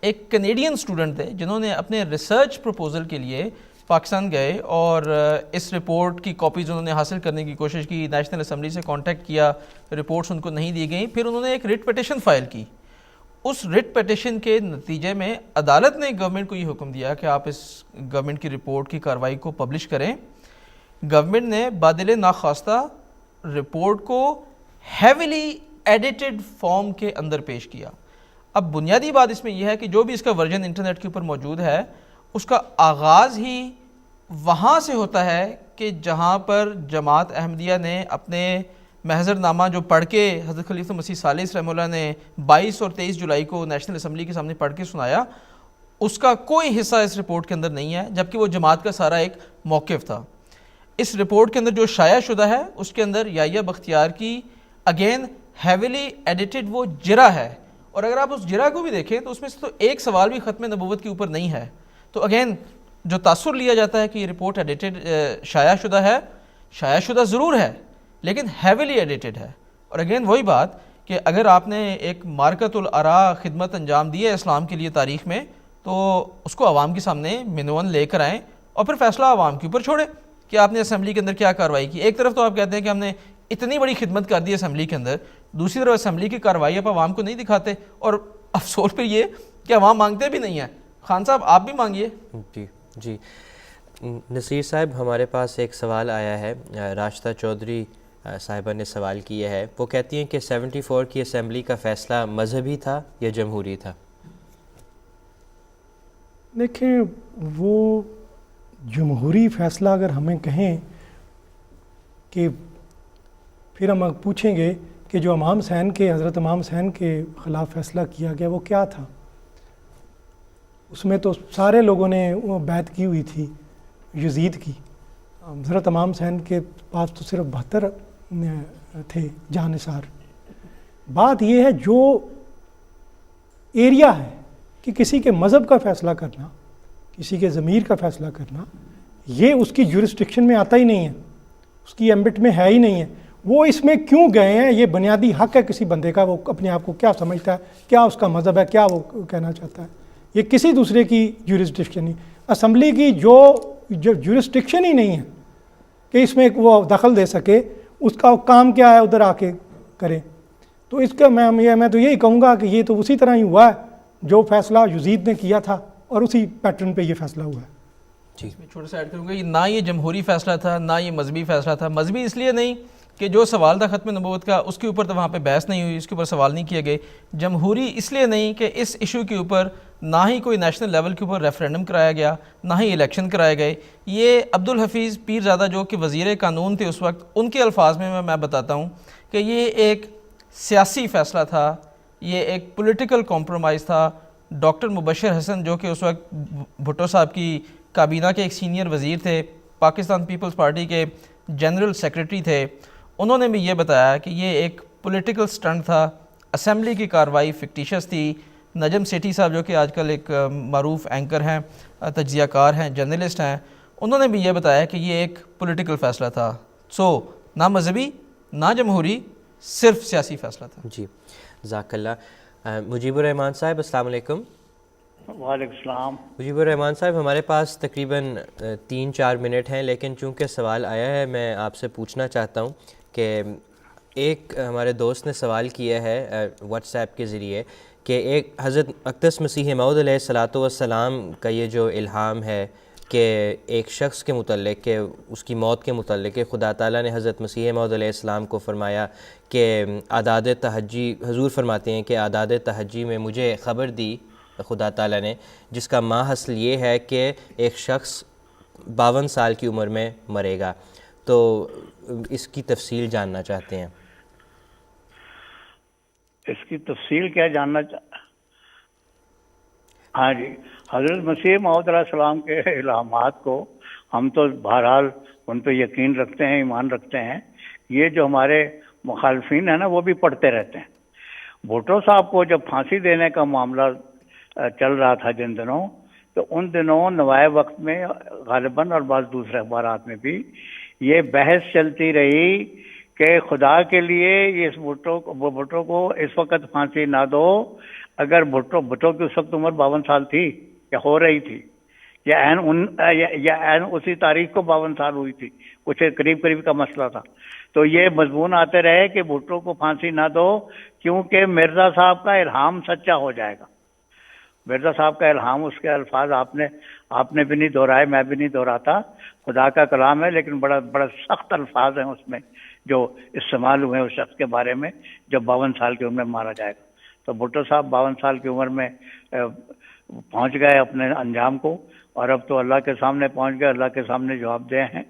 ایک کینیڈین اسٹوڈنٹ تھے جنہوں نے اپنے ریسرچ پروپوزل کے لیے پاکستان گئے اور اس رپورٹ کی کاپیز انہوں نے حاصل کرنے کی کوشش کی، نیشنل اسمبلی سے کانٹیکٹ کیا، رپورٹس ان کو نہیں دی گئیں، پھر انہوں نے ایک ریٹ پیٹیشن فائل کی۔ اس ریٹ پیٹیشن کے نتیجے میں عدالت نے گورنمنٹ کو یہ حکم دیا کہ آپ اس گورنمنٹ کی رپورٹ کی کارروائی کو پبلش کریں۔ گورنمنٹ نے بادل ناخواستہ رپورٹ کو ہیویلی ایڈیٹڈ فارم کے اندر پیش کیا۔ اب بنیادی بات اس میں یہ ہے کہ جو بھی اس کا ورژن انٹرنیٹ کے اوپر موجود ہے اس کا آغاز ہی وہاں سے ہوتا ہے کہ جہاں پر جماعت احمدیہ نے اپنے محضر نامہ جو پڑھ کے حضرت خلیفہ مسیح ثالث رحمہ اللہ نے 22 اور 23 جولائی کو نیشنل اسمبلی کے سامنے پڑھ کے سنایا، اس کا کوئی حصہ اس رپورٹ کے اندر نہیں ہے، جبکہ وہ جماعت کا سارا ایک موقف تھا۔ اس رپورٹ کے اندر جو شائع شدہ ہے اس کے اندر یحییٰ بختیار کی اگین ہیویلی ایڈیٹڈ وہ جرح ہے، اور اگر آپ اس جرح کو بھی دیکھیں تو اس میں سے تو ایک سوال بھی ختم نبوت کے اوپر نہیں ہے۔ تو اگین جو تاثر لیا جاتا ہے کہ یہ رپورٹ ایڈیٹڈ شائع شدہ ہے، شائع شدہ ضرور ہے لیکن ہیویلی ایڈیٹڈ ہے۔ اور اگین وہی بات کہ اگر آپ نے ایک مارکت الآراء خدمت انجام دی ہے اسلام کے لیے تاریخ میں، تو اس کو عوام کے سامنے منون لے کر آئیں اور پھر فیصلہ عوام کے اوپر چھوڑیں کہ آپ نے اسمبلی کے اندر کیا کارروائی کی۔ ایک طرف تو آپ کہتے ہیں کہ ہم نے اتنی بڑی خدمت کر دی اسمبلی کے اندر، دوسری طرف اسمبلی کی کارروائی آپ عوام کو نہیں دکھاتے، اور افسوس پھر یہ کہ عوام مانگتے بھی نہیں ہیں۔ خان صاحب آپ بھی مانگیے۔ جی نصیر صاحب، ہمارے پاس ایک سوال آیا ہے، راشدہ چودھری صاحبہ نے سوال کیا ہے، وہ کہتی ہیں کہ 74 کی اسمبلی کا فیصلہ مذہبی تھا یا جمہوری تھا؟ دیکھیں، وہ جمہوری فیصلہ اگر ہمیں کہیں کہ پھر ہم پوچھیں گے کہ جو امام حسین کے حضرت امام حسین کے خلاف فیصلہ کیا گیا وہ کیا تھا؟ اس میں تو سارے لوگوں نے وہ بیعت کی ہوئی تھی یزید کی، حضرت امام حسین کے پاس تو صرف 72 تھے جانثار۔ بات یہ ہے جو ایریا ہے کہ کسی کے مذہب کا فیصلہ کرنا، کسی کے ضمیر کا فیصلہ کرنا، یہ اس کی جورسڈکشن میں آتا ہی نہیں ہے، اس کی ایمبٹ میں ہے ہی نہیں ہے۔ وہ اس میں کیوں گئے ہیں، یہ بنیادی حق ہے کسی بندے کا، وہ اپنے آپ کو کیا سمجھتا ہے، کیا اس کا مذہب ہے، کیا وہ کہنا چاہتا ہے، یہ کسی دوسرے کی جورسڈکشن نہیں۔ اسمبلی کی جو جورسڈکشن ہی نہیں ہے کہ اس میں وہ دخل دے سکے، اس کا کام کیا ہے ادھر آ کے کرے۔ تو اس کا میں تو یہی کہوں گا کہ یہ تو اسی طرح ہی ہوا ہے جو فیصلہ یزید نے کیا تھا، اور اسی پیٹرن پہ یہ فیصلہ ہوا ہے۔ میں چھوٹا سا ایڈ کروں گا، نہ یہ جمہوری فیصلہ تھا نہ یہ مذہبی فیصلہ تھا. مذہبی اس لیے نہیں کہ جو سوال تھا ختم نبوت کا اس کے اوپر تو وہاں پہ بحث نہیں ہوئی، اس کے اوپر سوال نہیں کیے گئے. جمہوری اس لیے نہیں کہ اس ایشو کے اوپر نہ ہی کوئی نیشنل لیول کے اوپر ریفرینڈم کرایا گیا نہ ہی الیکشن کرائے گئے. یہ عبدالحفیظ پیرزادہ جو کہ وزیر قانون تھے اس وقت، ان کے الفاظ میں بتاتا ہوں کہ یہ ایک سیاسی فیصلہ تھا، یہ ایک پولیٹیکل کمپرومائز تھا. ڈاکٹر مبشر حسن جو کہ اس وقت بھٹو صاحب کی کابینہ کے ایک سینئر وزیر تھے، پاکستان پیپلز پارٹی کے جنرل سیکریٹری تھے، انہوں نے بھی یہ بتایا کہ یہ ایک پولیٹیکل سٹنٹ تھا. اسمبلی کی کارروائی فکٹیشس تھی. نجم سیٹھی صاحب جو کہ آج کل ایک معروف اینکر ہیں، تجزیہ کار ہیں، جرنلسٹ ہیں، انہوں نے بھی یہ بتایا کہ یہ ایک پولیٹیکل فیصلہ تھا. سو نہ مذہبی نہ جمہوری، صرف سیاسی فیصلہ تھا. جی جزاک اللہ. مجیب الرحمان صاحب السلام علیکم. وعلیکم السلام. مجیب الرحمان صاحب، ہمارے پاس تقریباً 3-4 منٹ ہیں، لیکن چونکہ سوال آیا ہے میں آپ سے پوچھنا چاہتا ہوں کہ ایک ہمارے دوست نے سوال کیا ہے واٹس ایپ کے ذریعے کہ ایک حضرت اقدس مسیح موعود علیہ الصلاۃ والسلام کا یہ جو الہام ہے کہ ایک شخص کے متعلق، کہ اس کی موت کے متعلق، کہ خدا تعالیٰ نے حضرت مسیح موعود علیہ السلام کو فرمایا کہ اعداد تہجی، حضور فرماتے ہیں کہ اعداد تہجی میں مجھے خبر دی خدا تعالیٰ نے، جس کا ماحصل یہ ہے کہ ایک شخص 52 سال کی عمر میں مرے گا. تو اس کی تفصیل جاننا چاہتے ہیں. اس کی تفصیل کیا جاننا ہاں جی، حضرت مسیح موعود علیہ السلام کے الہامات کو ہم تو بہرحال ان پہ یقین رکھتے ہیں، ایمان رکھتے ہیں. یہ جو ہمارے مخالفین ہیں نا وہ بھی پڑھتے رہتے ہیں. بھٹو صاحب کو جب پھانسی دینے کا معاملہ چل رہا تھا جن دنوں، تو ان دنوں نوائے وقت میں غالباً اور بعض دوسرے اخبارات میں بھی یہ بحث چلتی رہی کہ خدا کے لیے اس بھٹو کو اس وقت پھانسی نہ دو. اگر بھٹو کی اس وقت عمر 52 سال تھی یا ہو رہی تھی، یا عین اسی تاریخ کو 52 سال ہوئی تھی، کچھ قریب کا مسئلہ تھا. تو یہ مضمون آتے رہے کہ بھٹو کو پھانسی نہ دو کیونکہ مرزا صاحب کا الہام سچا ہو جائے گا. مرزا صاحب کا الہام، اس کے الفاظ آپ نے بھی نہیں دہرائے، میں بھی نہیں دہراتا، خدا کا کلام ہے، لیکن بڑا سخت الفاظ ہیں اس میں جو استعمال ہوئے اس شخص کے بارے میں جو 52 سال کی عمر میں مارا جائے گا. تو بھٹو صاحب 52 سال کی عمر میں پہنچ گئے اپنے انجام کو، اور اب تو اللہ کے سامنے پہنچ گئے، اللہ کے سامنے جواب دے ہیں.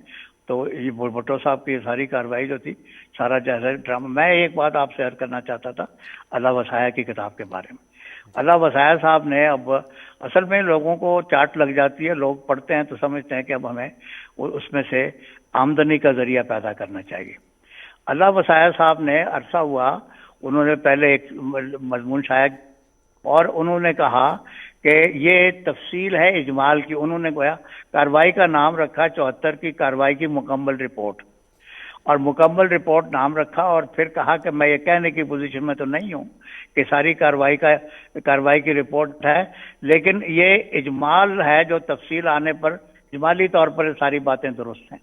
تو یہ بھٹو صاحب کی ساری کارروائی جو تھی، سارا جیسا ڈرامہ. میں ایک بات آپ سے عرض کرنا چاہتا تھا اللہ وسایہ کی کتاب کے بارے میں. اللہ وسایہ صاحب نے، اب اصل میں لوگوں کو چاٹ لگ جاتی ہے، لوگ پڑھتے ہیں تو سمجھتے ہیں کہ اب ہمیں اس میں سے آمدنی کا ذریعہ پیدا کرنا چاہیے. اللہ وسایہ صاحب نے عرصہ ہوا، انہوں نے پہلے ایک مضمون شائع اور انہوں نے کہا کہ یہ تفصیل ہے اجمال کی. انہوں نے گویا کارروائی کا نام رکھا 74 کی کارروائی کی مکمل رپورٹ، اور مکمل رپورٹ نام رکھا، اور پھر کہا کہ میں یہ کہنے کی پوزیشن میں تو نہیں ہوں کہ ساری کارروائی کی رپورٹ ہے، لیکن یہ اجمال ہے جو تفصیل آنے پر اجمالی طور پر ساری باتیں درست ہیں.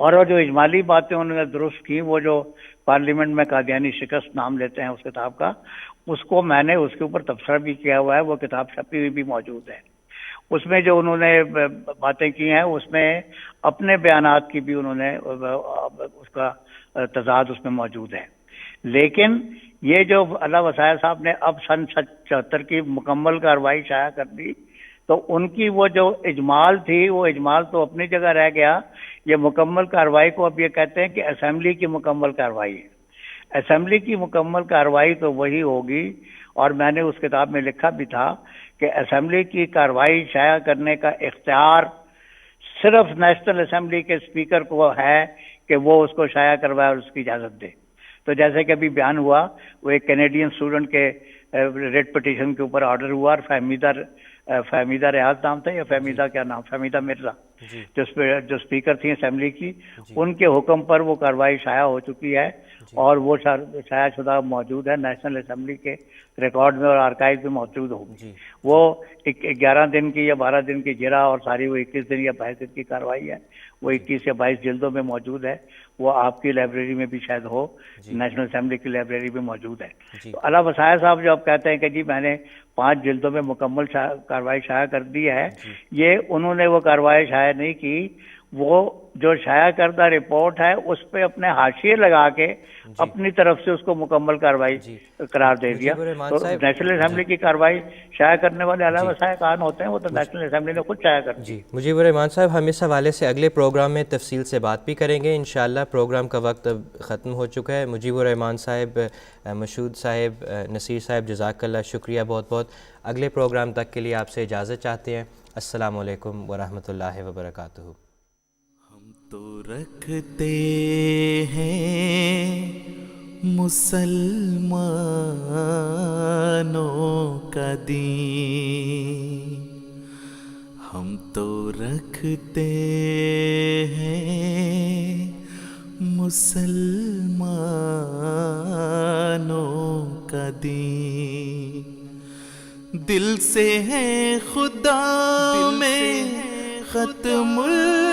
اور وہ جو اجمالی باتیں انہوں نے درست کی، وہ جو پارلیمنٹ میں قادیانی شکست نام لیتے ہیں اس کتاب کا، اس کو میں نے اس کے اوپر تبصرہ بھی کیا ہوا ہے، وہ کتاب چھپی ہوئی بھی موجود ہے. اس میں جو انہوں نے باتیں کی ہیں اس میں اپنے بیانات کی بھی انہوں نے اس کا تضاد اس میں موجود ہے. لیکن یہ جو اللہ وسایہ صاحب نے اب سن 74 کی مکمل کارروائی شائع کر دی، تو ان کی وہ جو اجمال تھی وہ اجمال تو اپنی جگہ رہ گیا. یہ مکمل کارروائی کو اب یہ کہتے ہیں کہ اسمبلی کی مکمل کارروائی ہے. اسمبلی کی مکمل کارروائی تو وہی ہوگی، اور میں نے اس کتاب میں لکھا بھی تھا کہ اسمبلی کی کارروائی شائع کرنے کا اختیار صرف نیشنل اسمبلی کے اسپیکر کو ہے کہ وہ اس کو شائع کروائے اور اس کی اجازت دے. تو جیسے کہ ابھی بیان ہوا، وہ ایک کینیڈین اسٹوڈنٹ کے ریٹ پٹیشن کے اوپر آرڈر ہوا، اور فہمیدہ ریاض نام تھا، یا فہمیدہ کیا نام، فہمیدہ مرزا جو اسپیکر تھیں اسمبلی کی، ان کے حکم پر وہ کارروائی شائع ہو چکی ہے، اور وہ شائع شدہ موجود ہے نیشنل اسمبلی کے ریکارڈ میں اور آرکائیو میں موجود ہوگی. وہ 11 دن کی یا 12 دن کی جرا، اور ساری وہ 21 دن یا 22 دن کی کارروائی ہے. وہ 21 یا 22 جلدوں میں موجود ہے. وہ آپ کی لائبریری میں بھی شاید ہو, نیشنل اسمبلی کی لائبریری میں موجود ہے. تو علا وسائل صاحب جو آپ کہتے ہیں کہ جی میں نے 5 جلدوں میں مکمل کارروائی شائع کر دی ہے, یہ انہوں نے وہ کارروائی شائع نہیں کی. وہ جو شائع کردہ رپورٹ ہے اس پہ اپنے حاشیے لگا کے اپنی طرف سے اس کو مکمل کارروائی قرار دے دیا. تو نیشنل اسمبلی کی کارروائی شائع کرنے والے علاوہ وسائل کان ہوتے ہیں, وہ تو نیشنل اسمبلی نے خود شائع کر دی. مجیب الرحمان صاحب, ہم اس حوالے سے اگلے پروگرام میں تفصیل سے بات بھی کریں گے انشاءاللہ. پروگرام کا وقت اب ختم ہو چکا ہے. مجیب الرحمان صاحب, مشہود صاحب, نصیر صاحب, جزاک اللہ, شکریہ بہت بہت. اگلے پروگرام تک کے لیے آپ سے اجازت چاہتے ہیں. السلام علیکم ورحمۃ اللہ وبرکاتہ. تو رکھتے ہیں مسلمانوں کا دین, ہم تو رکھتے ہیں مسلمانوں کا دین. دل سے ہے خدا میں ختم المرسلین.